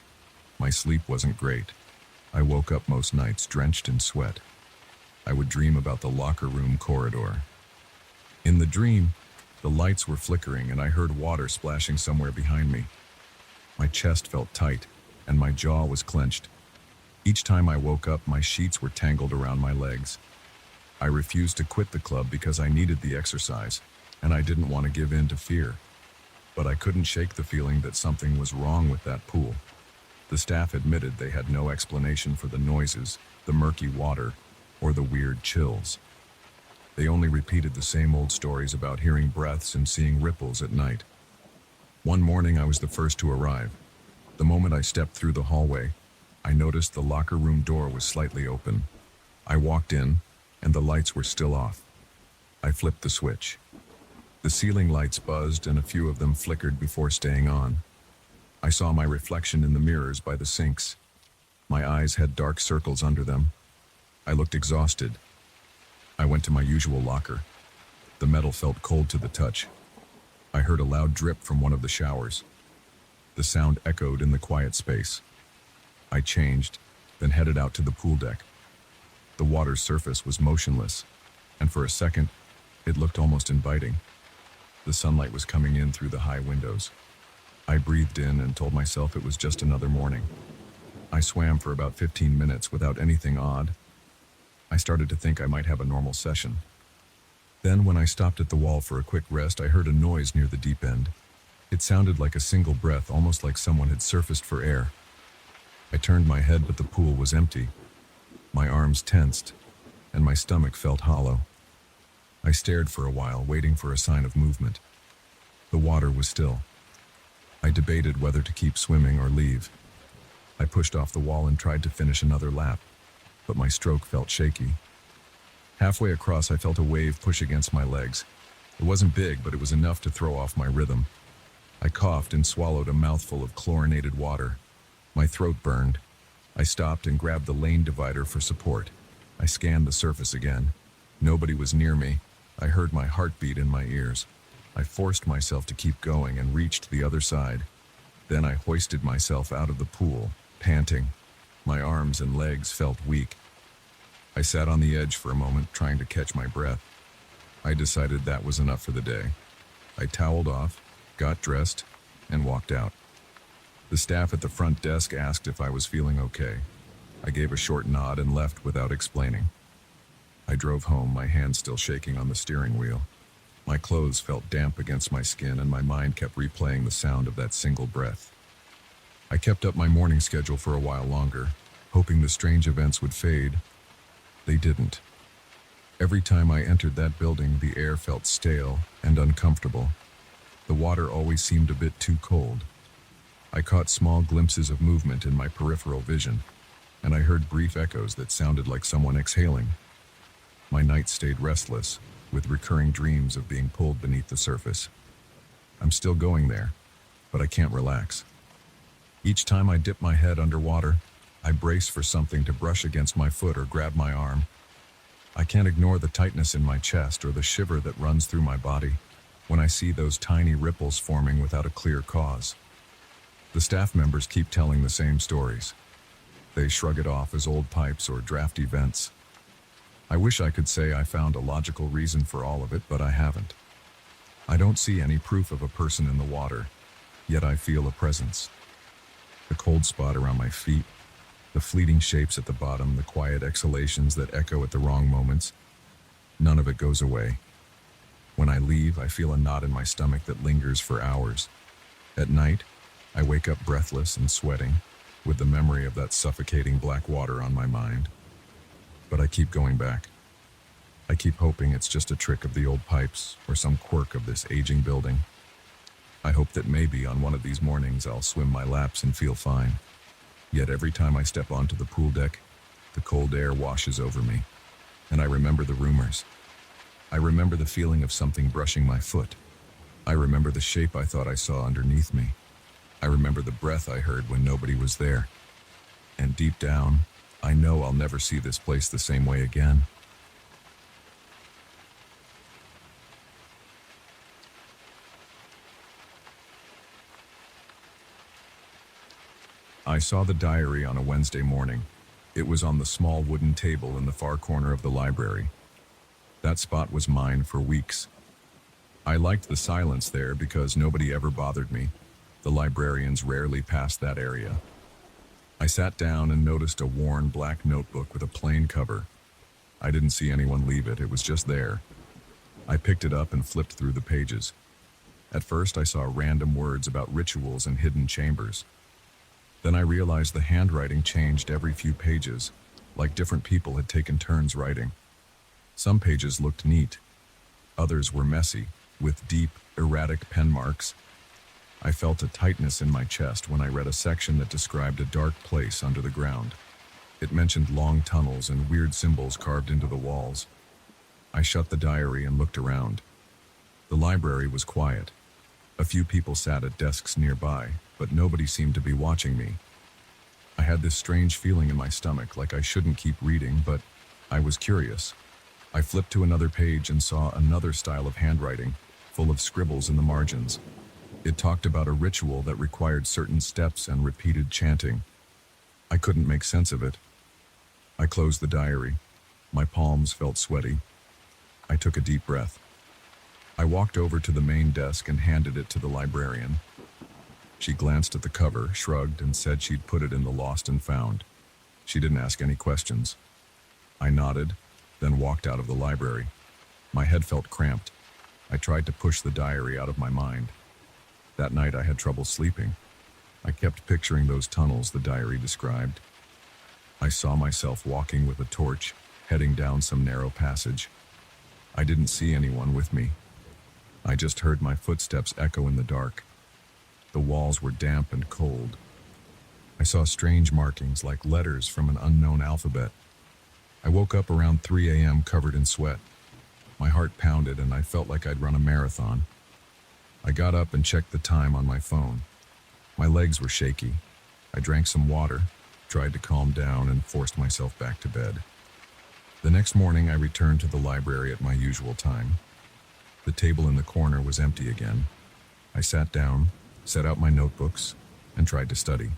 A: My sleep wasn't great. I woke up most nights drenched in sweat. I would dream about the locker room corridor. In the dream, the lights were flickering and I heard water splashing somewhere behind me. My chest felt tight and my jaw was clenched. Each time I woke up, my sheets were tangled around my legs. I refused to quit the club because I needed the exercise, and I didn't want to give in to fear. But I couldn't shake the feeling that something was wrong with that pool. The staff admitted they had no explanation for the noises, the murky water, or the weird chills. They only repeated the same old stories about hearing breaths and seeing ripples at night. One morning I was the first to arrive. The moment I stepped through the hallway, I noticed the locker room door was slightly open. I walked in, and the lights were still off. I flipped the switch. The ceiling lights buzzed and a few of them flickered before staying on. I saw my reflection in the mirrors by the sinks. My eyes had dark circles under them. I looked exhausted. I went to my usual locker. The metal felt cold to the touch. I heard a loud drip from one of the showers. The sound echoed in the quiet space. I changed, then headed out to the pool deck. The water's surface was motionless, and for a second, it looked almost inviting. The sunlight was coming in through the high windows. I breathed in and told myself it was just another morning. I swam for about 15 minutes without anything odd. I started to think I might have a normal session. Then, when I stopped at the wall for a quick rest, I heard a noise near the deep end. It sounded like a single breath, almost like someone had surfaced for air. I turned my head, but the pool was empty. My arms tensed, and my stomach felt hollow. I stared for a while, waiting for a sign of movement. The water was still. I debated whether to keep swimming or leave. I pushed off the wall and tried to finish another lap, but my stroke felt shaky. Halfway across, I felt a wave push against my legs. It wasn't big, but it was enough to throw off my rhythm. I coughed and swallowed a mouthful of chlorinated water. My throat burned. I stopped and grabbed the lane divider for support. I scanned the surface again. Nobody was near me. I heard my heartbeat in my ears. I forced myself to keep going and reached the other side. Then I hoisted myself out of the pool, panting. My arms and legs felt weak. I sat on the edge for a moment, trying to catch my breath. I decided that was enough for the day. I toweled off, got dressed, and walked out. The staff at the front desk asked if I was feeling okay. I gave a short nod and left without explaining. I drove home, my hands still shaking on the steering wheel. My clothes felt damp against my skin, and my mind kept replaying the sound of that single breath. I kept up my morning schedule for a while longer, hoping the strange events would fade. They didn't. Every time I entered that building, the air felt stale and uncomfortable. The water always seemed a bit too cold. I caught small glimpses of movement in my peripheral vision, and I heard brief echoes that sounded like someone exhaling. My nights stayed restless, with recurring dreams of being pulled beneath the surface. I'm still going there, but I can't relax. Each time I dip my head underwater, I brace for something to brush against my foot or grab my arm. I can't ignore the tightness in my chest or the shiver that runs through my body when I see those tiny ripples forming without a clear cause. The staff members keep telling the same stories. They shrug it off as old pipes or drafty vents. I wish I could say I found a logical reason for all of it, but I haven't. I don't see any proof of a person in the water, yet I feel a presence. The cold spot around my feet, the fleeting shapes at the bottom, the quiet exhalations that echo at the wrong moments. None of it goes away. When I leave, I feel a knot in my stomach that lingers for hours. At night, I wake up breathless and sweating, with the memory of that suffocating black water on my mind. But I keep going back. I keep hoping it's just a trick of the old pipes or some quirk of this aging building. I hope that maybe on one of these mornings I'll swim my laps and feel fine. Yet every time I step onto the pool deck, the cold air washes over me, and I remember the rumors. I remember the feeling of something brushing my foot. I remember the shape I thought I saw underneath me. I remember the breath I heard when nobody was there. And deep down, I know I'll never see this place the same way again. I saw the diary on a Wednesday morning. It was on the small wooden table in the far corner of the library. That spot was mine for weeks. I liked the silence there because nobody ever bothered me. The librarians rarely passed that area. I sat down and noticed a worn black notebook with a plain cover. I didn't see anyone leave it, it was just there. I picked it up and flipped through the pages. At first I saw random words about rituals and hidden chambers. Then I realized the handwriting changed every few pages, like different people had taken turns writing. Some pages looked neat, others were messy, with deep, erratic pen marks. I felt a tightness in my chest when I read a section that described a dark place under the ground. It mentioned long tunnels and weird symbols carved into the walls. I shut the diary and looked around. The library was quiet. A few people sat at desks nearby, but nobody seemed to be watching me. I had this strange feeling in my stomach, like I shouldn't keep reading, but I was curious. I flipped to another page and saw another style of handwriting, full of scribbles in the margins. It talked about a ritual that required certain steps and repeated chanting. I couldn't make sense of it. I closed the diary. My palms felt sweaty. I took a deep breath. I walked over to the main desk and handed it to the librarian. She glanced at the cover, shrugged, and said she'd put it in the lost and found. She didn't ask any questions. I nodded, then walked out of the library. My head felt cramped. I tried to push the diary out of my mind. That night I had trouble sleeping. I kept picturing those tunnels the diary described. I saw myself walking with a torch, heading down some narrow passage. I didn't see anyone with me. I just heard my footsteps echo in the dark. The walls were damp and cold. I saw strange markings like letters from an unknown alphabet. I woke up around 3 a.m. covered in sweat. My heart pounded and I felt like I'd run a marathon. I got up and checked the time on my phone. My legs were shaky. I drank some water, tried to calm down, and forced myself back to bed. The next morning I returned to the library at my usual time. The table in the corner was empty again. I sat down, set out my notebooks, and tried to study.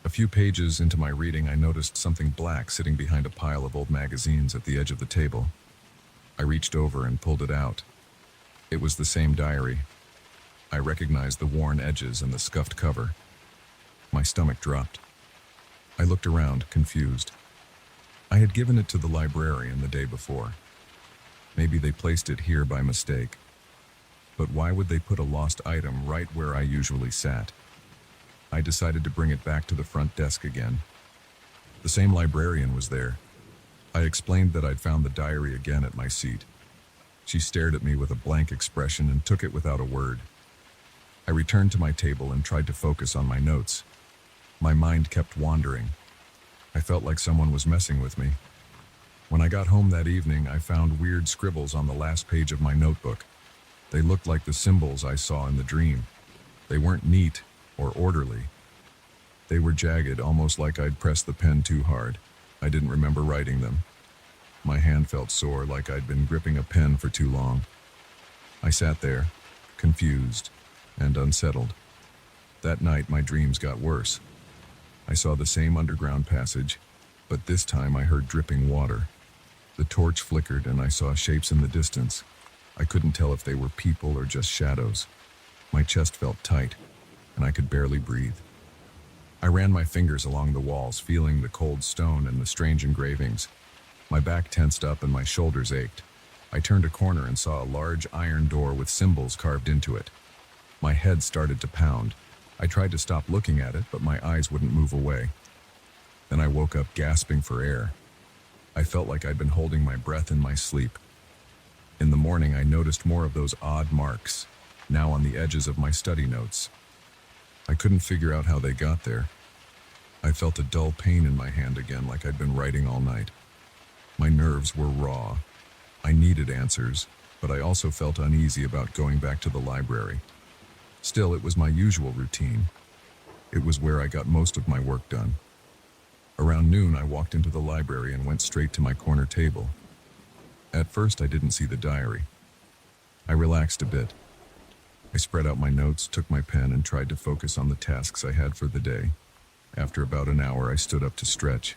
A: A few pages into my reading, I noticed something black sitting behind a pile of old magazines at the edge of the table. I reached over and pulled it out. It was the same diary. I recognized the worn edges and the scuffed cover. My stomach dropped. I looked around, confused. I had given it to the librarian the day before. Maybe they placed it here by mistake. But why would they put a lost item right where I usually sat? I decided to bring it back to the front desk again. The same librarian was there. I explained that I'd found the diary again at my seat. She stared at me with a blank expression and took it without a word. I returned to my table and tried to focus on my notes. My mind kept wandering. I felt like someone was messing with me. When I got home that evening, I found weird scribbles on the last page of my notebook. They looked like the symbols I saw in the dream. They weren't neat or orderly. They were jagged, almost like I'd pressed the pen too hard. I didn't remember writing them. My hand felt sore, like I'd been gripping a pen for too long. I sat there, confused and unsettled. That night, my dreams got worse. I saw the same underground passage, but this time I heard dripping water. The torch flickered and I saw shapes in the distance. I couldn't tell if they were people or just shadows. My chest felt tight, and I could barely breathe. I ran my fingers along the walls, feeling the cold stone and the strange engravings. My back tensed up and my shoulders ached. I turned a corner and saw a large iron door with symbols carved into it. My head started to pound. I tried to stop looking at it, but my eyes wouldn't move away. Then I woke up gasping for air. I felt like I'd been holding my breath in my sleep. In the morning, I noticed more of those odd marks, now on the edges of my study notes. I couldn't figure out how they got there. I felt a dull pain in my hand again, like I'd been writing all night. My nerves were raw. I needed answers, but I also felt uneasy about going back to the library. Still, it was my usual routine. It was where I got most of my work done. Around noon, I walked into the library and went straight to my corner table. At first, I didn't see the diary. I relaxed a bit. I spread out my notes, took my pen, and tried to focus on the tasks I had for the day. After about an hour, I stood up to stretch.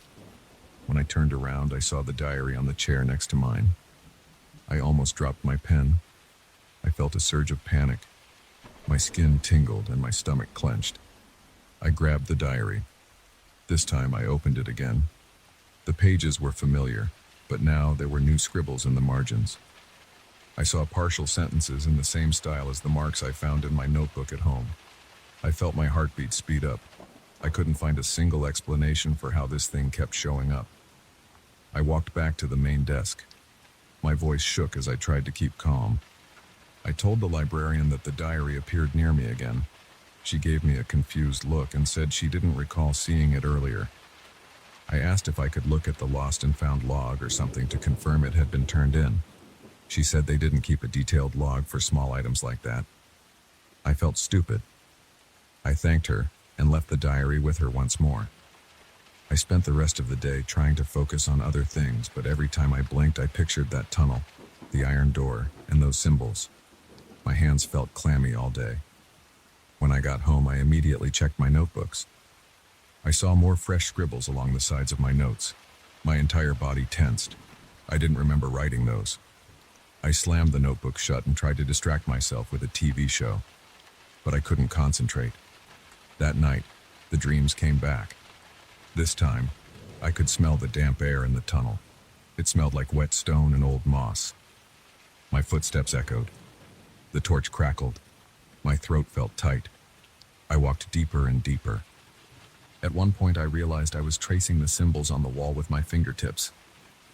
A: When I turned around, I saw the diary on the chair next to mine. I almost dropped my pen. I felt a surge of panic. My skin tingled and my stomach clenched. I grabbed the diary. This time I opened it again. The pages were familiar, but now there were new scribbles in the margins. I saw partial sentences in the same style as the marks I found in my notebook at home. I felt my heartbeat speed up. I couldn't find a single explanation for how this thing kept showing up. I walked back to the main desk. My voice shook as I tried to keep calm. I told the librarian that the diary appeared near me again. She gave me a confused look and said she didn't recall seeing it earlier. I asked if I could look at the lost and found log or something to confirm it had been turned in. She said they didn't keep a detailed log for small items like that. I felt stupid. I thanked her and left the diary with her once more. I spent the rest of the day trying to focus on other things, but every time I blinked, I pictured that tunnel, the iron door, and those symbols. My hands felt clammy all day. When I got home, I immediately checked my notebooks. I saw more fresh scribbles along the sides of my notes. My entire body tensed. I didn't remember writing those. I slammed the notebook shut and tried to distract myself with a TV show, but I couldn't concentrate. That night, the dreams came back. This time, I could smell the damp air in the tunnel. It smelled like wet stone and old moss. My footsteps echoed. The torch crackled. My throat felt tight. I walked deeper and deeper. At one point, I realized I was tracing the symbols on the wall with my fingertips.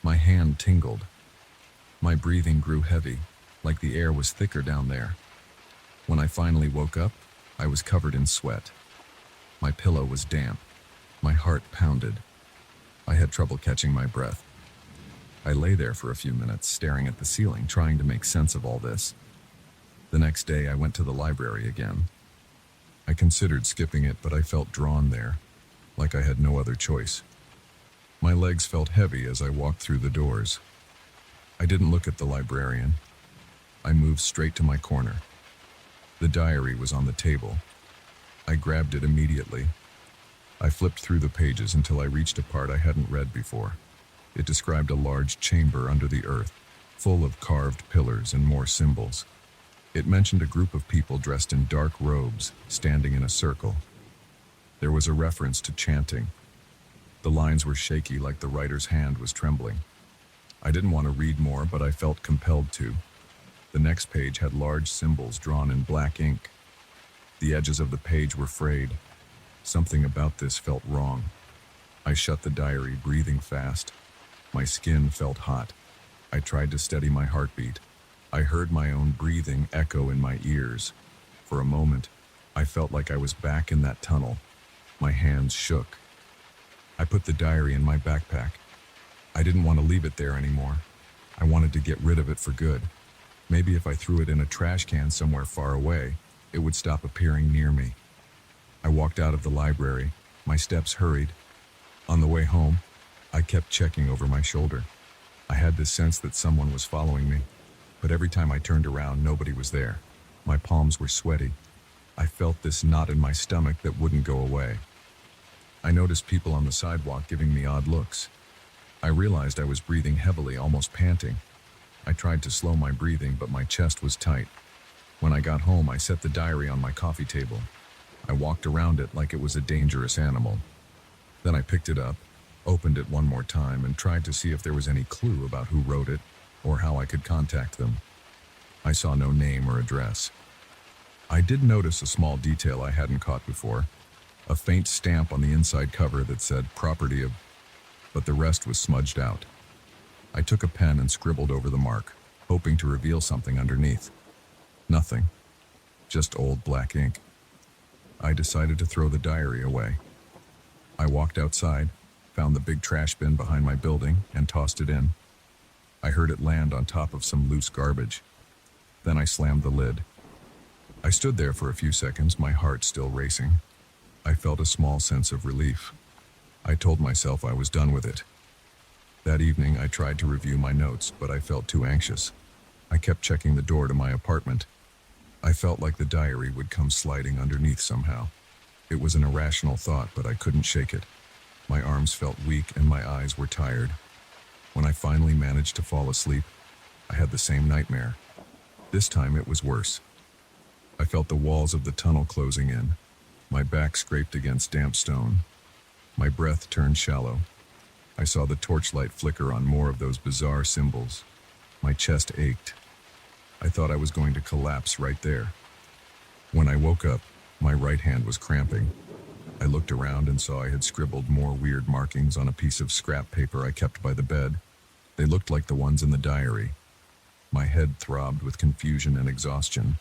A: My hand tingled. My breathing grew heavy, like the air was thicker down there. When I finally woke up, I was covered in sweat. My pillow was damp. My heart pounded. I had trouble catching my breath. I lay there for a few minutes, staring at the ceiling, trying to make sense of all this. The next day, I went to the library again. I considered skipping it, but I felt drawn there, like I had no other choice. My legs felt heavy as I walked through the doors. I didn't look at the librarian. I moved straight to my corner. The diary was on the table. I grabbed it immediately. I flipped through the pages until I reached a part I hadn't read before. It described a large chamber under the earth, full of carved pillars and more symbols. It mentioned a group of people dressed in dark robes, standing in a circle. There was a reference to chanting. The lines were shaky, like the writer's hand was trembling. I didn't want to read more, but I felt compelled to. The next page had large symbols drawn in black ink. The edges of the page were frayed. Something about this felt wrong. I shut the diary, breathing fast. My skin felt hot. I tried to steady my heartbeat. I heard my own breathing echo in my ears. For a moment, I felt like I was back in that tunnel. My hands shook. I put the diary in my backpack. I didn't want to leave it there anymore. I wanted to get rid of it for good. Maybe if I threw it in a trash can somewhere far away, it would stop appearing near me. I walked out of the library. My steps hurried. On the way home, I kept checking over my shoulder. I had this sense that someone was following me, but every time I turned around, nobody was there. My palms were sweaty. I felt this knot in my stomach that wouldn't go away. I noticed people on the sidewalk giving me odd looks. I realized I was breathing heavily, almost panting. I tried to slow my breathing, but my chest was tight. When I got home, I set the diary on my coffee table. I walked around it like it was a dangerous animal. Then I picked it up, opened it one more time, and tried to see if there was any clue about who wrote it or how I could contact them. I saw no name or address. I did notice a small detail I hadn't caught before, a faint stamp on the inside cover that said property of, but the rest was smudged out. I took a pen and scribbled over the mark, hoping to reveal something underneath. Nothing, just old black ink. I decided to throw the diary away. I walked outside, found the big trash bin behind my building, and tossed it in. I heard it land on top of some loose garbage. Then I slammed the lid. I stood there for a few seconds, my heart still racing. I felt a small sense of relief. I told myself I was done with it. That evening, I tried to review my notes, but I felt too anxious. I kept checking the door to my apartment. I felt like the diary would come sliding underneath somehow. It was an irrational thought, but I couldn't shake it. My arms felt weak and my eyes were tired. When I finally managed to fall asleep, I had the same nightmare. This time it was worse. I felt the walls of the tunnel closing in. My back scraped against damp stone. My breath turned shallow. I saw the torchlight flicker on more of those bizarre symbols. My chest ached. I thought I was going to collapse right there. When I woke up, my right hand was cramping. I looked around and saw I had scribbled more weird markings on a piece of scrap paper I kept by the bed. They looked like the ones in the diary. My head throbbed with confusion and exhaustion.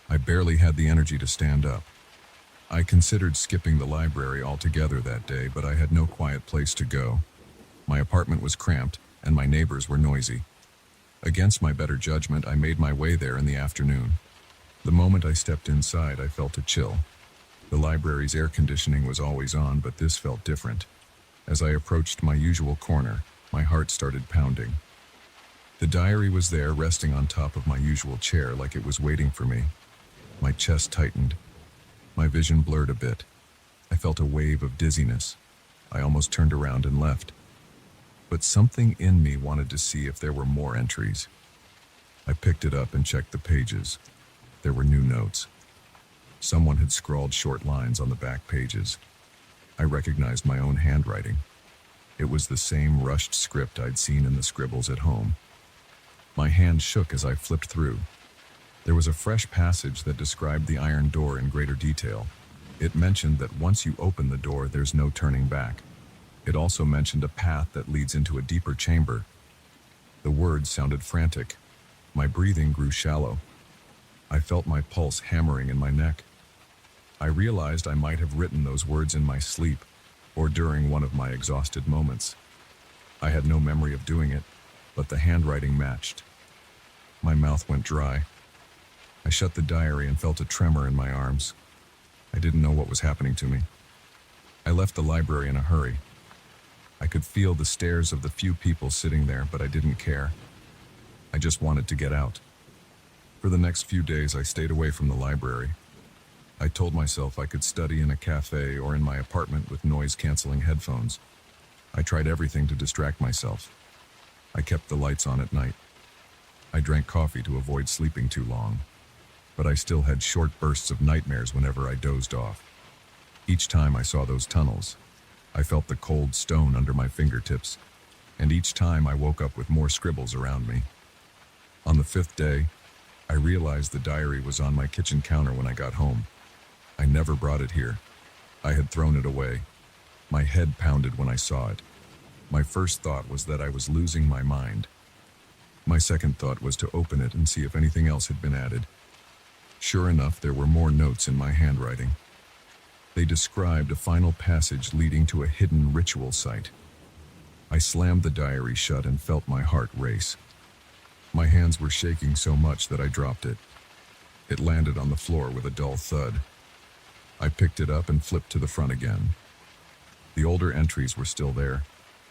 A: I barely had the energy to stand up. I considered skipping the library altogether that day, but I had no quiet place to go. My apartment was cramped, and my neighbors were noisy. Against my better judgment, I made my way there in the afternoon. The moment I stepped inside, I felt a chill. The library's air conditioning was always on, but this felt different. As I approached my usual corner, my heart started pounding. The diary was there, resting on top of my usual chair like it was waiting for me. My chest tightened. My vision blurred a bit. I felt a wave of dizziness. I almost turned around and left. But something in me wanted to see if there were more entries. I picked it up and checked the pages. There were new notes. Someone had scrawled short lines on the back pages. I recognized my own handwriting. It was the same rushed script I'd seen in the scribbles at home. My hand shook as I flipped through. There was a fresh passage that described the iron door in greater detail. It mentioned that once you open the door, there's no turning back. It also mentioned a path that leads into a deeper chamber. The words sounded frantic. My breathing grew shallow. I felt my pulse hammering in my neck. I realized I might have written those words in my sleep or during one of my exhausted moments. I had no memory of doing it, but the handwriting matched. My mouth went dry. I shut the diary and felt a tremor in my arms. I didn't know what was happening to me. I left the library in a hurry. I could feel the stares of the few people sitting there, but I didn't care. I just wanted to get out. For the next few days, I stayed away from the library. I told myself I could study in a cafe or in my apartment with noise-canceling headphones. I tried everything to distract myself. I kept the lights on at night. I drank coffee to avoid sleeping too long. But I still had short bursts of nightmares whenever I dozed off. Each time I saw those tunnels, I felt the cold stone under my fingertips, and each time I woke up with more scribbles around me. On the 5th day, I realized the diary was on my kitchen counter when I got home. I never brought it here. I had thrown it away. My head pounded when I saw it. My first thought was that I was losing my mind. My second thought was to open it and see if anything else had been added. Sure enough, there were more notes in my handwriting. They described a final passage leading to a hidden ritual site. I slammed the diary shut and felt my heart race. My hands were shaking so much that I dropped it. It landed on the floor with a dull thud. I picked it up and flipped to the front again. The older entries were still there,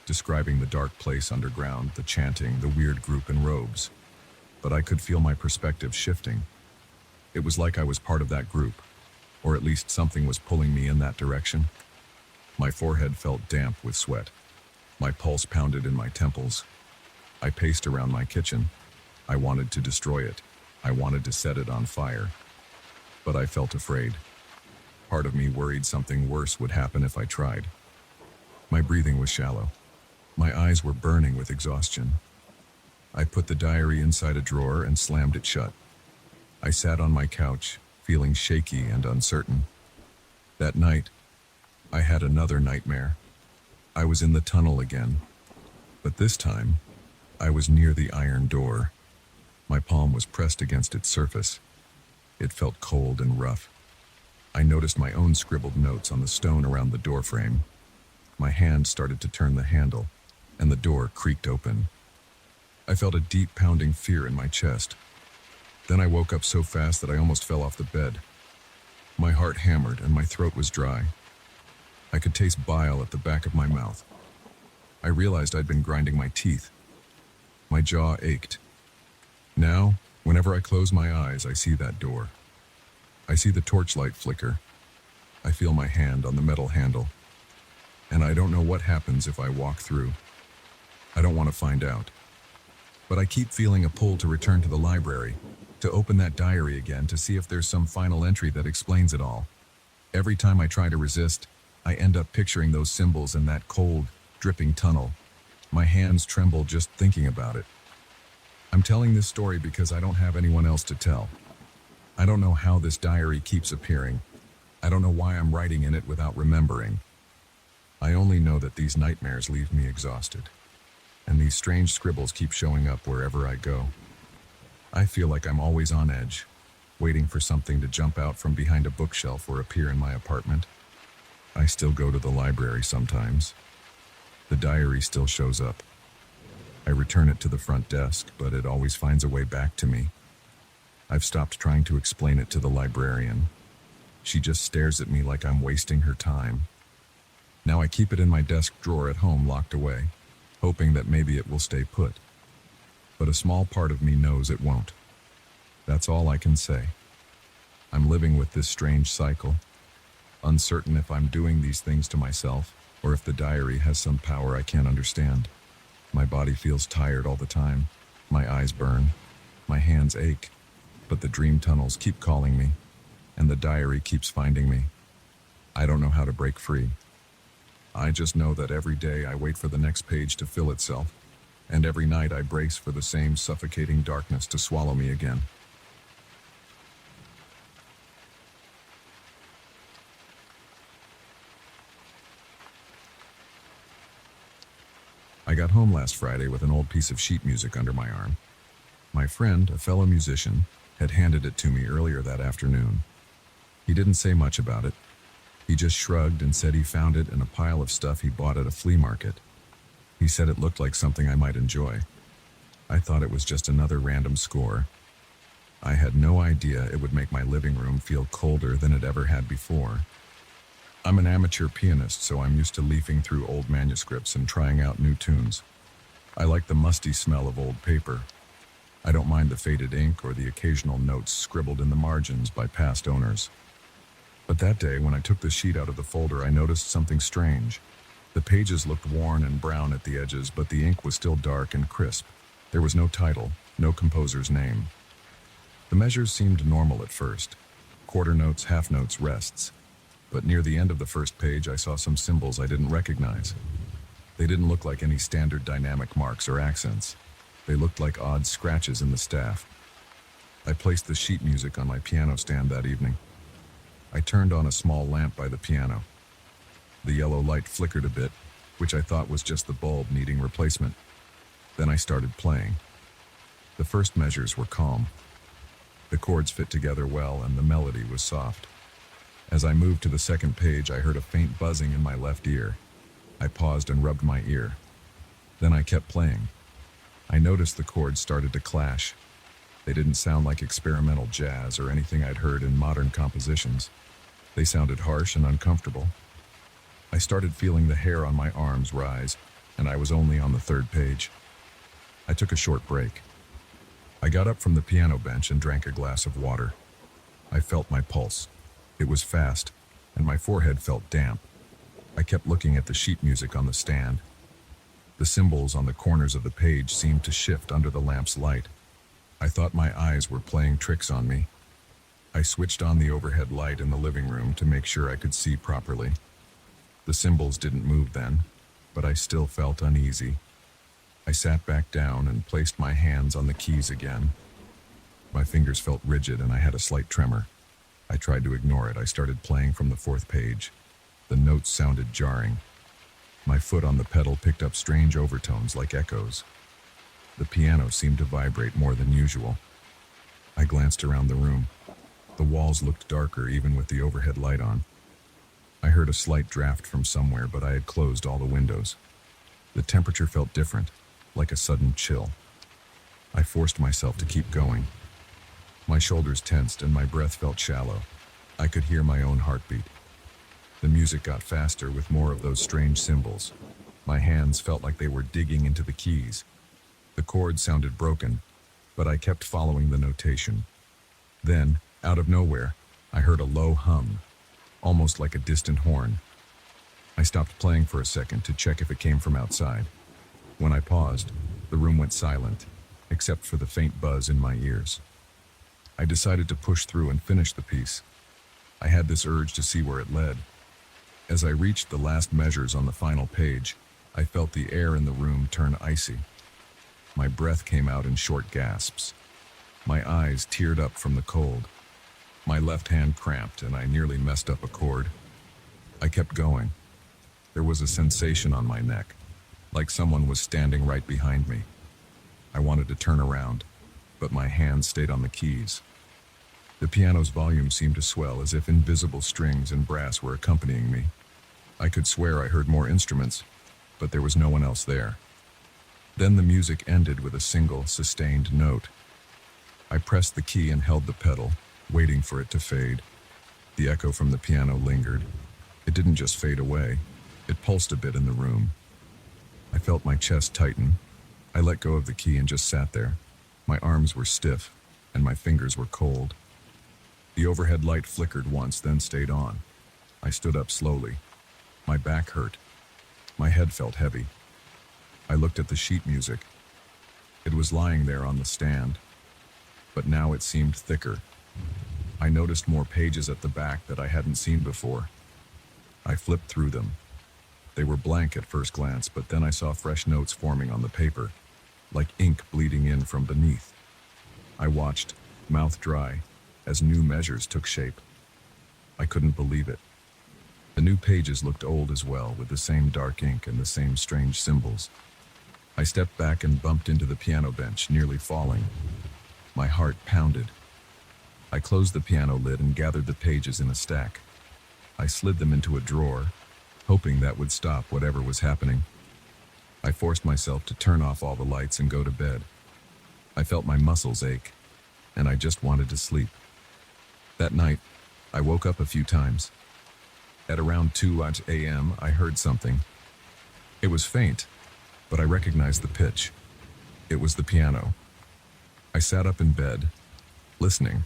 A: describing the dark place underground, the chanting, the weird group in robes. But I could feel my perspective shifting. It was like I was part of that group, or at least something was pulling me in that direction. My forehead felt damp with sweat. My pulse pounded in my temples. I paced around my kitchen. I wanted to destroy it. I wanted to set it on fire. But I felt afraid. Part of me worried something worse would happen if I tried. My breathing was shallow. My eyes were burning with exhaustion. I put the diary inside a drawer and slammed it shut. I sat on my couch, feeling shaky and uncertain. That night, I had another nightmare. I was in the tunnel again, but this time, I was near the iron door. My palm was pressed against its surface. It felt cold and rough. I noticed my own scribbled notes on the stone around the door frame. My hand started to turn the handle, and the door creaked open. I felt a deep pounding fear in my chest. Then I woke up so fast that I almost fell off the bed. My heart hammered and my throat was dry. I could taste bile at the back of my mouth. I realized I'd been grinding my teeth. My jaw ached. Now, whenever I close my eyes, I see that door. I see the torchlight flicker. I feel my hand on the metal handle. And I don't know what happens if I walk through. I don't want to find out. But I keep feeling a pull to return to the library, to open that diary again to see if there's some final entry that explains it all. Every time I try to resist, I end up picturing those symbols in that cold, dripping tunnel. My hands tremble just thinking about it. I'm telling this story because I don't have anyone else to tell. I don't know how this diary keeps appearing. I don't know why I'm writing in it without remembering. I only know that these nightmares leave me exhausted, and these strange scribbles keep showing up wherever I go. I feel like I'm always on edge, waiting for something to jump out from behind a bookshelf or appear in my apartment. I still go to the library sometimes. The diary still shows up. I return it to the front desk, but it always finds a way back to me. I've stopped trying to explain it to the librarian. She just stares at me like I'm wasting her time. Now I keep it in my desk drawer at home locked away, hoping that maybe it will stay put. But a small part of me knows it won't. That's all I can say. I'm living with this strange cycle, uncertain if I'm doing these things to myself or if the diary has some power I can't understand. My body feels tired all the time. My eyes burn. My hands ache. But the dream tunnels keep calling me, and the diary keeps finding me. I don't know how to break free. I just know that every day I wait for the next page to fill itself, and every night I brace for the same suffocating darkness to swallow me again. I got home last Friday with an old piece of sheet music under my arm. My friend, a fellow musician, had handed it to me earlier that afternoon. He didn't say much about it. He just shrugged and said he found it in a pile of stuff he bought at a flea market. He said it looked like something I might enjoy. I thought it was just another random score. I had no idea it would make my living room feel colder than it ever had before. I'm an amateur pianist, so I'm used to leafing through old manuscripts and trying out new tunes. I like the musty smell of old paper. I don't mind the faded ink or the occasional notes scribbled in the margins by past owners. But that day, when I took the sheet out of the folder, I noticed something strange. The pages looked worn and brown at the edges, but the ink was still dark and crisp. There was no title, no composer's name. The measures seemed normal at first. Quarter notes, half notes, rests. But near the end of the first page, I saw some symbols I didn't recognize. They didn't look like any standard dynamic marks or accents. They looked like odd scratches in the staff. I placed the sheet music on my piano stand that evening. I turned on a small lamp by the piano. The yellow light flickered a bit, which I thought was just the bulb needing replacement. Then I started playing. The first measures were calm. The chords fit together well and the melody was soft. As I moved to the second page, I heard a faint buzzing in my left ear. I paused and rubbed my ear. Then I kept playing. I noticed the chords started to clash. They didn't sound like experimental jazz or anything I'd heard in modern compositions. They sounded harsh and uncomfortable. I started feeling the hair on my arms rise, and I was only on the third page. I took a short break. I got up from the piano bench and drank a glass of water. I felt my pulse. It was fast, and my forehead felt damp. I kept looking at the sheet music on the stand. The symbols on the corners of the page seemed to shift under the lamp's light. I thought my eyes were playing tricks on me. I switched on the overhead light in the living room to make sure I could see properly. The symbols didn't move then, but I still felt uneasy. I sat back down and placed my hands on the keys again. My fingers felt rigid and I had a slight tremor. I tried to ignore it. I started playing from the fourth page. The notes sounded jarring. My foot on the pedal picked up strange overtones like echoes. The piano seemed to vibrate more than usual. I glanced around the room. The walls looked darker even with the overhead light on. I heard a slight draft from somewhere, but I had closed all the windows. The temperature felt different, like a sudden chill. I forced myself to keep going. My shoulders tensed and my breath felt shallow. I could hear my own heartbeat. The music got faster with more of those strange symbols. My hands felt like they were digging into the keys. The chords sounded broken, but I kept following the notation. Then, out of nowhere, I heard a low hum, almost like a distant horn. I stopped playing for a second to check if it came from outside. When I paused, the room went silent, except for the faint buzz in my ears. I decided to push through and finish the piece. I had this urge to see where it led. As I reached the last measures on the final page, I felt the air in the room turn icy. My breath came out in short gasps. My eyes teared up from the cold. My left hand cramped and I nearly messed up a chord. I kept going. There was a sensation on my neck, like someone was standing right behind me. I wanted to turn around, but my hand stayed on the keys. The piano's volume seemed to swell as if invisible strings and brass were accompanying me. I could swear I heard more instruments, but there was no one else there. Then the music ended with a single, sustained note. I pressed the key and held the pedal, waiting for it to fade. The echo from the piano lingered. It didn't just fade away. It pulsed a bit in the room. I felt my chest tighten. I let go of the key and just sat there. My arms were stiff, and my fingers were cold. The overhead light flickered once, then stayed on. I stood up slowly. My back hurt. My head felt heavy. I looked at the sheet music. It was lying there on the stand, but now it seemed thicker. I noticed more pages at the back that I hadn't seen before. I flipped through them. They were blank at first glance, but then I saw fresh notes forming on the paper, like ink bleeding in from beneath. I watched, mouth dry, as new measures took shape. I couldn't believe it. The new pages looked old as well, with the same dark ink and the same strange symbols. I stepped back and bumped into the piano bench, nearly falling. My heart pounded. I closed the piano lid and gathered the pages in a stack. I slid them into a drawer, hoping that would stop whatever was happening. I forced myself to turn off all the lights and go to bed. I felt my muscles ache, and I just wanted to sleep. That night, I woke up a few times. At around 2 a.m., I heard something. It was faint, but I recognized the pitch. It was the piano. I sat up in bed, listening.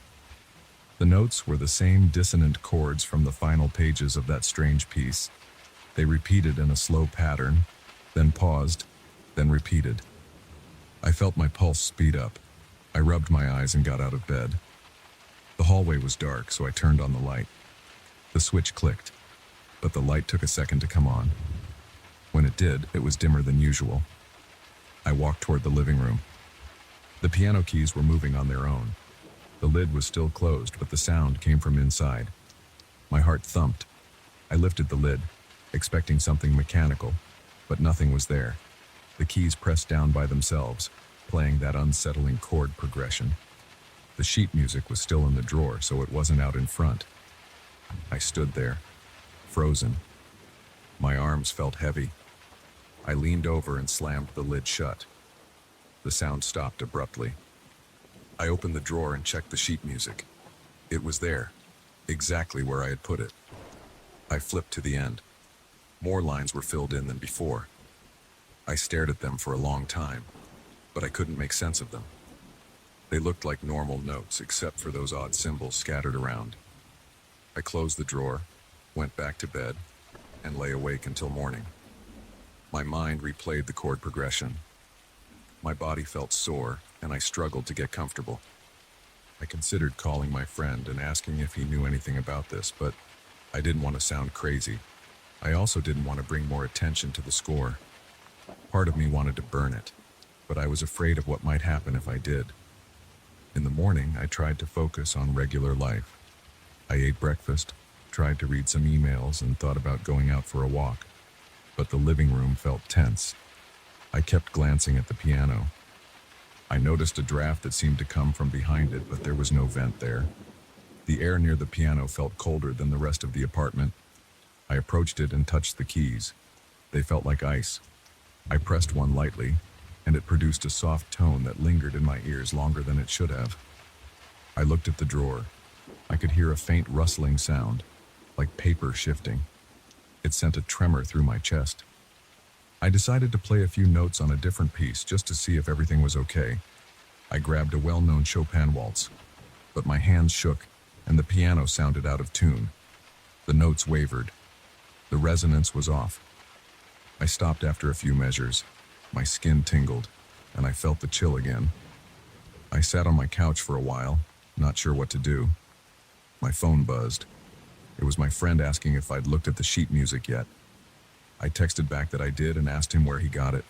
A: The notes were the same dissonant chords from the final pages of that strange piece. They repeated in a slow pattern, then paused, then repeated. I felt my pulse speed up. I rubbed my eyes and got out of bed. The hallway was dark, so I turned on the light. The switch clicked, but the light took a second to come on. When it did, it was dimmer than usual. I walked toward the living room. The piano keys were moving on their own. The lid was still closed, but the sound came from inside. My heart thumped. I lifted the lid, expecting something mechanical, but nothing was there. The keys pressed down by themselves, playing that unsettling chord progression. The sheet music was still in the drawer, so it wasn't out in front. I stood there, frozen. My arms felt heavy. I leaned over and slammed the lid shut. The sound stopped abruptly. I opened the drawer and checked the sheet music. It was there, exactly where I had put it. I flipped to the end. More lines were filled in than before. I stared at them for a long time, but I couldn't make sense of them. They looked like normal notes, except for those odd symbols scattered around. I closed the drawer, went back to bed, and lay awake until morning. My mind replayed the chord progression. My body felt sore, and I struggled to get comfortable. I considered calling my friend and asking if he knew anything about this, but I didn't want to sound crazy. I also didn't want to bring more attention to the score. Part of me wanted to burn it, but I was afraid of what might happen if I did. In the morning, I tried to focus on regular life. I ate breakfast, tried to read some emails, and thought about going out for a walk. But the living room felt tense. I kept glancing at the piano. I noticed a draft that seemed to come from behind it, but there was no vent there. The air near the piano felt colder than the rest of the apartment. I approached it and touched the keys. They felt like ice. I pressed one lightly, and it produced a soft tone that lingered in my ears longer than it should have. I looked at the drawer. I could hear a faint rustling sound, like paper shifting. It sent a tremor through my chest. I decided to play a few notes on a different piece just to see if everything was okay. I grabbed a well-known Chopin waltz, but my hands shook and the piano sounded out of tune. The notes wavered. The resonance was off. I stopped after a few measures. My skin tingled, and I felt the chill again. I sat on my couch for a while, not sure what to do. My phone buzzed. It was my friend asking if I'd looked at the sheet music yet. I texted back that I did and asked him where he got it.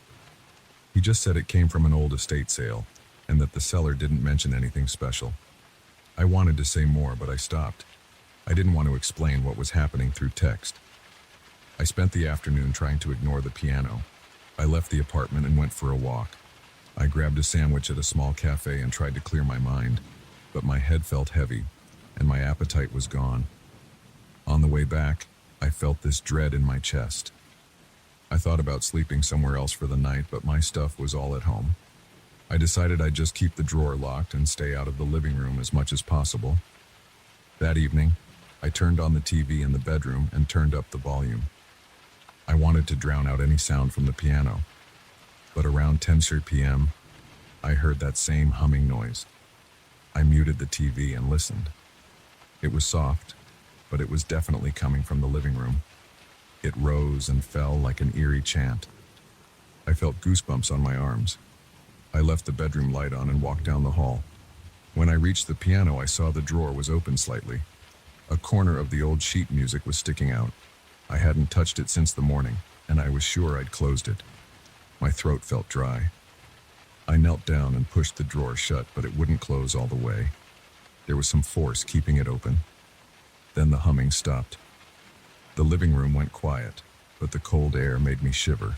A: He just said it came from an old estate sale, and that the seller didn't mention anything special. I wanted to say more, but I stopped. I didn't want to explain what was happening through text. I spent the afternoon trying to ignore the piano. I left the apartment and went for a walk. I grabbed a sandwich at a small cafe and tried to clear my mind, but my head felt heavy, and my appetite was gone. On the way back, I felt this dread in my chest. I thought about sleeping somewhere else for the night, but my stuff was all at home. I decided I'd just keep the drawer locked and stay out of the living room as much as possible. That evening, I turned on the TV in the bedroom and turned up the volume. I wanted to drown out any sound from the piano, but around 10:30 p.m., I heard that same humming noise. I muted the TV and listened. It was soft, but it was definitely coming from the living room. It rose and fell like an eerie chant. I felt goosebumps on my arms. I left the bedroom light on and walked down the hall. When I reached the piano, I saw the drawer was open slightly. A corner of the old sheet music was sticking out. I hadn't touched it since the morning, and I was sure I'd closed it. My throat felt dry. I knelt down and pushed the drawer shut, but it wouldn't close all the way. There was some force keeping it open. Then the humming stopped. The living room went quiet, but the cold air made me shiver.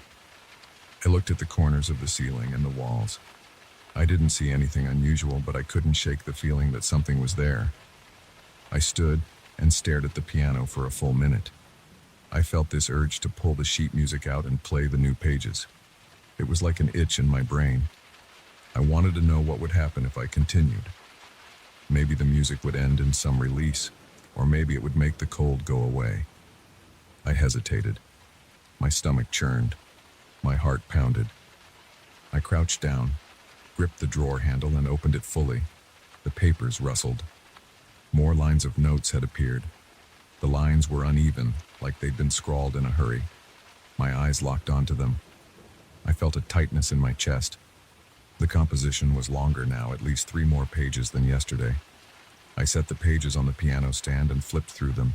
A: I looked at the corners of the ceiling and the walls. I didn't see anything unusual, but I couldn't shake the feeling that something was there. I stood and stared at the piano for a full minute. I felt this urge to pull the sheet music out and play the new pages. It was like an itch in my brain. I wanted to know what would happen if I continued. Maybe the music would end in some release, or maybe it would make the cold go away. I hesitated. My stomach churned. My heart pounded. I crouched down, gripped the drawer handle and opened it fully. The papers rustled. More lines of notes had appeared. The lines were uneven, like they'd been scrawled in a hurry. My eyes locked onto them. I felt a tightness in my chest. The composition was longer now, at least 3 more pages than yesterday. I set the pages on the piano stand and flipped through them.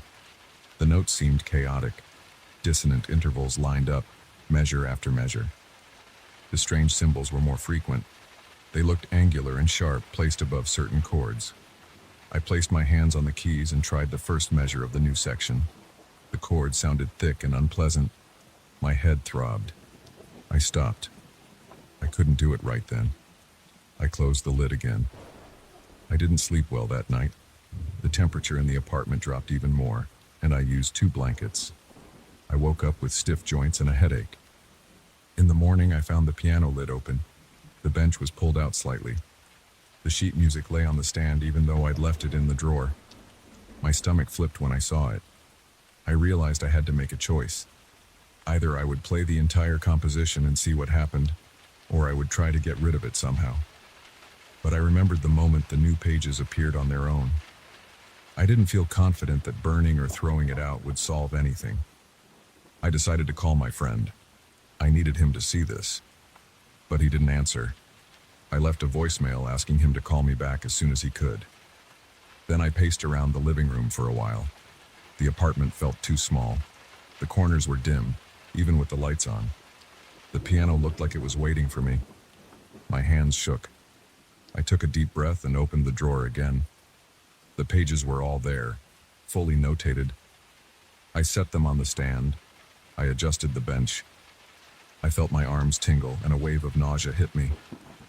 A: The notes seemed chaotic. Dissonant intervals lined up, measure after measure. The strange symbols were more frequent. They looked angular and sharp, placed above certain chords. I placed my hands on the keys and tried the first measure of the new section. The chords sounded thick and unpleasant. My head throbbed. I stopped. I couldn't do it right then. I closed the lid again. I didn't sleep well that night. The temperature in the apartment dropped even more, and I used 2 blankets. I woke up with stiff joints and a headache. In the morning, I found the piano lid open. The bench was pulled out slightly. The sheet music lay on the stand even though I'd left it in the drawer. My stomach flipped when I saw it. I realized I had to make a choice. Either I would play the entire composition and see what happened, or I would try to get rid of it somehow. But I remembered the moment the new pages appeared on their own. I didn't feel confident that burning or throwing it out would solve anything. I decided to call my friend. I needed him to see this. But he didn't answer. I left a voicemail asking him to call me back as soon as he could. Then I paced around the living room for a while. The apartment felt too small. The corners were dim, even with the lights on. The piano looked like it was waiting for me. My hands shook. I took a deep breath and opened the drawer again. The pages were all there, fully notated. I set them on the stand. I adjusted the bench. I felt my arms tingle and a wave of nausea hit me,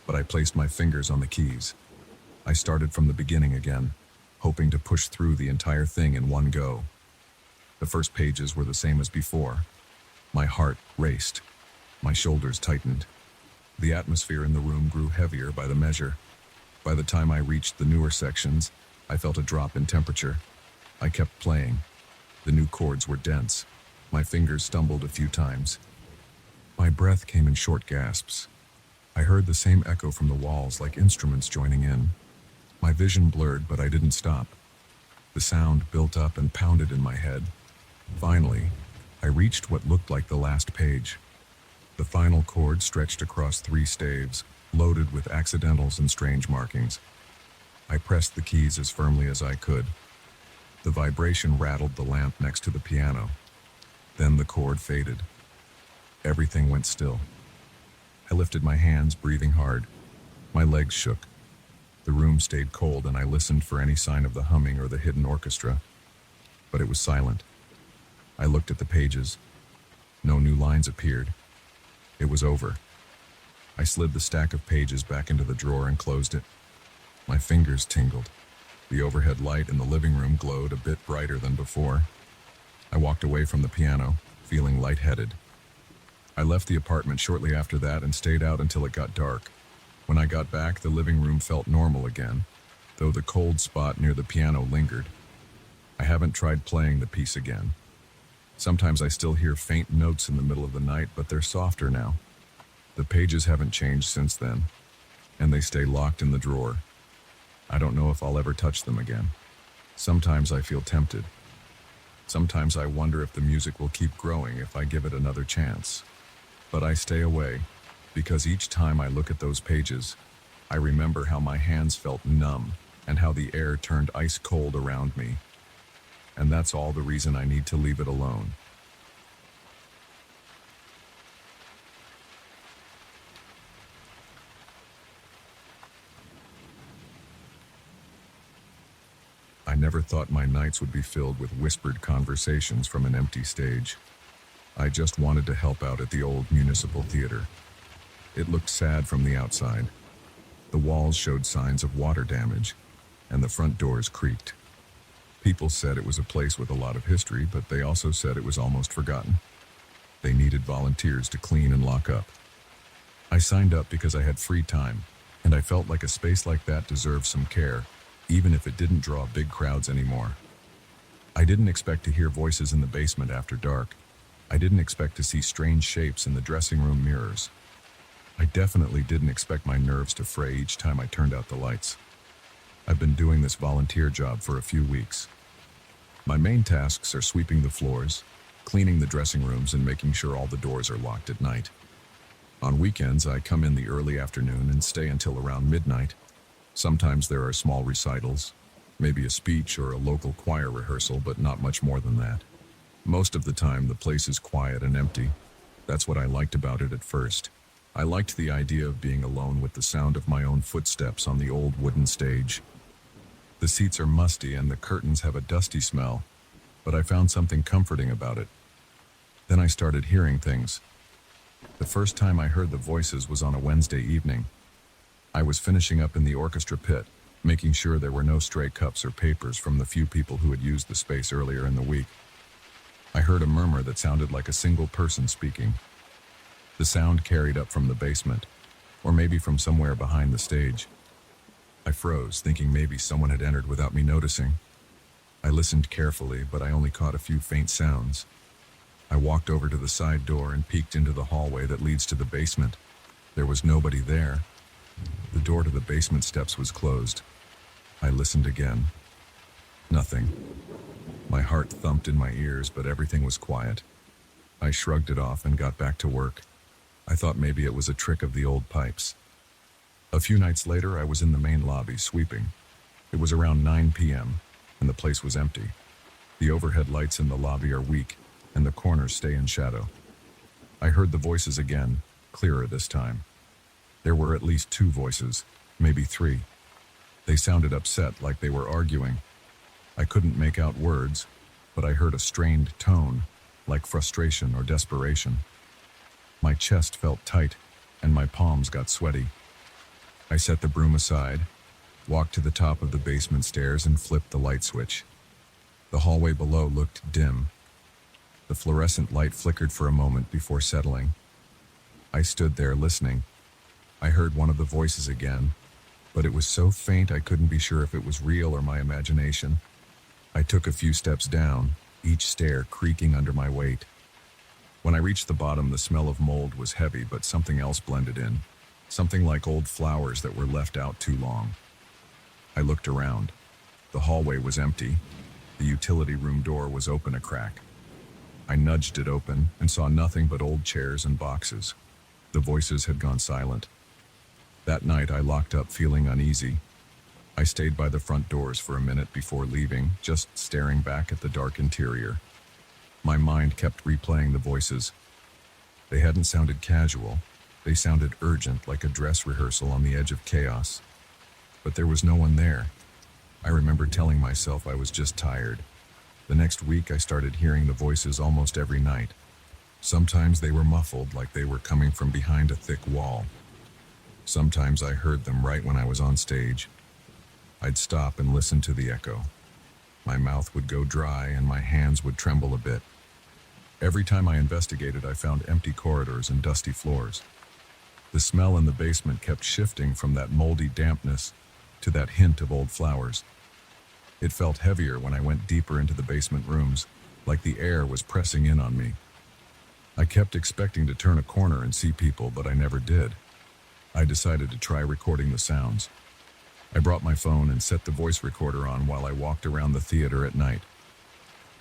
A: but I placed my fingers on the keys. I started from the beginning again, hoping to push through the entire thing in one go. The first pages were the same as before. My heart raced. My shoulders tightened. The atmosphere in the room grew heavier by the measure. By the time I reached the newer sections, I felt a drop in temperature. I kept playing. The new chords were dense. My fingers stumbled a few times. My breath came in short gasps. I heard the same echo from the walls, like instruments joining in. My vision blurred, but I didn't stop. The sound built up and pounded in my head. Finally, I reached what looked like the last page. The final chord stretched across 3 staves, loaded with accidentals and strange markings. I pressed the keys as firmly as I could. The vibration rattled the lamp next to the piano. Then the chord faded. Everything went still. I lifted my hands, breathing hard. My legs shook. The room stayed cold and I listened for any sign of the humming or the hidden orchestra, but it was silent. I looked at the pages. No new lines appeared. It was over. I slid the stack of pages back into the drawer and closed it. My fingers tingled. The overhead light in the living room glowed a bit brighter than before. I walked away from the piano, feeling lightheaded. I left the apartment shortly after that and stayed out until it got dark. When I got back, the living room felt normal again, though the cold spot near the piano lingered. I haven't tried playing the piece again. Sometimes I still hear faint notes in the middle of the night, but they're softer now. The pages haven't changed since then, and they stay locked in the drawer. I don't know if I'll ever touch them again. Sometimes I feel tempted. Sometimes I wonder if the music will keep growing if I give it another chance. But I stay away, because each time I look at those pages, I remember how my hands felt numb and how the air turned ice cold around me. And that's all the reason I need to leave it alone. I never thought my nights would be filled with whispered conversations from an empty stage. I just wanted to help out at the old municipal theater. It looked sad from the outside. The walls showed signs of water damage, and the front doors creaked. People said it was a place with a lot of history, but they also said it was almost forgotten. They needed volunteers to clean and lock up. I signed up because I had free time, and I felt like a space like that deserved some care, even if it didn't draw big crowds anymore. I didn't expect to hear voices in the basement after dark. I didn't expect to see strange shapes in the dressing room mirrors. I definitely didn't expect my nerves to fray each time I turned out the lights. I've been doing this volunteer job for a few weeks. My main tasks are sweeping the floors, cleaning the dressing rooms, and making sure all the doors are locked at night. On weekends, I come in the early afternoon and stay until around midnight. Sometimes there are small recitals, maybe a speech or a local choir rehearsal, but not much more than that. Most of the time, the place is quiet and empty. That's what I liked about it at first. I liked the idea of being alone with the sound of my own footsteps on the old wooden stage. The seats are musty and the curtains have a dusty smell, but I found something comforting about it. Then I started hearing things. The first time I heard the voices was on a Wednesday evening. I was finishing up in the orchestra pit, making sure there were no stray cups or papers from the few people who had used the space earlier in the week. I heard a murmur that sounded like a single person speaking. The sound carried up from the basement, or maybe from somewhere behind the stage. I froze, thinking maybe someone had entered without me noticing. I listened carefully, but I only caught a few faint sounds. I walked over to the side door and peeked into the hallway that leads to the basement. There was nobody there. The door to the basement steps was closed. I listened again. Nothing. My heart thumped in my ears, but everything was quiet. I shrugged it off and got back to work. I thought maybe it was a trick of the old pipes. A few nights later, I was in the main lobby sweeping. It was around 9 p.m., and the place was empty. The overhead lights in the lobby are weak, and the corners stay in shadow. I heard the voices again, clearer this time. There were at least 2 voices, maybe 3. They sounded upset, like they were arguing. I couldn't make out words, but I heard a strained tone, like frustration or desperation. My chest felt tight, and my palms got sweaty. I set the broom aside, walked to the top of the basement stairs, and flipped the light switch. The hallway below looked dim. The fluorescent light flickered for a moment before settling. I stood there listening. I heard one of the voices again, but it was so faint I couldn't be sure if it was real or my imagination. I took a few steps down, each stair creaking under my weight. When I reached the bottom, the smell of mold was heavy, but something else blended in. Something like old flowers that were left out too long. I looked around. The hallway was empty. The utility room door was open a crack. I nudged it open and saw nothing but old chairs and boxes. The voices had gone silent. That night I locked up feeling uneasy. I stayed by the front doors for a minute before leaving, just staring back at the dark interior. My mind kept replaying the voices. They hadn't sounded casual. They sounded urgent, like a dress rehearsal on the edge of chaos. but there was no one there. I remember telling myself I was just tired. The next week, I started hearing the voices almost every night. Sometimes they were muffled, like they were coming from behind a thick wall. Sometimes I heard them right when I was on stage. I'd stop and listen to the echo. My mouth would go dry and my hands would tremble a bit. Every time I investigated, I found empty corridors and dusty floors. The smell in the basement kept shifting from that moldy dampness to that hint of old flowers. It felt heavier when I went deeper into the basement rooms, like the air was pressing in on me. I kept expecting to turn a corner and see people, but I never did. I decided to try recording the sounds. I brought my phone and set the voice recorder on while I walked around the theater at night.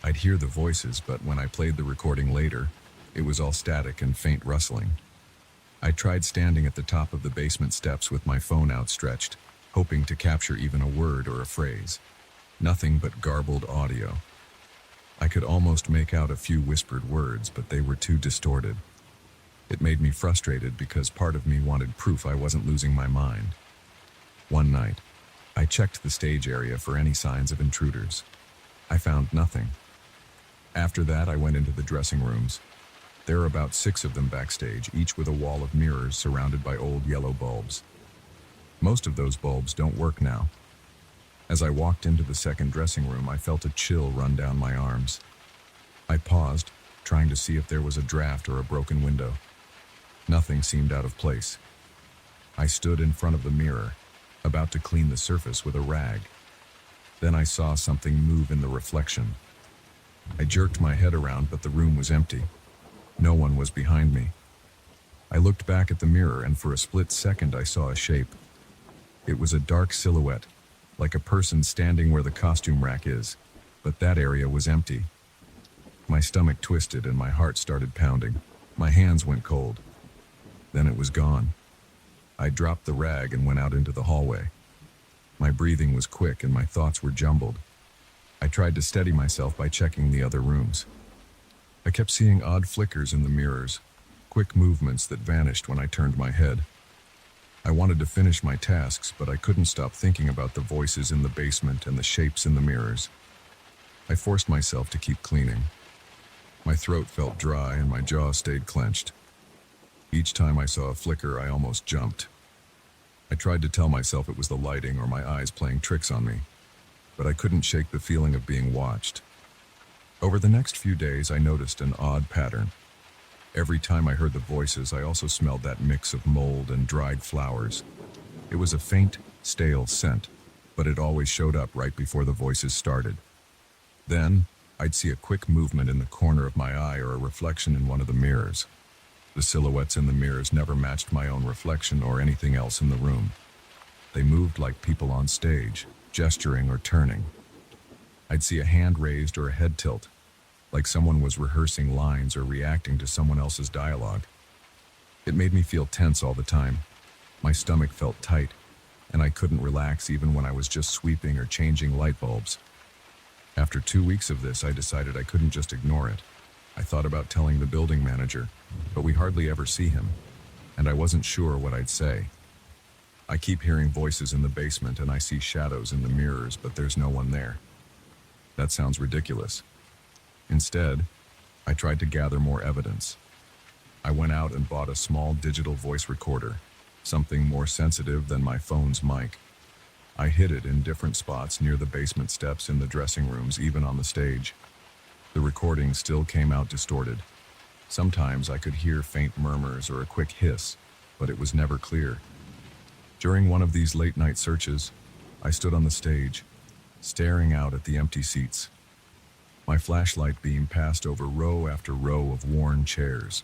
A: I'd hear the voices, but when I played the recording later, it was all static and faint rustling. I tried standing at the top of the basement steps with my phone outstretched, hoping to capture even a word or a phrase. Nothing but garbled audio. I could almost make out a few whispered words, but they were too distorted. It made me frustrated because part of me wanted proof I wasn't losing my mind. One night, I checked the stage area for any signs of intruders. I found nothing. After that, I went into the dressing rooms. There are about 6 of them backstage, each with a wall of mirrors surrounded by old yellow bulbs. Most of those bulbs don't work now. As I walked into the second dressing room, I felt a chill run down my arms. I paused, trying to see if there was a draft or a broken window. Nothing seemed out of place. I stood in front of the mirror, about to clean the surface with a rag. Then I saw something move in the reflection. I jerked my head around, but the room was empty. No one was behind me. I looked back at the mirror, and for a split second I saw a shape. It was a dark silhouette, like a person standing where the costume rack is, but that area was empty. My stomach twisted and my heart started pounding. My hands went cold. Then it was gone. I dropped the rag and went out into the hallway. My breathing was quick and my thoughts were jumbled. I tried to steady myself by checking the other rooms. I kept seeing odd flickers in the mirrors, quick movements that vanished when I turned my head. I wanted to finish my tasks, but I couldn't stop thinking about the voices in the basement and the shapes in the mirrors. I forced myself to keep cleaning. My throat felt dry and my jaw stayed clenched. Each time I saw a flicker, I almost jumped. I tried to tell myself it was the lighting or my eyes playing tricks on me, but I couldn't shake the feeling of being watched. Over the next few days, I noticed an odd pattern. Every time I heard the voices, I also smelled that mix of mold and dried flowers. It was a faint, stale scent, but it always showed up right before the voices started. Then, I'd see a quick movement in the corner of my eye or a reflection in one of the mirrors. The silhouettes in the mirrors never matched my own reflection or anything else in the room. They moved like people on stage, gesturing or turning. I'd see a hand raised or a head tilt, like someone was rehearsing lines or reacting to someone else's dialogue. It made me feel tense all the time. My stomach felt tight, and I couldn't relax even when I was just sweeping or changing light bulbs. After 2 weeks of this, I decided I couldn't just ignore it. I thought about telling the building manager, but we hardly ever see him, and I wasn't sure what I'd say. I keep hearing voices in the basement and I see shadows in the mirrors, but there's no one there. That sounds ridiculous. Instead, I tried to gather more evidence. I went out and bought a small digital voice recorder, something more sensitive than my phone's mic. I hid it in different spots near the basement steps, in the dressing rooms, even on the stage. The recording still came out distorted. Sometimes I could hear faint murmurs or a quick hiss, but it was never clear. During one of these late-night searches, I stood on the stage, staring out at the empty seats. My flashlight beam passed over row after row of worn chairs.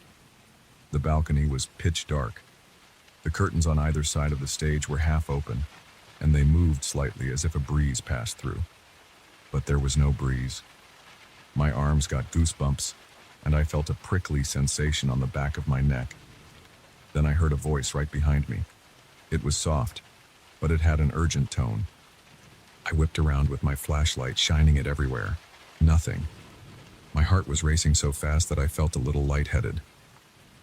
A: The balcony was pitch dark. The curtains on either side of the stage were half open, and they moved slightly as if a breeze passed through. But there was no breeze. My arms got goosebumps, and I felt a prickly sensation on the back of my neck. Then I heard a voice right behind me. It was soft, but it had an urgent tone. I whipped around with my flashlight, shining it everywhere. Nothing. My heart was racing so fast that I felt a little lightheaded.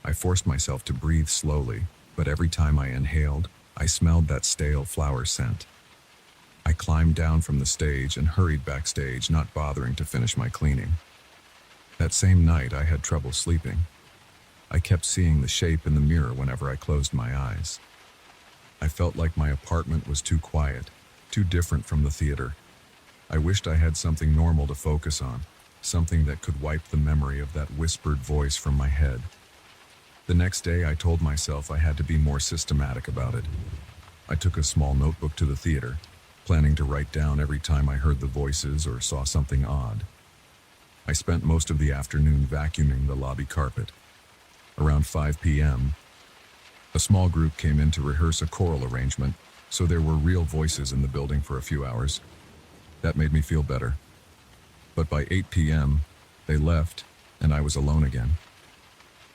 A: I forced myself to breathe slowly, but every time I inhaled, I smelled that stale flower scent. I climbed down from the stage and hurried backstage, not bothering to finish my cleaning. That same night, I had trouble sleeping. I kept seeing the shape in the mirror whenever I closed my eyes. I felt like my apartment was too quiet, too different from the theater. I wished I had something normal to focus on, something that could wipe the memory of that whispered voice from my head. The next day, I told myself I had to be more systematic about it. I took a small notebook to the theater, planning to write down every time I heard the voices or saw something odd. I spent most of the afternoon vacuuming the lobby carpet. Around 5 p.m., a small group came in to rehearse a choral arrangement, so there were real voices in the building for a few hours. That made me feel better. But by 8 p.m., they left, and I was alone again.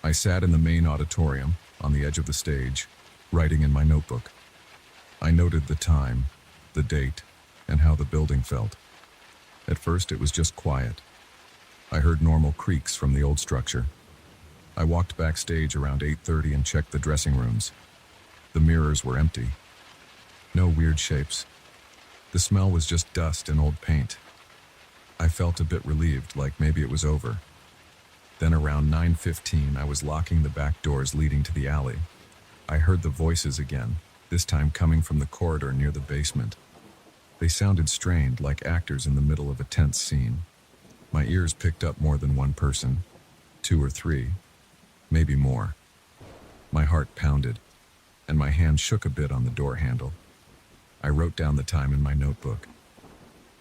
A: I sat in the main auditorium, on the edge of the stage, writing in my notebook. I noted the time, the date, and how the building felt. At first, it was just quiet. I heard normal creaks from the old structure. I walked backstage around 8:30 and checked the dressing rooms. The mirrors were empty. No weird shapes. The smell was just dust and old paint. I felt a bit relieved, like maybe it was over. Then around 9:15, I was locking the back doors leading to the alley. I heard the voices again, this time coming from the corridor near the basement. They sounded strained, like actors in the middle of a tense scene. My ears picked up more than one person, 2 or 3, maybe more. My heart pounded, and my hand shook a bit on the door handle. I wrote down the time in my notebook.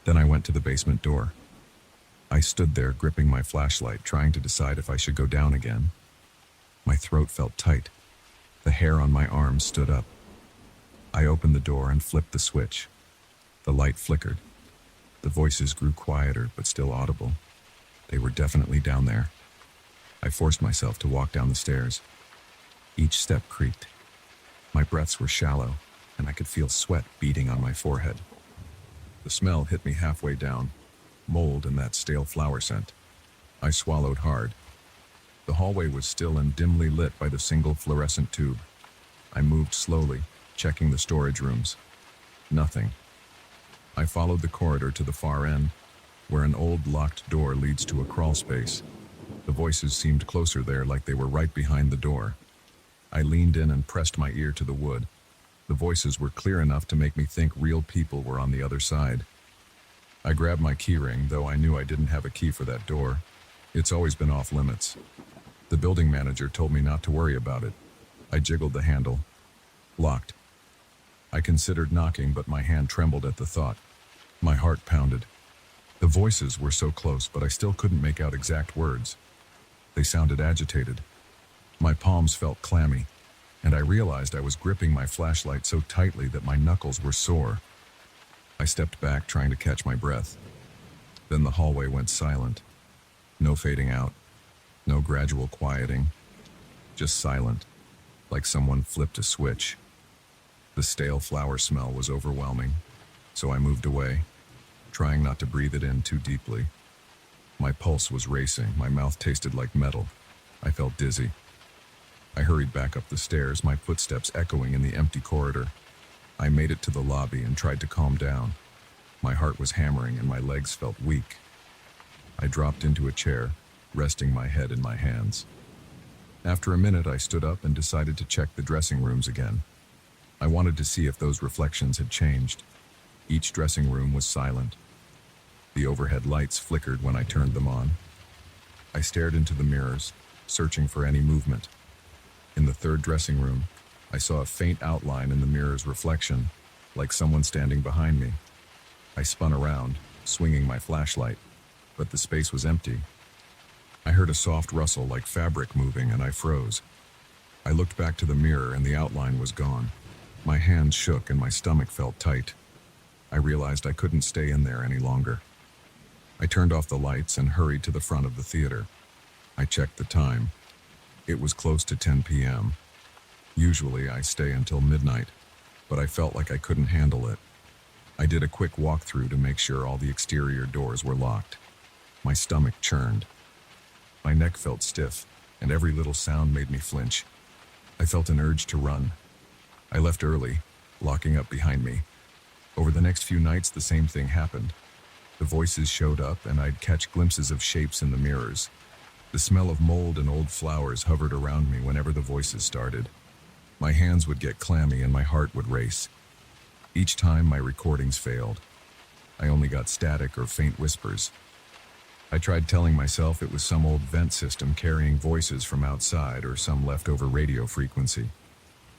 A: Then I went to the basement door. I stood there gripping my flashlight, trying to decide if I should go down again. My throat felt tight. The hair on my arms stood up. I opened the door and flipped the switch. The light flickered. The voices grew quieter, but still audible. They were definitely down there. I forced myself to walk down the stairs. Each step creaked. My breaths were shallow, and I could feel sweat beading on my forehead. The smell hit me halfway down, mold and that stale flower scent. I swallowed hard. The hallway was still and dimly lit by the single fluorescent tube. I moved slowly, checking the storage rooms. Nothing. I followed the corridor to the far end, where an old locked door leads to a crawl space. The voices seemed closer there, like they were right behind the door. I leaned in and pressed my ear to the wood. The voices were clear enough to make me think real people were on the other side. I grabbed my keyring, though I knew I didn't have a key for that door. It's always been off limits. The building manager told me not to worry about it. I jiggled the handle. Locked. I considered knocking, but my hand trembled at the thought. My heart pounded. The voices were so close, but I still couldn't make out exact words. They sounded agitated. My palms felt clammy, and I realized I was gripping my flashlight so tightly that my knuckles were sore. I stepped back, trying to catch my breath. Then the hallway went silent. No fading out. No gradual quieting. Just silent, like someone flipped a switch. The stale flower smell was overwhelming, so I moved away, trying not to breathe it in too deeply. My pulse was racing, my mouth tasted like metal. I felt dizzy. I hurried back up the stairs, my footsteps echoing in the empty corridor. I made it to the lobby and tried to calm down. My heart was hammering and my legs felt weak. I dropped into a chair, resting my head in my hands. After a minute, I stood up and decided to check the dressing rooms again. I wanted to see if those reflections had changed. Each dressing room was silent. The overhead lights flickered when I turned them on. I stared into the mirrors, searching for any movement. In the third dressing room, I saw a faint outline in the mirror's reflection, like someone standing behind me. I spun around, swinging my flashlight, but the space was empty. I heard a soft rustle like fabric moving, and I froze. I looked back to the mirror and the outline was gone. My hands shook and my stomach felt tight. I realized I couldn't stay in there any longer. I turned off the lights and hurried to the front of the theater. I checked the time. It was close to 10 p.m. Usually I stay until midnight, but I felt like I couldn't handle it. I did a quick walkthrough to make sure all the exterior doors were locked. My stomach churned. My neck felt stiff, and every little sound made me flinch. I felt an urge to run. I left early, locking up behind me. Over the next few nights, the same thing happened. The voices showed up, and I'd catch glimpses of shapes in the mirrors. The smell of mold and old flowers hovered around me whenever the voices started. My hands would get clammy and my heart would race. Each time my recordings failed. I only got static or faint whispers. I tried telling myself it was some old vent system carrying voices from outside or some leftover radio frequency.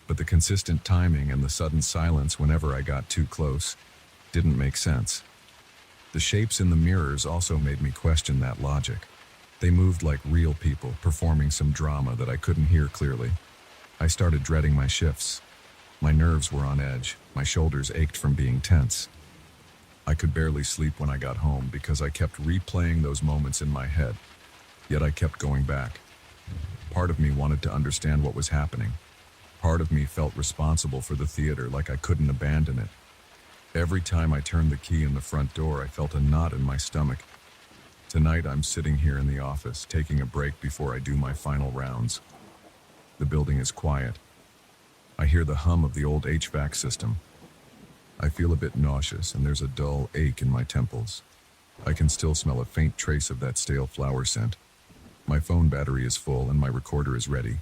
A: But the consistent timing and the sudden silence whenever I got too close didn't make sense. The shapes in the mirrors also made me question that logic. They moved like real people, performing some drama that I couldn't hear clearly. I started dreading my shifts. My nerves were on edge. My shoulders ached from being tense. I could barely sleep when I got home because I kept replaying those moments in my head. Yet I kept going back. Part of me wanted to understand what was happening. Part of me felt responsible for the theater, like I couldn't abandon it. Every time I turned the key in the front door, I felt a knot in my stomach. Tonight, I'm sitting here in the office, taking a break before I do my final rounds. The building is quiet. I hear the hum of the old HVAC system. I feel a bit nauseous, and there's a dull ache in my temples. I can still smell a faint trace of that stale flower scent. My phone battery is full, and my recorder is ready.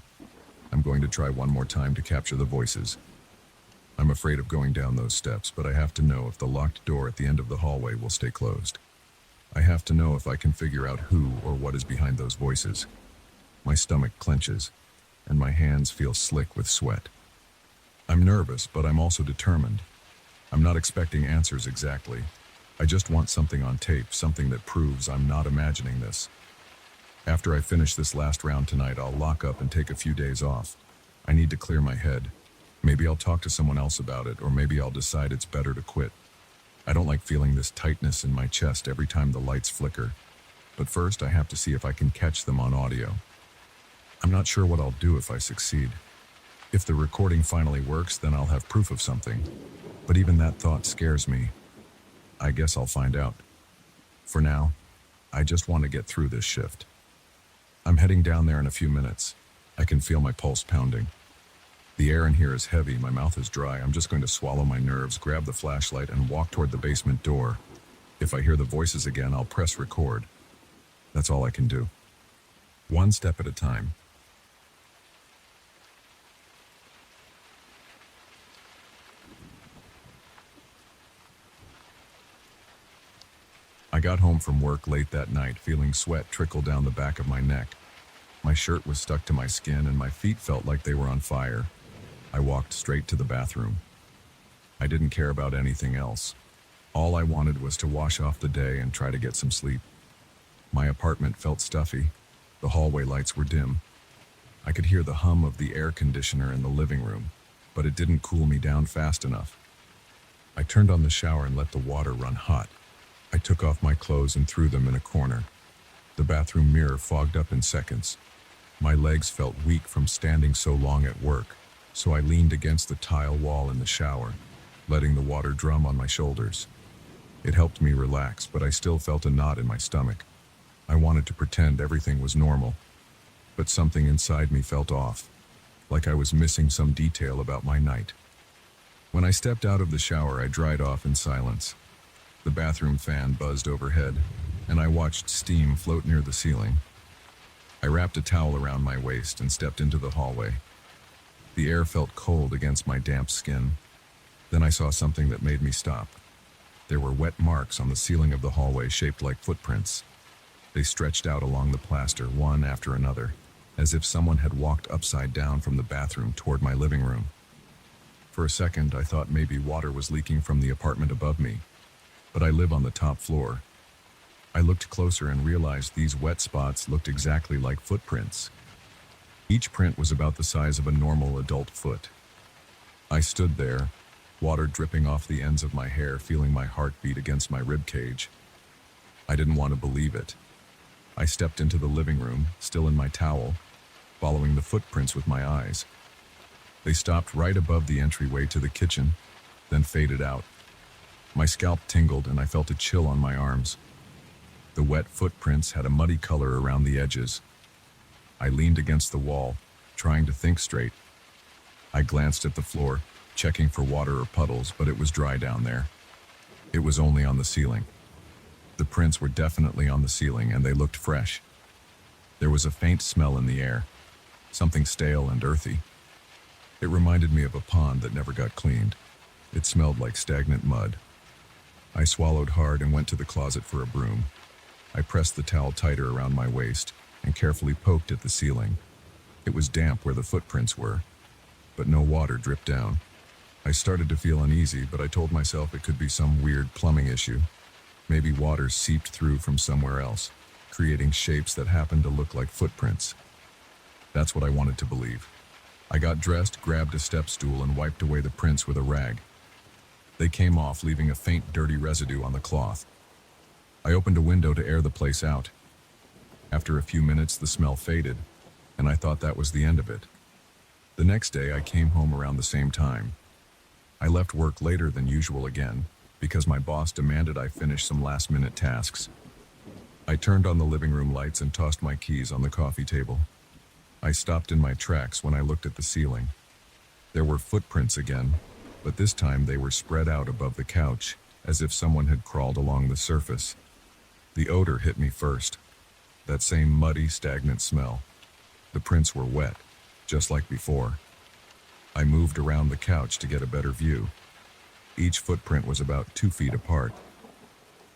A: I'm going to try one more time to capture the voices. I'm afraid of going down those steps, but I have to know if the locked door at the end of the hallway will stay closed. I have to know if I can figure out who or what is behind those voices. My stomach clenches, and my hands feel slick with sweat. I'm nervous, but I'm also determined. I'm not expecting answers exactly. I just want something on tape, something that proves I'm not imagining this. After I finish this last round tonight, I'll lock up and take a few days off. I need to clear my head. Maybe I'll talk to someone else about it, or maybe I'll decide it's better to quit. I don't like feeling this tightness in my chest every time the lights flicker. But first, I have to see if I can catch them on audio. I'm not sure what I'll do if I succeed. If the recording finally works, then I'll have proof of something. But even that thought scares me. I guess I'll find out. For now, I just want to get through this shift. I'm heading down there in a few minutes. I can feel my pulse pounding. The air in here is heavy, my mouth is dry. I'm just going to swallow my nerves, grab the flashlight, and walk toward the basement door. If I hear the voices again, I'll press record. That's all I can do. One step at a time. I got home from work late that night, feeling sweat trickle down the back of my neck. My shirt was stuck to my skin, and my feet felt like they were on fire. I walked straight to the bathroom. I didn't care about anything else. All I wanted was to wash off the day and try to get some sleep. My apartment felt stuffy. The hallway lights were dim. I could hear the hum of the air conditioner in the living room, but it didn't cool me down fast enough. I turned on the shower and let the water run hot. I took off my clothes and threw them in a corner. The bathroom mirror fogged up in seconds. My legs felt weak from standing so long at work, so I leaned against the tile wall in the shower, letting the water drum on my shoulders. It helped me relax, but I still felt a knot in my stomach. I wanted to pretend everything was normal, but something inside me felt off, like I was missing some detail about my night. When I stepped out of the shower, I dried off in silence. The bathroom fan buzzed overhead, and I watched steam float near the ceiling. I wrapped a towel around my waist and stepped into the hallway. The air felt cold against my damp skin. Then I saw something that made me stop. There were wet marks on the ceiling of the hallway shaped like footprints. They stretched out along the plaster, one after another, as if someone had walked upside down from the bathroom toward my living room. For a second, I thought maybe water was leaking from the apartment above me, but I live on the top floor. I looked closer and realized these wet spots looked exactly like footprints. Each print was about the size of a normal adult foot. I stood there, water dripping off the ends of my hair, feeling my heart beat against my rib cage. I didn't want to believe it. I stepped into the living room, still in my towel, following the footprints with my eyes. They stopped right above the entryway to the kitchen, then faded out. My scalp tingled and I felt a chill on my arms. The wet footprints had a muddy color around the edges. I leaned against the wall, trying to think straight. I glanced at the floor, checking for water or puddles, but it was dry down there. It was only on the ceiling. The prints were definitely on the ceiling, and they looked fresh. There was a faint smell in the air, something stale and earthy. It reminded me of a pond that never got cleaned. It smelled like stagnant mud. I swallowed hard and went to the closet for a broom. I pressed the towel tighter around my waist and carefully poked at the ceiling. It was damp where the footprints were, but no water dripped down. I started to feel uneasy, but I told myself it could be some weird plumbing issue. Maybe water seeped through from somewhere else, creating shapes that happened to look like footprints. That's what I wanted to believe. I got dressed, grabbed a step stool, and wiped away the prints with a rag. They came off, leaving a faint, dirty residue on the cloth. I opened a window to air the place out. After a few minutes, the smell faded, and I thought that was the end of it. The next day, I came home around the same time. I left work later than usual again, because my boss demanded I finish some last-minute tasks. I turned on the living room lights and tossed my keys on the coffee table. I stopped in my tracks when I looked at the ceiling. There were footprints again, but this time they were spread out above the couch, as if someone had crawled along the surface. The odor hit me first. That same muddy, stagnant smell. The prints were wet, just like before. I moved around the couch to get a better view. Each footprint was about 2 feet apart.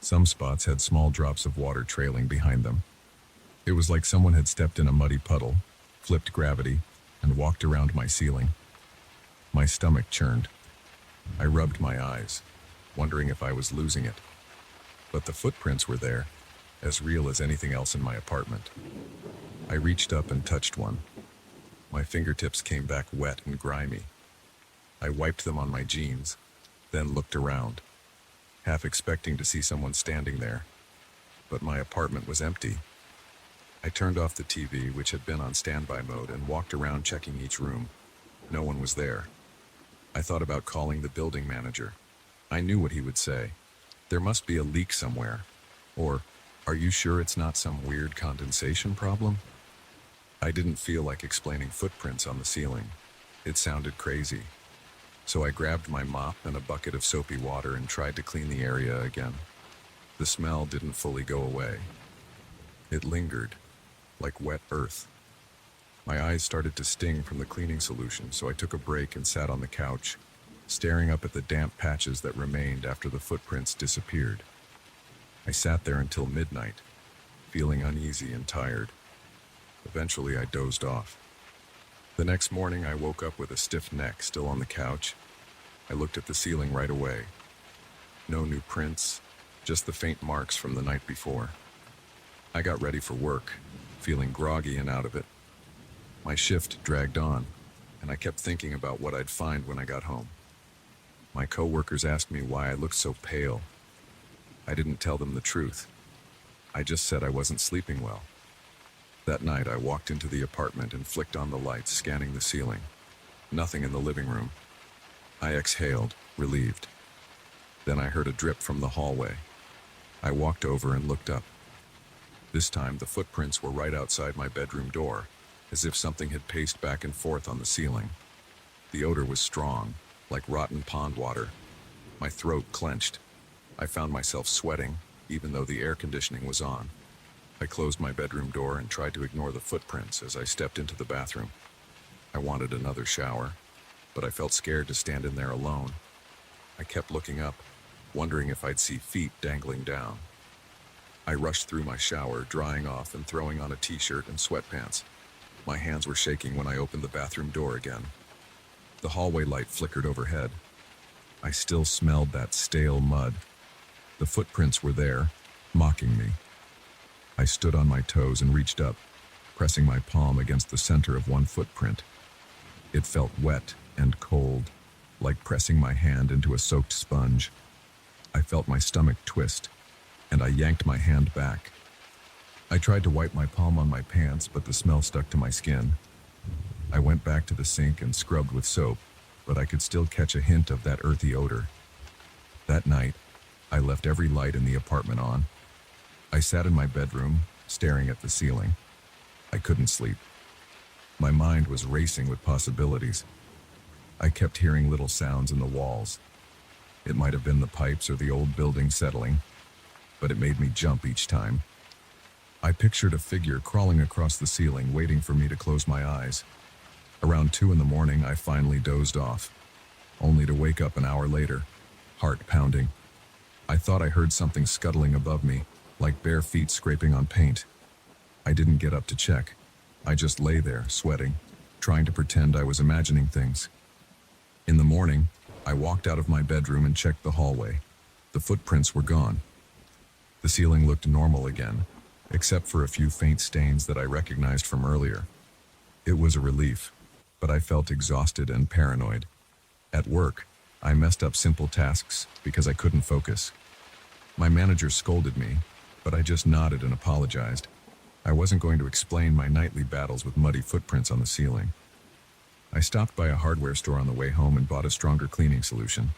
A: Some spots had small drops of water trailing behind them. It was like someone had stepped in a muddy puddle, flipped gravity, and walked around my ceiling. My stomach churned. I rubbed my eyes, wondering if I was losing it. But the footprints were there, as real as anything else in my apartment. I reached up and touched one. My fingertips came back wet and grimy. I wiped them on my jeans, then looked around, half expecting to see someone standing there. But my apartment was empty. I turned off the TV, which had been on standby mode, and walked around checking each room. No one was there. I thought about calling the building manager. I knew what he would say. There must be a leak somewhere. Or, are you sure it's not some weird condensation problem? I didn't feel like explaining footprints on the ceiling. It sounded crazy. So I grabbed my mop and a bucket of soapy water and tried to clean the area again. The smell didn't fully go away. It lingered, like wet earth. My eyes started to sting from the cleaning solution, so I took a break and sat on the couch, staring up at the damp patches that remained after the footprints disappeared. I sat there until midnight, feeling uneasy and tired. Eventually, I dozed off. The next morning, I woke up with a stiff neck still on the couch. I looked at the ceiling right away. No new prints, just the faint marks from the night before. I got ready for work, feeling groggy and out of it. My shift dragged on, and I kept thinking about what I'd find when I got home. My coworkers asked me why I looked so pale. I didn't tell them the truth. I just said I wasn't sleeping well. That night, I walked into the apartment and flicked on the lights, scanning the ceiling. Nothing in the living room. I exhaled, relieved. Then I heard a drip from the hallway. I walked over and looked up. This time, the footprints were right outside my bedroom door, as if something had paced back and forth on the ceiling. The odor was strong, like rotten pond water. My throat clenched. I found myself sweating, even though the air conditioning was on. I closed my bedroom door and tried to ignore the footprints as I stepped into the bathroom. I wanted another shower, but I felt scared to stand in there alone. I kept looking up, wondering if I'd see feet dangling down. I rushed through my shower, drying off and throwing on a t-shirt and sweatpants. My hands were shaking when I opened the bathroom door again. The hallway light flickered overhead. I still smelled that stale mud. The footprints were there, mocking me. I stood on my toes and reached up, pressing my palm against the center of one footprint. It felt wet and cold, like pressing my hand into a soaked sponge. I felt my stomach twist, and I yanked my hand back. I tried to wipe my palm on my pants, but the smell stuck to my skin. I went back to the sink and scrubbed with soap, but I could still catch a hint of that earthy odor. That night, I left every light in the apartment on. I sat in my bedroom, staring at the ceiling. I couldn't sleep. My mind was racing with possibilities. I kept hearing little sounds in the walls. It might have been the pipes or the old building settling, but it made me jump each time. I pictured a figure crawling across the ceiling, waiting for me to close my eyes. Around 2 in the morning, I finally dozed off, only to wake up an hour later, heart pounding. I thought I heard something scuttling above me, like bare feet scraping on paint. I didn't get up to check. I just lay there, sweating, trying to pretend I was imagining things. In the morning, I walked out of my bedroom and checked the hallway. The footprints were gone. The ceiling looked normal again, except for a few faint stains that I recognized from earlier. It was a relief, but I felt exhausted and paranoid. At work, I messed up simple tasks because I couldn't focus. My manager scolded me, but I just nodded and apologized. I wasn't going to explain my nightly battles with muddy footprints on the ceiling. I stopped by a hardware store on the way home and bought a stronger cleaning solution.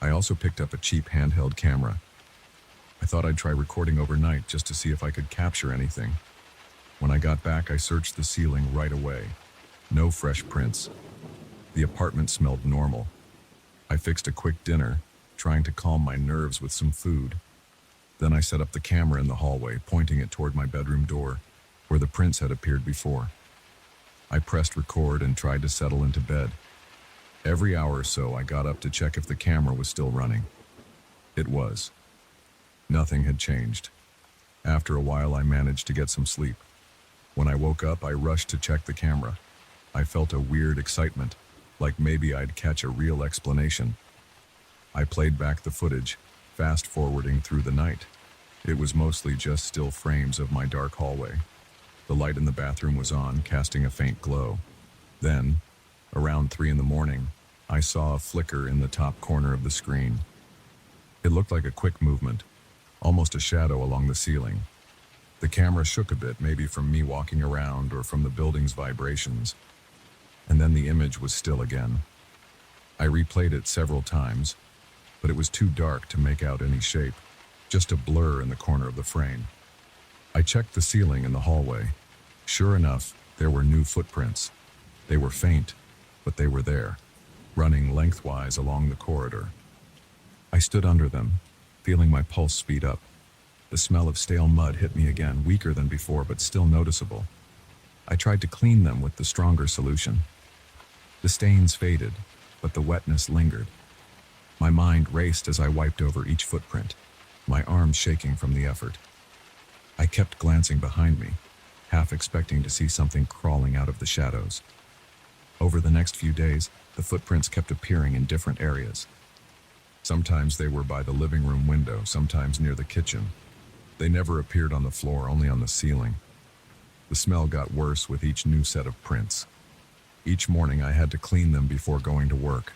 A: I also picked up a cheap handheld camera. I thought I'd try recording overnight just to see if I could capture anything. When I got back, I searched the ceiling right away. No fresh prints. The apartment smelled normal. I fixed a quick dinner, trying to calm my nerves with some food. Then I set up the camera in the hallway, pointing it toward my bedroom door, where the prints had appeared before. I pressed record and tried to settle into bed. Every hour or so, I got up to check if the camera was still running. It was. Nothing had changed. After a while, I managed to get some sleep. When I woke up, I rushed to check the camera. I felt a weird excitement, like maybe I'd catch a real explanation. I played back the footage, fast-forwarding through the night. It was mostly just still frames of my dark hallway. The light in the bathroom was on, casting a faint glow. Then, around 3 in the morning, I saw a flicker in the top corner of the screen. It looked like a quick movement, almost a shadow along the ceiling. The camera shook a bit, maybe from me walking around or from the building's vibrations. And then the image was still again. I replayed it several times, but it was too dark to make out any shape, just a blur in the corner of the frame. I checked the ceiling in the hallway. Sure enough, there were new footprints. They were faint, but they were there, running lengthwise along the corridor. I stood under them, feeling my pulse speed up. The smell of stale mud hit me again, weaker than before, but still noticeable. I tried to clean them with the stronger solution. The stains faded, but the wetness lingered. My mind raced as I wiped over each footprint, my arms shaking from the effort. I kept glancing behind me, half expecting to see something crawling out of the shadows. Over the next few days, the footprints kept appearing in different areas. Sometimes they were by the living room window, sometimes near the kitchen. They never appeared on the floor, only on the ceiling. The smell got worse with each new set of prints. Each morning I had to clean them before going to work.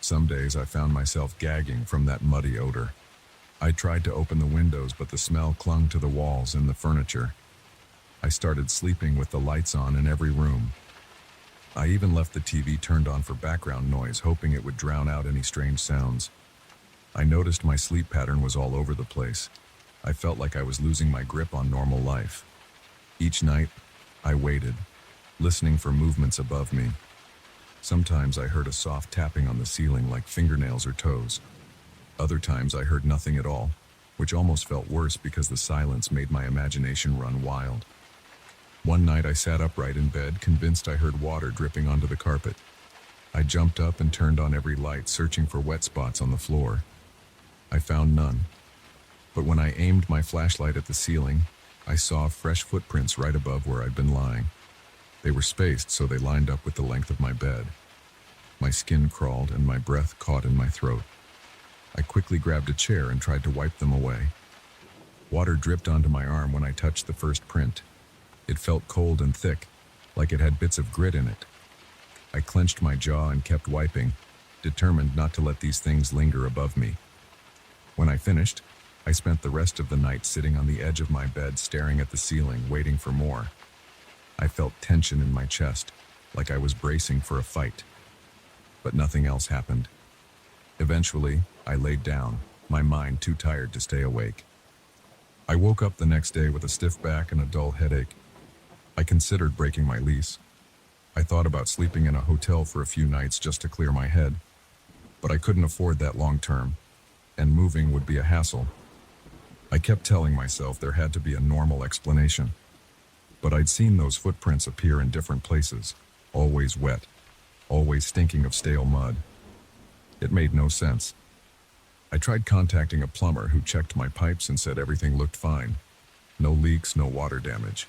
A: Some days I found myself gagging from that muddy odor. I tried to open the windows, but the smell clung to the walls and the furniture. I started sleeping with the lights on in every room. I even left the TV turned on for background noise, hoping it would drown out any strange sounds. I noticed my sleep pattern was all over the place. I felt like I was losing my grip on normal life. Each night, I waited, listening for movements above me. Sometimes I heard a soft tapping on the ceiling like fingernails or toes. Other times I heard nothing at all, which almost felt worse because the silence made my imagination run wild. One night I sat upright in bed, convinced I heard water dripping onto the carpet. I jumped up and turned on every light, searching for wet spots on the floor. I found none. But when I aimed my flashlight at the ceiling, I saw fresh footprints right above where I'd been lying. They were spaced so they lined up with the length of my bed. My skin crawled and my breath caught in my throat. I quickly grabbed a chair and tried to wipe them away. Water dripped onto my arm when I touched the first print. It felt cold and thick, like it had bits of grit in it. I clenched my jaw and kept wiping, determined not to let these things linger above me. When I finished, I spent the rest of the night sitting on the edge of my bed, staring at the ceiling, waiting for more. I felt tension in my chest, like I was bracing for a fight. But nothing else happened. Eventually, I laid down, my mind too tired to stay awake. I woke up the next day with a stiff back and a dull headache. I considered breaking my lease. I thought about sleeping in a hotel for a few nights just to clear my head. but I couldn't afford that long term, and moving would be a hassle. I kept telling myself there had to be a normal explanation. But I'd seen those footprints appear in different places, always wet, always stinking of stale mud. It made no sense. I tried contacting a plumber who checked my pipes and said everything looked fine. No leaks, no water damage.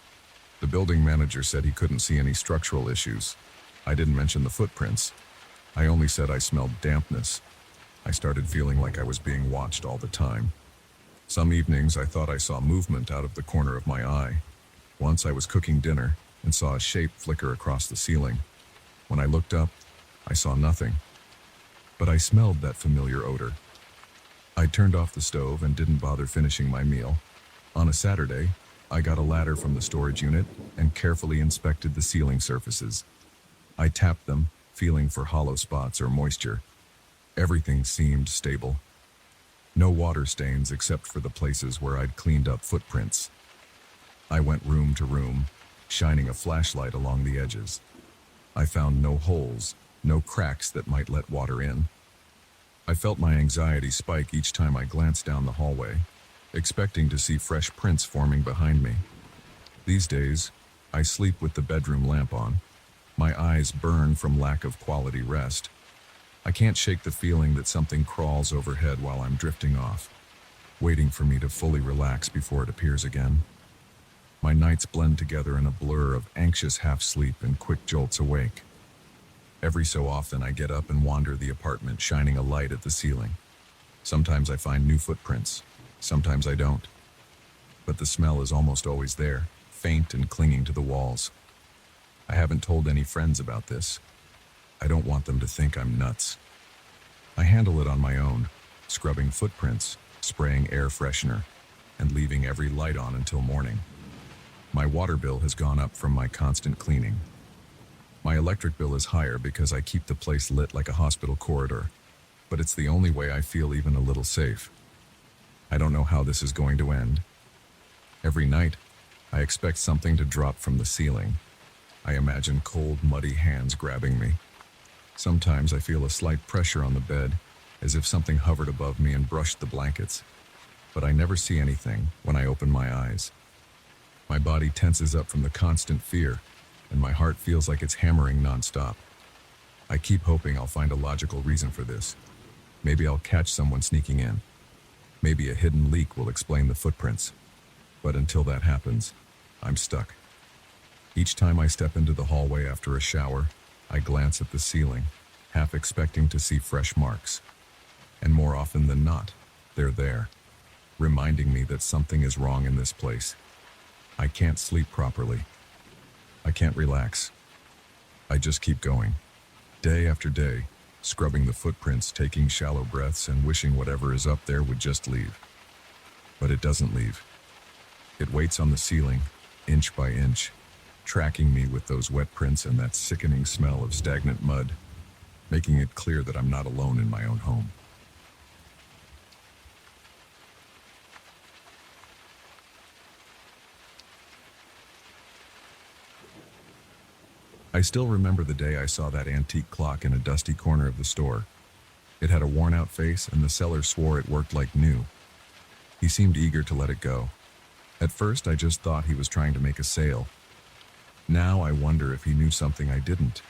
A: The building manager said he couldn't see any structural issues. I didn't mention the footprints. I only said I smelled dampness. I started feeling like I was being watched all the time. Some evenings I thought I saw movement out of the corner of my eye. Once I was cooking dinner and saw a shape flicker across the ceiling. When I looked up, I saw nothing. But I smelled that familiar odor. I turned off the stove and didn't bother finishing my meal. On a Saturday, I got a ladder from the storage unit and carefully inspected the ceiling surfaces. I tapped them, feeling for hollow spots or moisture. Everything seemed stable. No water stains except for the places where I'd cleaned up footprints. I went room to room, shining a flashlight along the edges. I found no holes, no cracks that might let water in. I felt my anxiety spike each time I glanced down the hallway, expecting to see fresh prints forming behind me. These days, I sleep with the bedroom lamp on. My eyes burn from lack of quality rest. I can't shake the feeling that something crawls overhead while I'm drifting off, waiting for me to fully relax before it appears again. My nights blend together in a blur of anxious half-sleep and quick jolts awake. Every so often I get up and wander the apartment, shining a light at the ceiling. Sometimes I find new footprints, sometimes I don't. But the smell is almost always there, faint and clinging to the walls. I haven't told any friends about this. I don't want them to think I'm nuts. I handle it on my own, scrubbing footprints, spraying air freshener, and leaving every light on until morning. My water bill has gone up from my constant cleaning. My electric bill is higher because I keep the place lit like a hospital corridor, but it's the only way I feel even a little safe. I don't know how this is going to end. Every night, I expect something to drop from the ceiling. I imagine cold, muddy hands grabbing me. Sometimes I feel a slight pressure on the bed, as if something hovered above me and brushed the blankets. But I never see anything when I open my eyes. My body tenses up from the constant fear, and my heart feels like it's hammering nonstop. I keep hoping I'll find a logical reason for this. Maybe I'll catch someone sneaking in. Maybe a hidden leak will explain the footprints. But until that happens, I'm stuck. Each time I step into the hallway after a shower, I glance at the ceiling, half expecting to see fresh marks. And more often than not, they're there, reminding me that something is wrong in this place. I can't sleep properly. I can't relax. I just keep going, day after day, scrubbing the footprints, taking shallow breaths, and wishing whatever is up there would just leave. But it doesn't leave. It waits on the ceiling, inch by inch, tracking me with those wet prints and that sickening smell of stagnant mud, making it clear that I'm not alone in my own home. I still remember the day I saw that antique clock in a dusty corner of the store. It had a worn-out face, and the seller swore it worked like new. He seemed eager to let it go. At first, I just thought he was trying to make a sale. Now I wonder if he knew something I didn't.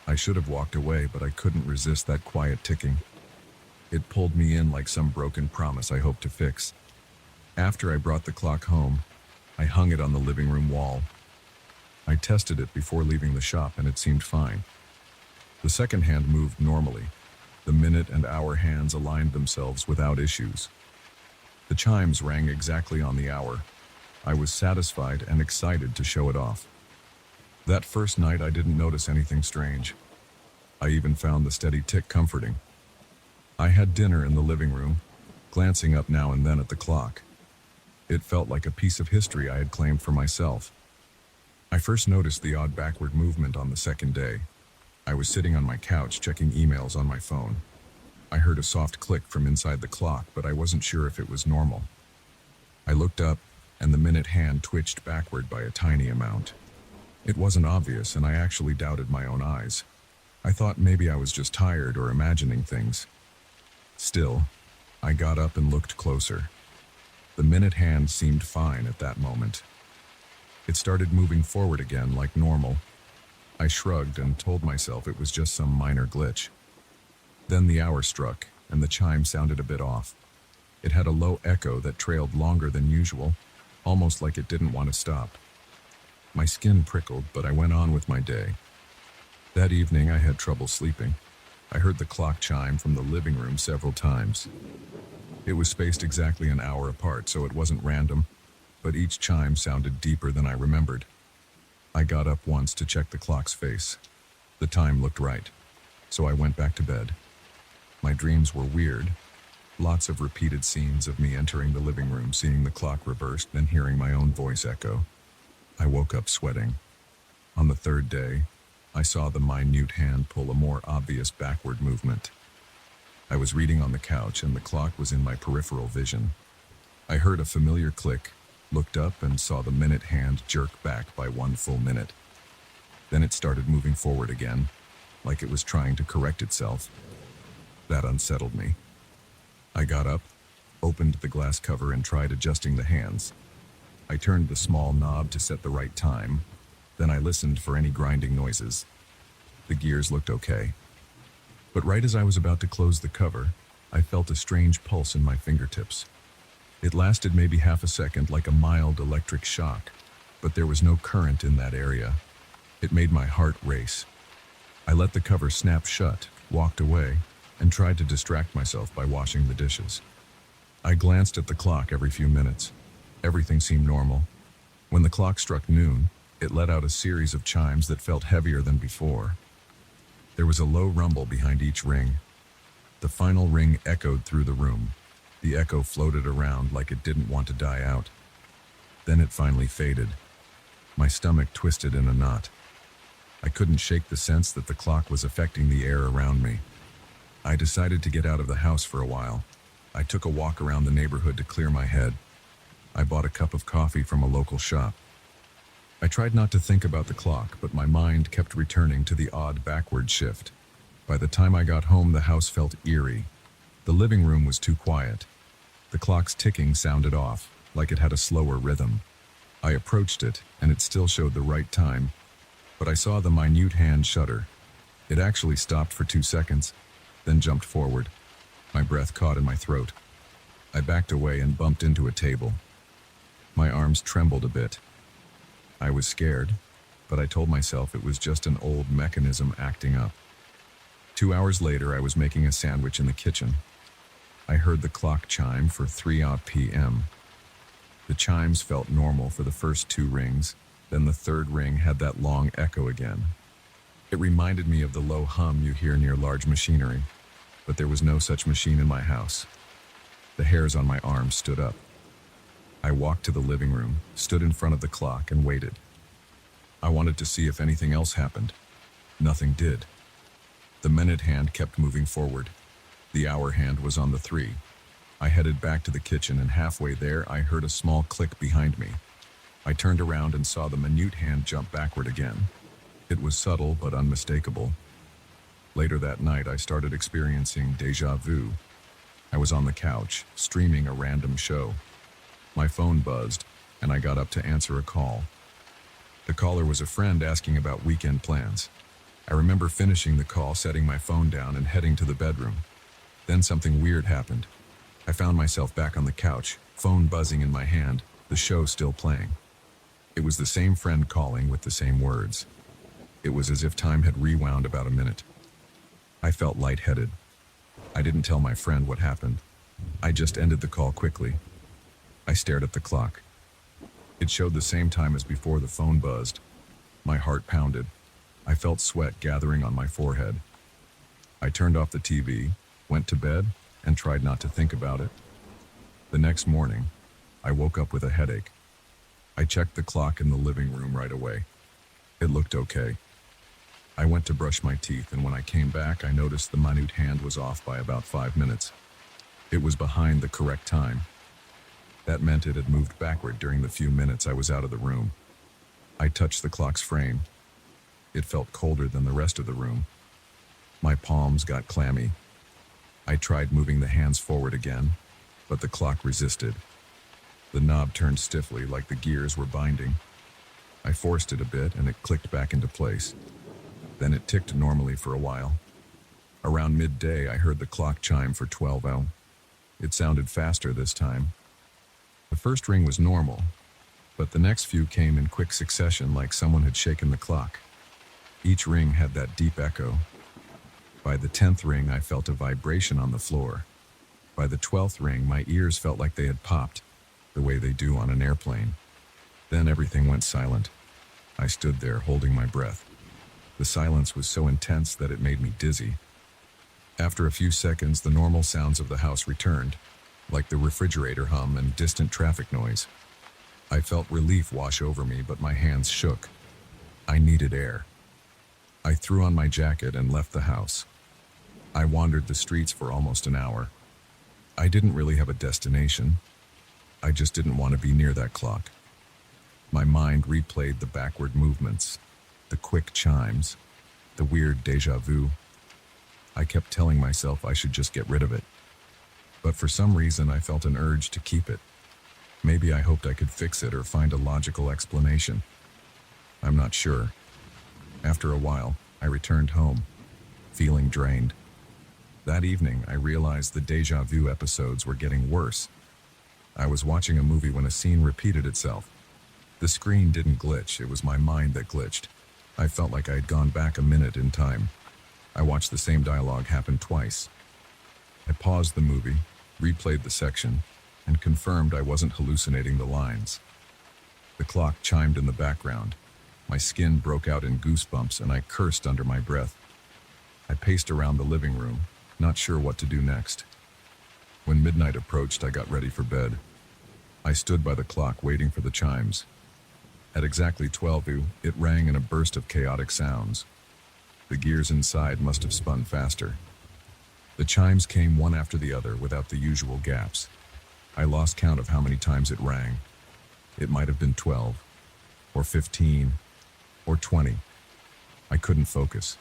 A: I should have walked away, but I couldn't resist that quiet ticking. It pulled me in like some broken promise I hoped to fix. After I brought the clock home, I hung it on the living room wall. I tested it before leaving the shop, and it seemed fine. The second hand moved normally. The minute and hour hands aligned themselves without issues. The chimes rang exactly on the hour. I was satisfied and excited to show it off. That first night I didn't notice anything strange. I even found the steady tick comforting. I had dinner in the living room, glancing up now and then at the clock. It felt like a piece of history I had claimed for myself. I first noticed the odd backward movement on the second day. I was sitting on my couch checking emails on my phone. I heard a soft click from inside the clock, but I wasn't sure if it was normal. I looked up, and the minute hand twitched backward by a tiny amount. It wasn't obvious, and I actually doubted my own eyes. I thought maybe I was just tired or imagining things. Still, I got up and looked closer. The minute hand seemed fine at that moment. It started moving forward again like normal. I shrugged and told myself it was just some minor glitch. Then the hour struck, and the chime sounded a bit off. It had a low echo that trailed longer than usual, almost like it didn't want to stop. My skin prickled, but I went on with my day. That evening I had trouble sleeping. I heard the clock chime from the living room several times. It was spaced exactly an hour apart, so it wasn't random, but each chime sounded deeper than I remembered. I got up once to check the clock's face. The time looked right, so I went back to bed. My dreams were weird. Lots of repeated scenes of me entering the living room, seeing the clock reversed, then hearing my own voice echo. I woke up sweating. On the third day, I saw the minute hand pull a more obvious backward movement. I was reading on the couch and the clock was in my peripheral vision. I heard a familiar click, looked up and saw the minute hand jerk back by 1 full minute. Then it started moving forward again, like it was trying to correct itself. That unsettled me. I got up, opened the glass cover and tried adjusting the hands. I turned the small knob to set the right time. Then I listened for any grinding noises. The gears looked okay. But right as I was about to close the cover, I felt a strange pulse in my fingertips. It lasted maybe half a second, like a mild electric shock, but there was no current in that area. It made my heart race. I let the cover snap shut, walked away, and tried to distract myself by washing the dishes. I glanced at the clock every few minutes. Everything seemed normal. When the clock struck noon, it let out a series of chimes that felt heavier than before. There was a low rumble behind each ring. The final ring echoed through the room. The echo floated around like it didn't want to die out. Then it finally faded. My stomach twisted in a knot. I couldn't shake the sense that the clock was affecting the air around me. I decided to get out of the house for a while. I took a walk around the neighborhood to clear my head. I bought a cup of coffee from a local shop. I tried not to think about the clock, but my mind kept returning to the odd backward shift. By the time I got home, the house felt eerie. The living room was too quiet. The clock's ticking sounded off, like it had a slower rhythm. I approached it, and it still showed the right time, but I saw the minute hand shudder. It actually stopped for 2 seconds, then jumped forward. My breath caught in my throat. I backed away and bumped into a table. My arms trembled a bit. I was scared, but I told myself it was just an old mechanism acting up. 2 hours later, I was making a sandwich in the kitchen. I heard the clock chime for 3 p.m. The chimes felt normal for the first 2 rings, then the third ring had that long echo again. It reminded me of the low hum you hear near large machinery, but there was no such machine in my house. The hairs on my arms stood up. I walked to the living room, stood in front of the clock, and waited. I wanted to see if anything else happened. Nothing did. The minute hand kept moving forward. The hour hand was on the 3. I headed back to the kitchen, and halfway there, I heard a small click behind me. I turned around and saw the minute hand jump backward again. It was subtle but unmistakable. Later that night, I started experiencing déjà vu. I was on the couch, streaming a random show. My phone buzzed, and I got up to answer a call. The caller was a friend asking about weekend plans. I remember finishing the call, setting my phone down, and heading to the bedroom. Then something weird happened. I found myself back on the couch, phone buzzing in my hand, the show still playing. It was the same friend calling with the same words. It was as if time had rewound about a minute. I felt lightheaded. I didn't tell my friend what happened. I just ended the call quickly. I stared at the clock. It showed the same time as before the phone buzzed. My heart pounded. I felt sweat gathering on my forehead. I turned off the TV, went to bed, and tried not to think about it. The next morning, I woke up with a headache. I checked the clock in the living room right away. It looked okay. I went to brush my teeth, and when I came back, I noticed the minute hand was off by about 5 minutes. It was behind the correct time. That meant it had moved backward during the few minutes I was out of the room. I touched the clock's frame. It felt colder than the rest of the room. My palms got clammy. I tried moving the hands forward again, but the clock resisted. The knob turned stiffly like the gears were binding. I forced it a bit and it clicked back into place. Then it ticked normally for a while. Around midday, I heard the clock chime for 12 hours. It sounded faster this time. The first ring was normal, but the next few came in quick succession like someone had shaken the clock. Each ring had that deep echo. By the 10th ring, I felt a vibration on the floor. By the 12th ring, my ears felt like they had popped, the way they do on an airplane. Then everything went silent. I stood there holding my breath. The silence was so intense that it made me dizzy. After a few seconds, the normal sounds of the house returned, like the refrigerator hum and distant traffic noise. I felt relief wash over me, but my hands shook. I needed air. I threw on my jacket and left the house. I wandered the streets for almost an hour. I didn't really have a destination. I just didn't want to be near that clock. My mind replayed the backward movements, the quick chimes, the weird déjà vu. I kept telling myself I should just get rid of it. But for some reason, I felt an urge to keep it. Maybe I hoped I could fix it or find a logical explanation. I'm not sure. After a while, I returned home, feeling drained. That evening, I realized the déjà vu episodes were getting worse. I was watching a movie when a scene repeated itself. The screen didn't glitch, it was my mind that glitched. I felt like I had gone back a minute in time. I watched the same dialogue happen twice. I paused the movie, replayed the section, and confirmed I wasn't hallucinating the lines. The clock chimed in the background. My skin broke out in goosebumps and I cursed under my breath. I paced around the living room, not sure what to do next. When midnight approached, I got ready for bed. I stood by the clock waiting for the chimes. At exactly 12, it rang in a burst of chaotic sounds. The gears inside must have spun faster. The chimes came one after the other without the usual gaps. I lost count of how many times it rang. It might have been 12, or 15, or 20. I couldn't focus.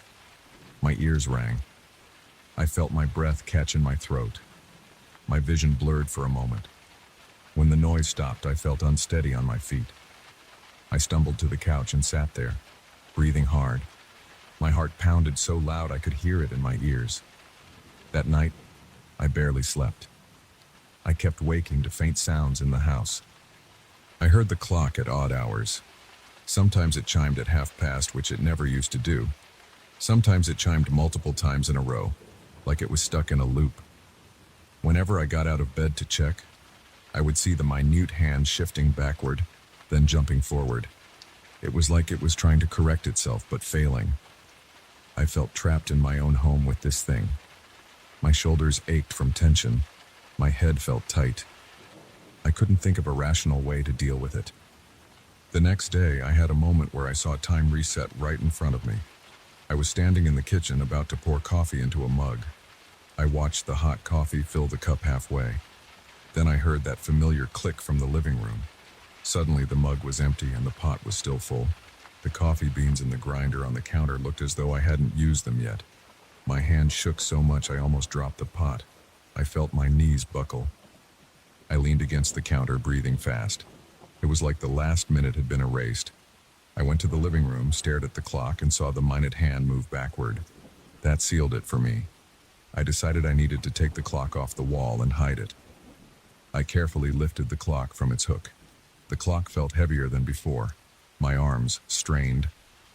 A: My ears rang. I felt my breath catch in my throat. My vision blurred for a moment. When the noise stopped, I felt unsteady on my feet. I stumbled to the couch and sat there, breathing hard. My heart pounded so loud I could hear it in my ears. That night, I barely slept. I kept waking to faint sounds in the house. I heard the clock at odd hours. Sometimes it chimed at 1:30, which it never used to do. Sometimes it chimed multiple times in a row, like it was stuck in a loop. Whenever I got out of bed to check, I would see the minute hand shifting backward, then jumping forward. It was like it was trying to correct itself, but failing. I felt trapped in my own home with this thing. My shoulders ached from tension. My head felt tight. I couldn't think of a rational way to deal with it. The next day, I had a moment where I saw time reset right in front of me. I was standing in the kitchen about to pour coffee into a mug. I watched the hot coffee fill the cup halfway. Then I heard that familiar click from the living room. Suddenly, the mug was empty and the pot was still full. The coffee beans in the grinder on the counter looked as though I hadn't used them yet. My hand shook so much I almost dropped the pot. I felt my knees buckle. I leaned against the counter, breathing fast. It was like the last minute had been erased. I went to the living room, stared at the clock, and saw the minute hand move backward. That sealed it for me. I decided I needed to take the clock off the wall and hide it. I carefully lifted the clock from its hook. The clock felt heavier than before. My arms strained.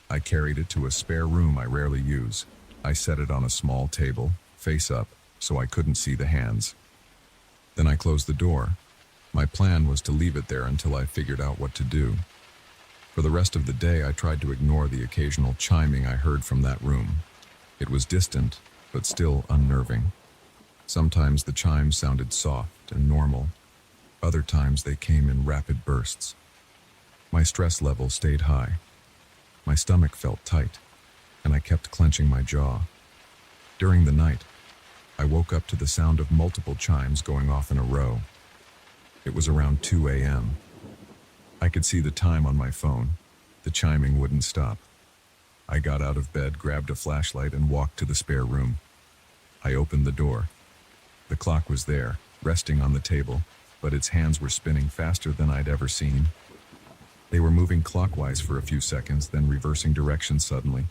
A: I carried it to a spare room I rarely use. I set it on a small table, face up, so I couldn't see the hands. Then I closed the door. My plan was to leave it there until I figured out what to do. For the rest of the day, I tried to ignore the occasional chiming I heard from that room. It was distant, but still unnerving. Sometimes the chimes sounded soft and normal. Other times they came in rapid bursts. My stress level stayed high. My stomach felt tight, and I kept clenching my jaw. During the night, I woke up to the sound of multiple chimes going off in a row. It was around 2 a.m. I could see the time on my phone. The chiming wouldn't stop. I got out of bed, grabbed a flashlight, and walked to the spare room. I opened the door. The clock was there, resting on the table, but its hands were spinning faster than I'd ever seen. They were moving clockwise for a few seconds, then reversing direction suddenly.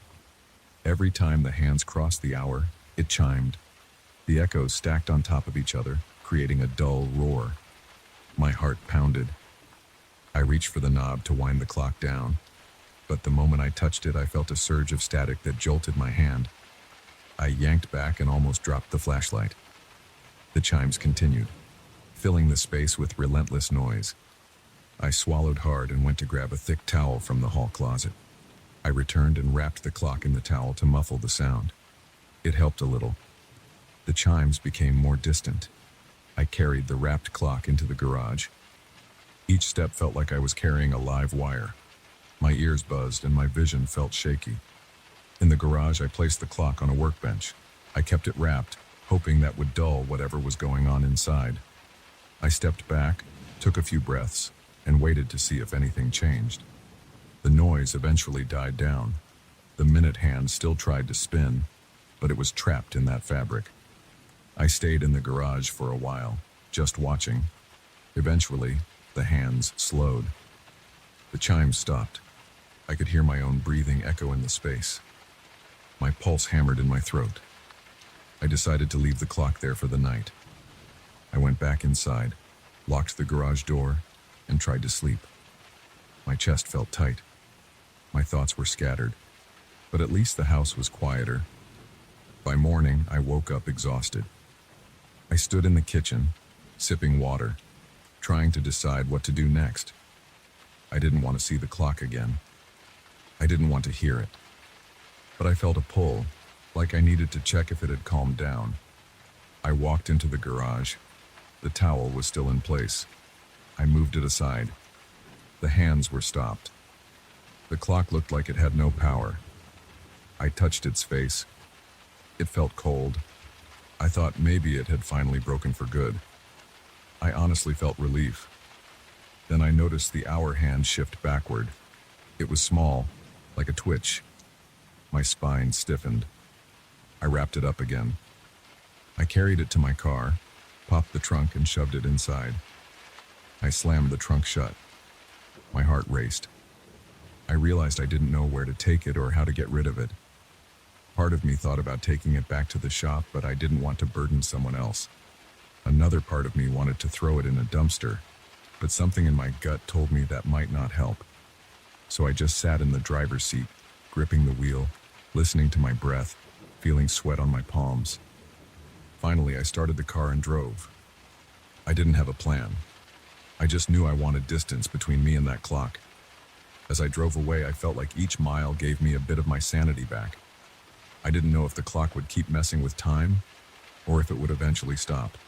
A: Every time the hands crossed the hour, it chimed. The echoes stacked on top of each other, creating a dull roar. My heart pounded. I reached for the knob to wind the clock down, but the moment I touched it, I felt a surge of static that jolted my hand. I yanked back and almost dropped the flashlight. The chimes continued, filling the space with relentless noise. I swallowed hard and went to grab a thick towel from the hall closet. I returned and wrapped the clock in the towel to muffle the sound. It helped a little. The chimes became more distant. I carried the wrapped clock into the garage. Each step felt like I was carrying a live wire. My ears buzzed and my vision felt shaky. In the garage, I placed the clock on a workbench. I kept it wrapped, hoping that would dull whatever was going on inside. I stepped back, took a few breaths, and waited to see if anything changed. The noise eventually died down. The minute hand still tried to spin, but it was trapped in that fabric. I stayed in the garage for a while, just watching. Eventually, the hands slowed. The chimes stopped. I could hear my own breathing echo in the space. My pulse hammered in my throat. I decided to leave the clock there for the night. I went back inside, locked the garage door, and tried to sleep. My chest felt tight. My thoughts were scattered, but at least the house was quieter. By morning, I woke up exhausted. I stood in the kitchen, sipping water, trying to decide what to do next. I didn't want to see the clock again. I didn't want to hear it. But I felt a pull, like I needed to check if it had calmed down. I walked into the garage. The towel was still in place. I moved it aside. The hands were stopped. The clock looked like it had no power. I touched its face. It felt cold. I thought maybe it had finally broken for good. I honestly felt relief. Then I noticed the hour hand shift backward. It was small, like a twitch. My spine stiffened. I wrapped it up again. I carried it to my car, popped the trunk and shoved it inside. I slammed the trunk shut. My heart raced. I realized I didn't know where to take it or how to get rid of it. Part of me thought about taking it back to the shop, but I didn't want to burden someone else. Another part of me wanted to throw it in a dumpster, but something in my gut told me that might not help. So I just sat in the driver's seat, gripping the wheel, listening to my breath, feeling sweat on my palms. Finally, I started the car and drove. I didn't have a plan. I just knew I wanted distance between me and that clock. As I drove away, I felt like each mile gave me a bit of my sanity back. I didn't know if the clock would keep messing with time, or if it would eventually stop.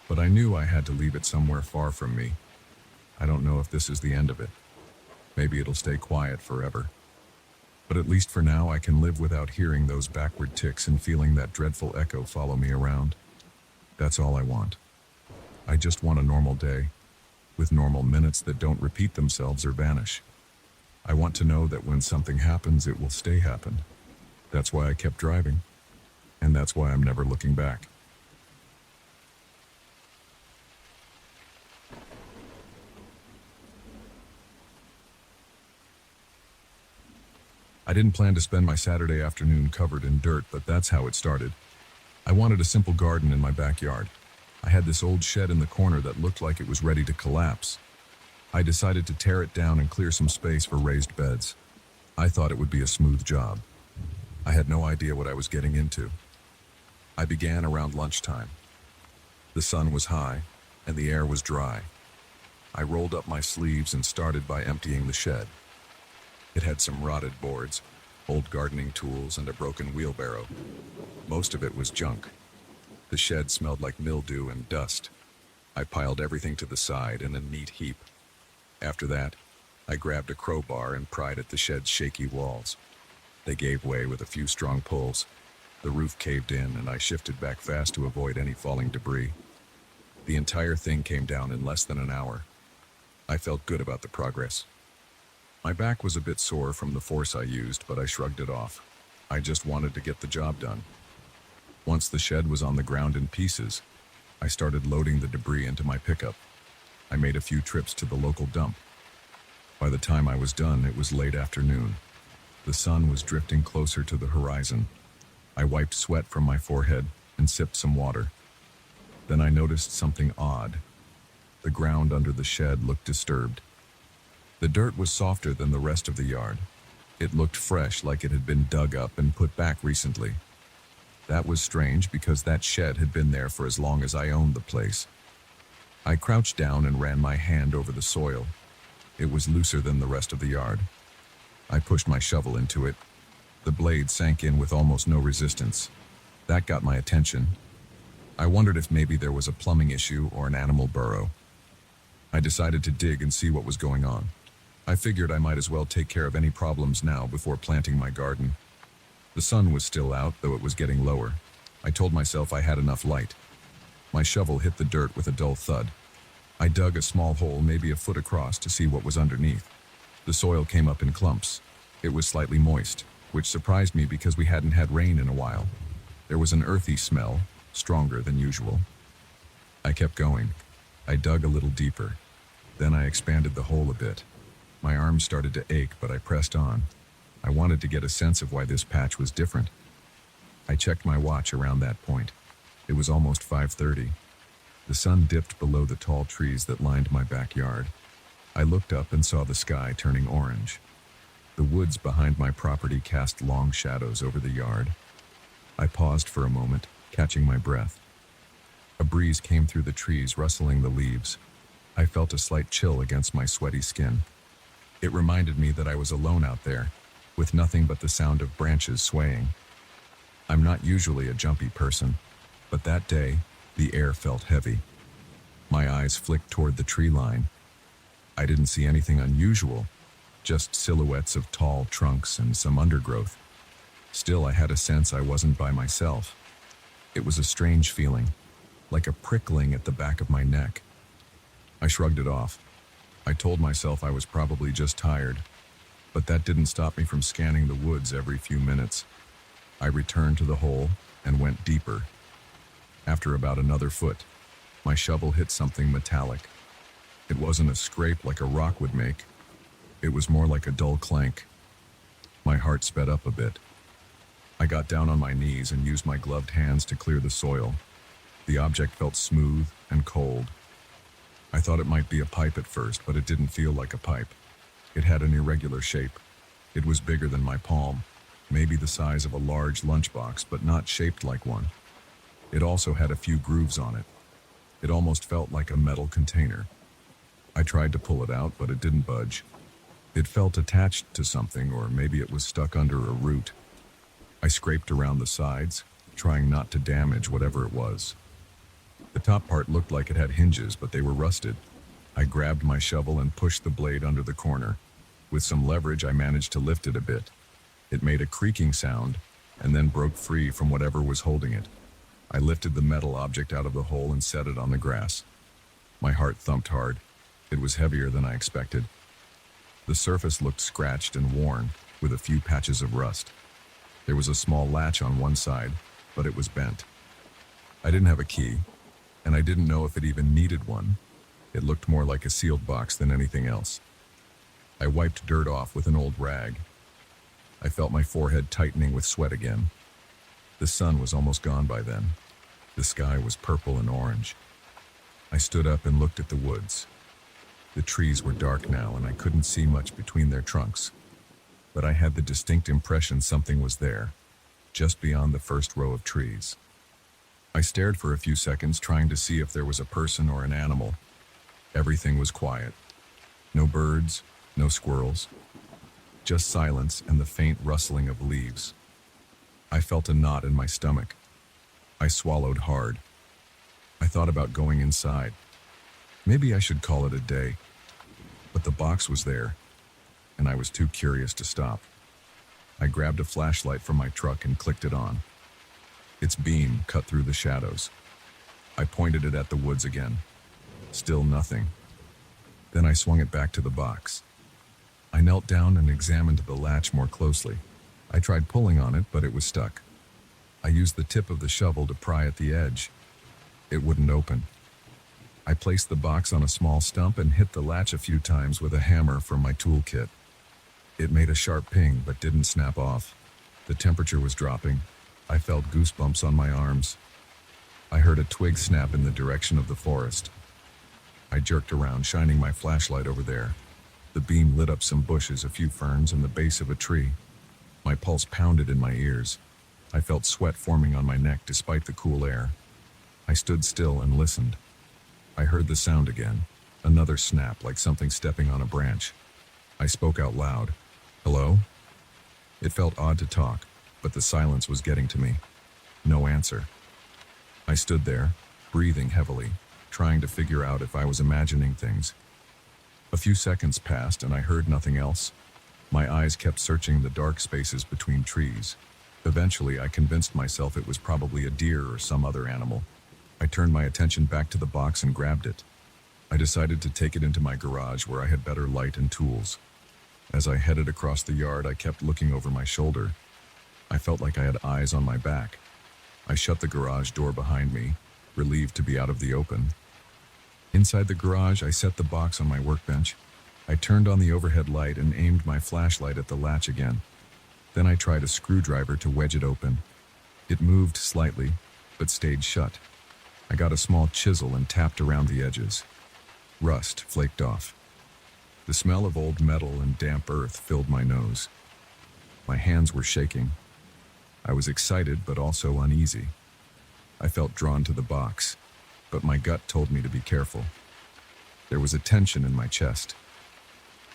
A: But I knew I had to leave it somewhere far from me. I don't know if this is the end of it. Maybe it'll stay quiet forever. But at least for now, I can live without hearing those backward ticks and feeling that dreadful echo follow me around. That's all I want. I just want a normal day, with normal minutes that don't repeat themselves or vanish. I want to know that when something happens, it will stay happen. That's why I kept driving, and that's why I'm never looking back. I didn't plan to spend my Saturday afternoon covered in dirt, but that's how it started. I wanted a simple garden in my backyard. I had this old shed in the corner that looked like it was ready to collapse. I decided to tear it down and clear some space for raised beds. I thought it would be a smooth job. I had no idea what I was getting into. I began around lunchtime. The sun was high, and the air was dry. I rolled up my sleeves and started by emptying the shed. It had some rotted boards, old gardening tools, and a broken wheelbarrow. Most of it was junk. The shed smelled like mildew and dust. I piled everything to the side in a neat heap. After that, I grabbed a crowbar and pried at the shed's shaky walls. They gave way with a few strong pulls. The roof caved in, and I shifted back fast to avoid any falling debris. The entire thing came down in less than an hour. I felt good about the progress. My back was a bit sore from the force I used, but I shrugged it off. I just wanted to get the job done. Once the shed was on the ground in pieces, I started loading the debris into my pickup. I made a few trips to the local dump. By the time I was done, it was late afternoon. The sun was drifting closer to the horizon. I wiped sweat from my forehead and sipped some water. Then I noticed something odd. The ground under the shed looked disturbed. The dirt was softer than the rest of the yard. It looked fresh, like it had been dug up and put back recently. That was strange because that shed had been there for as long as I owned the place. I crouched down and ran my hand over the soil. It was looser than the rest of the yard. I pushed my shovel into it. The blade sank in with almost no resistance. That got my attention. I wondered if maybe there was a plumbing issue or an animal burrow. I decided to dig and see what was going on. I figured I might as well take care of any problems now before planting my garden. The sun was still out, though it was getting lower. I told myself I had enough light. My shovel hit the dirt with a dull thud. I dug a small hole, maybe a foot across, to see what was underneath. The soil came up in clumps. It was slightly moist, which surprised me because we hadn't had rain in a while. There was an earthy smell, stronger than usual. I kept going. I dug a little deeper. Then I expanded the hole a bit. My arms started to ache, but I pressed on. I wanted to get a sense of why this patch was different. I checked my watch around that point. It was almost 5:30. The sun dipped below the tall trees that lined my backyard. I looked up and saw the sky turning orange. The woods behind my property cast long shadows over the yard. I paused for a moment, catching my breath. A breeze came through the trees, rustling the leaves. I felt a slight chill against my sweaty skin. It reminded me that I was alone out there, with nothing but the sound of branches swaying. I'm not usually a jumpy person, but that day, the air felt heavy. My eyes flicked toward the tree line. I didn't see anything unusual, just silhouettes of tall trunks and some undergrowth. Still, I had a sense I wasn't by myself. It was a strange feeling, like a prickling at the back of my neck. I shrugged it off. I told myself I was probably just tired, but that didn't stop me from scanning the woods every few minutes. I returned to the hole and went deeper. After about another foot, my shovel hit something metallic. It wasn't a scrape like a rock would make. It was more like a dull clank. My heart sped up a bit. I got down on my knees and used my gloved hands to clear the soil. The object felt smooth and cold. I thought it might be a pipe at first, but it didn't feel like a pipe. It had an irregular shape. It was bigger than my palm, maybe the size of a large lunchbox, but not shaped like one. It also had a few grooves on it. It almost felt like a metal container. I tried to pull it out, but it didn't budge. It felt attached to something, or maybe it was stuck under a root. I scraped around the sides, trying not to damage whatever it was. The top part looked like it had hinges, but they were rusted. I grabbed my shovel and pushed the blade under the corner. With some leverage, I managed to lift it a bit. It made a creaking sound, and then broke free from whatever was holding it. I lifted the metal object out of the hole and set it on the grass. My heart thumped hard. It was heavier than I expected. The surface looked scratched and worn, with a few patches of rust. There was a small latch on one side, but it was bent. I didn't have a key, and I didn't know if it even needed one. It looked more like a sealed box than anything else. I wiped dirt off with an old rag. I felt my forehead tightening with sweat again. The sun was almost gone by then. The sky was purple and orange. I stood up and looked at the woods. The trees were dark now, and I couldn't see much between their trunks. But I had the distinct impression something was there, just beyond the first row of trees. I stared for a few seconds, trying to see if there was a person or an animal. Everything was quiet. No birds, no squirrels. Just silence and the faint rustling of leaves. I felt a knot in my stomach. I swallowed hard. I thought about going inside. Maybe I should call it a day. But the box was there, and I was too curious to stop. I grabbed a flashlight from my truck and clicked it on. Its beam cut through the shadows. I pointed it at the woods again. Still nothing. Then I swung it back to the box. I knelt down and examined the latch more closely. I tried pulling on it, but it was stuck. I used the tip of the shovel to pry at the edge. It wouldn't open. I placed the box on a small stump and hit the latch a few times with a hammer from my toolkit. It made a sharp ping, but didn't snap off. The temperature was dropping. I felt goosebumps on my arms. I heard a twig snap in the direction of the forest. I jerked around, shining my flashlight over there. The beam lit up some bushes, a few ferns, and the base of a tree. My pulse pounded in my ears. I felt sweat forming on my neck despite the cool air. I stood still and listened. I heard the sound again, another snap like something stepping on a branch. I spoke out loud. "Hello?" It felt odd to talk, but the silence was getting to me. No answer. I stood there, breathing heavily, trying to figure out if I was imagining things. A few seconds passed and I heard nothing else. My eyes kept searching the dark spaces between trees. Eventually, I convinced myself it was probably a deer or some other animal. I turned my attention back to the box and grabbed it. I decided to take it into my garage where I had better light and tools. As I headed across the yard, I kept looking over my shoulder. I felt like I had eyes on my back. I shut the garage door behind me, relieved to be out of the open. Inside the garage, I set the box on my workbench. I turned on the overhead light and aimed my flashlight at the latch again. Then I tried a screwdriver to wedge it open. It moved slightly, but stayed shut. I got a small chisel and tapped around the edges. Rust flaked off. The smell of old metal and damp earth filled my nose. My hands were shaking. I was excited but also uneasy. I felt drawn to the box, but my gut told me to be careful. There was a tension in my chest.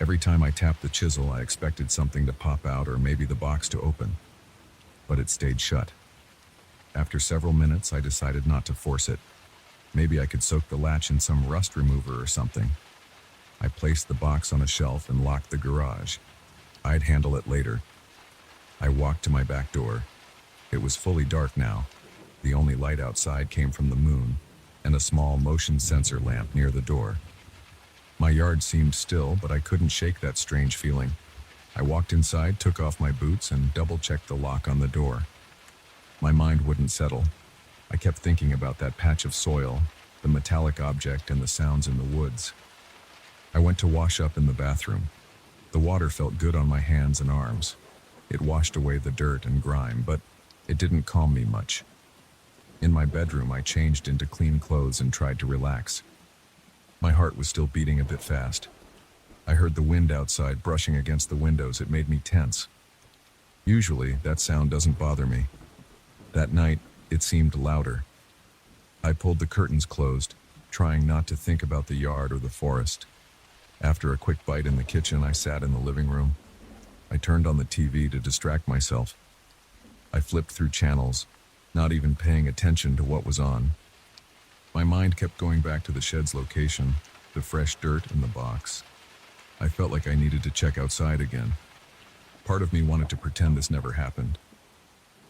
A: Every time I tapped the chisel, I expected something to pop out or maybe the box to open, but it stayed shut. After several minutes, I decided not to force it. Maybe I could soak the latch in some rust remover or something. I placed the box on a shelf and locked the garage. I'd handle it later. I walked to my back door. It was fully dark now. The only light outside came from the moon and a small motion sensor lamp near the door. My yard seemed still, but I couldn't shake that strange feeling. I walked inside, took off my boots, and double-checked the lock on the door. My mind wouldn't settle. I kept thinking about that patch of soil, the metallic object, and the sounds in the woods. I went to wash up in the bathroom. The water felt good on my hands and arms. It washed away the dirt and grime, but it didn't calm me much. In my bedroom, I changed into clean clothes and tried to relax. My heart was still beating a bit fast. I heard the wind outside brushing against the windows. It made me tense. Usually, that sound doesn't bother me. That night, it seemed louder. I pulled the curtains closed, trying not to think about the yard or the forest. After a quick bite in the kitchen, I sat in the living room. I turned on the TV to distract myself. I flipped through channels, not even paying attention to what was on. My mind kept going back to the shed's location, the fresh dirt in the box. I felt like I needed to check outside again. Part of me wanted to pretend this never happened.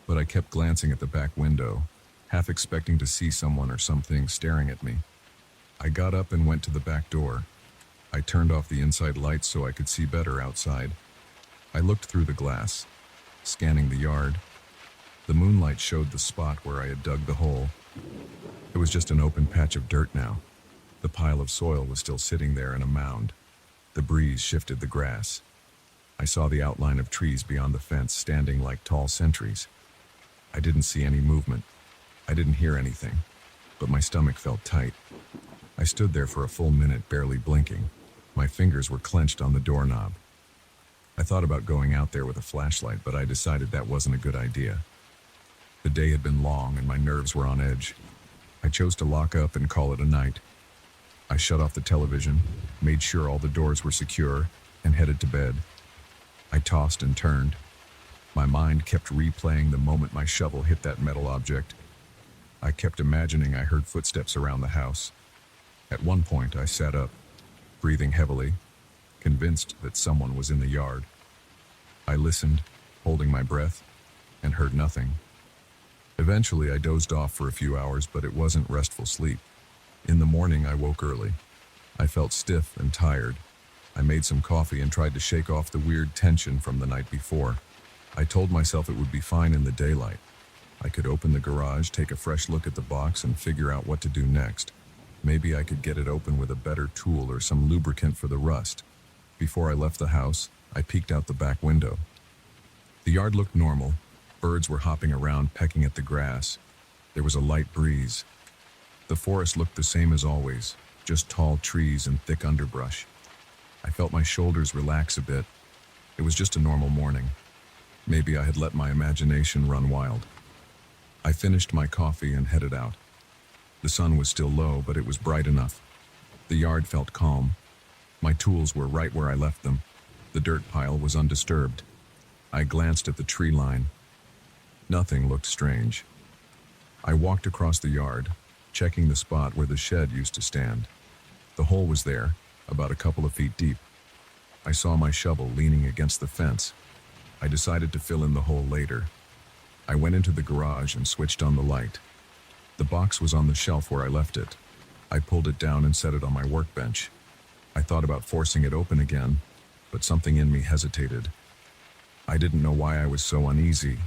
A: But I kept glancing at the back window, half expecting to see someone or something staring at me. I got up and went to the back door. I turned off the inside lights so I could see better outside. I looked through the glass, scanning the yard. The moonlight showed the spot where I had dug the hole. It was just an open patch of dirt now. The pile of soil was still sitting there in a mound. The breeze shifted the grass. I saw the outline of trees beyond the fence standing like tall sentries. I didn't see any movement. I didn't hear anything, but my stomach felt tight. I stood there for a full minute, barely blinking. My fingers were clenched on the doorknob. I thought about going out there with a flashlight, but I decided that wasn't a good idea. The day had been long and my nerves were on edge. I chose to lock up and call it a night. I shut off the television, made sure all the doors were secure, and headed to bed. I tossed and turned. My mind kept replaying the moment my shovel hit that metal object. I kept imagining I heard footsteps around the house. At one point, I sat up, breathing heavily, convinced that someone was in the yard. I listened, holding my breath, and heard nothing. Eventually, I dozed off for a few hours, but it wasn't restful sleep. In the morning, I woke early. I felt stiff and tired. I made some coffee and tried to shake off the weird tension from the night before. I told myself it would be fine in the daylight. I could open the garage, take a fresh look at the box, and figure out what to do next. Maybe I could get it open with a better tool or some lubricant for the rust. Before I left the house, I peeked out the back window. The yard looked normal. Birds were hopping around, pecking at the grass. There was a light breeze. The forest looked the same as always, just tall trees and thick underbrush. I felt my shoulders relax a bit. It was just a normal morning. Maybe I had let my imagination run wild. I finished my coffee and headed out. The sun was still low, but it was bright enough. The yard felt calm. My tools were right where I left them. The dirt pile was undisturbed. I glanced at the tree line. Nothing looked strange. I walked across the yard, checking the spot where the shed used to stand. The hole was there, about a couple of feet deep. I saw my shovel leaning against the fence. I decided to fill in the hole later. I went into the garage and switched on the light. The box was on the shelf where I left it. I pulled it down and set it on my workbench. I thought about forcing it open again, but something in me hesitated. I didn't know why I was so uneasy.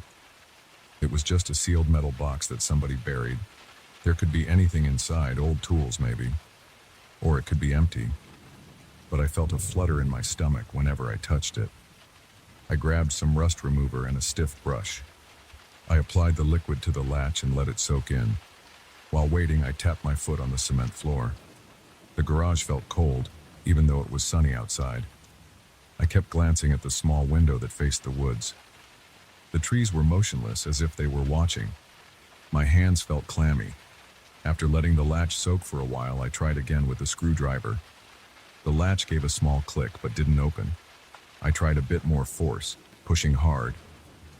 A: It was just a sealed metal box that somebody buried. There could be anything inside, old tools maybe. Or it could be empty. But I felt a flutter in my stomach whenever I touched it. I grabbed some rust remover and a stiff brush. I applied the liquid to the latch and let it soak in. While waiting, I tapped my foot on the cement floor. The garage felt cold, even though it was sunny outside. I kept glancing at the small window that faced the woods. The trees were motionless, as if they were watching. My hands felt clammy. After letting the latch soak for a while, I tried again with a screwdriver. The latch gave a small click, but didn't open. I tried a bit more force, pushing hard.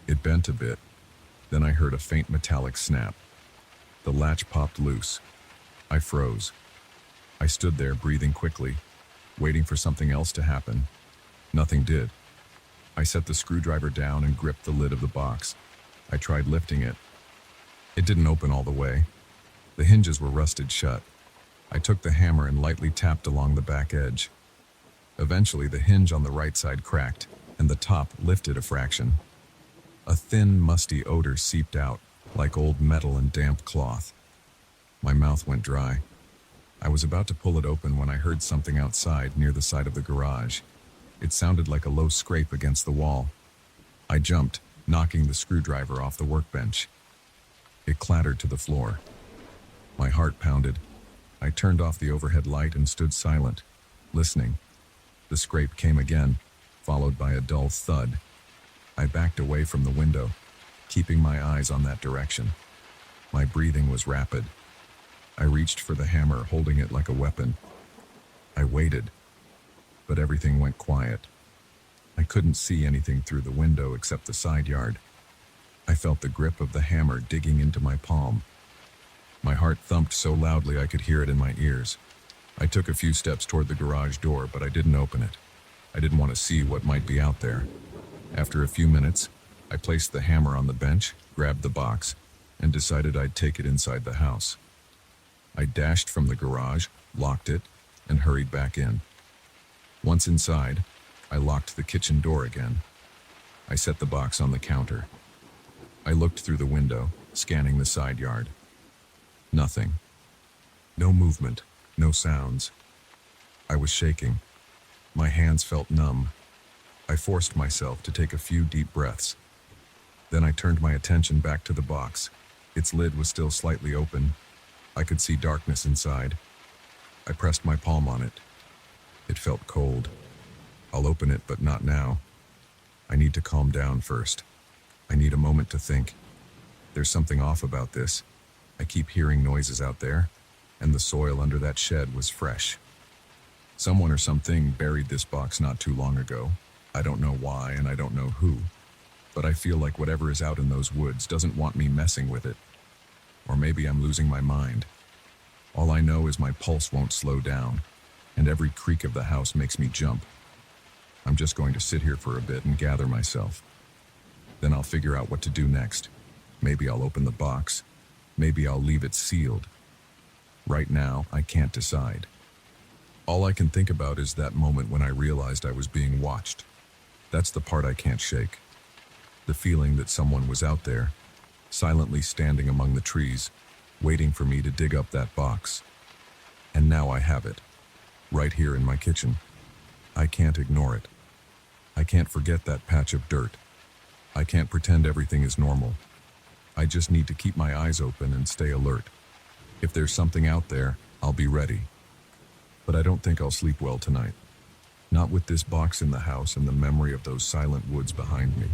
A: It bent a bit. Then I heard a faint metallic snap. The latch popped loose. I froze. I stood there, breathing quickly, waiting for something else to happen. Nothing did. I set the screwdriver down and gripped the lid of the box. I tried lifting it. It didn't open all the way. The hinges were rusted shut. I took the hammer and lightly tapped along the back edge. Eventually, the hinge on the right side cracked, and the top lifted a fraction. A thin, musty odor seeped out, like old metal and damp cloth. My mouth went dry. I was about to pull it open when I heard something outside near the side of the garage. It sounded like a low scrape against the wall. I jumped, knocking the screwdriver off the workbench. It clattered to the floor. My heart pounded. I turned off the overhead light and stood silent, listening. The scrape came again, followed by a dull thud. I backed away from the window, keeping my eyes on that direction. My breathing was rapid. I reached for the hammer, holding it like a weapon. I waited, but everything went quiet. I couldn't see anything through the window except the side yard. I felt the grip of the hammer digging into my palm. My heart thumped so loudly I could hear it in my ears. I took a few steps toward the garage door, but I didn't open it. I didn't want to see what might be out there. After a few minutes, I placed the hammer on the bench, grabbed the box, and decided I'd take it inside the house. I dashed from the garage, locked it, and hurried back in. Once inside, I locked the kitchen door again. I set the box on the counter. I looked through the window, scanning the side yard. Nothing. No movement, no sounds. I was shaking. My hands felt numb. I forced myself to take a few deep breaths. Then I turned my attention back to the box. Its lid was still slightly open. I could see darkness inside. I pressed my palm on it. It felt cold. I'll open it, but not now. I need to calm down first. I need a moment to think. There's something off about this. I keep hearing noises out there, and the soil under that shed was fresh. Someone or something buried this box not too long ago. I don't know why, and I don't know who, but I feel like whatever is out in those woods doesn't want me messing with it. Or maybe I'm losing my mind. All I know is my pulse won't slow down, and every creak of the house makes me jump. I'm just going to sit here for a bit and gather myself. Then I'll figure out what to do next. Maybe I'll open the box. Maybe I'll leave it sealed. Right now, I can't decide. All I can think about is that moment when I realized I was being watched. That's the part I can't shake. The feeling that someone was out there, silently standing among the trees, waiting for me to dig up that box. And now I have it, right here in my kitchen. I can't ignore it. I can't forget that patch of dirt. I can't pretend everything is normal. I just need to keep my eyes open and stay alert. If there's something out there, I'll be ready. But I don't think I'll sleep well tonight. Not with this box in the house and the memory of those silent woods behind me.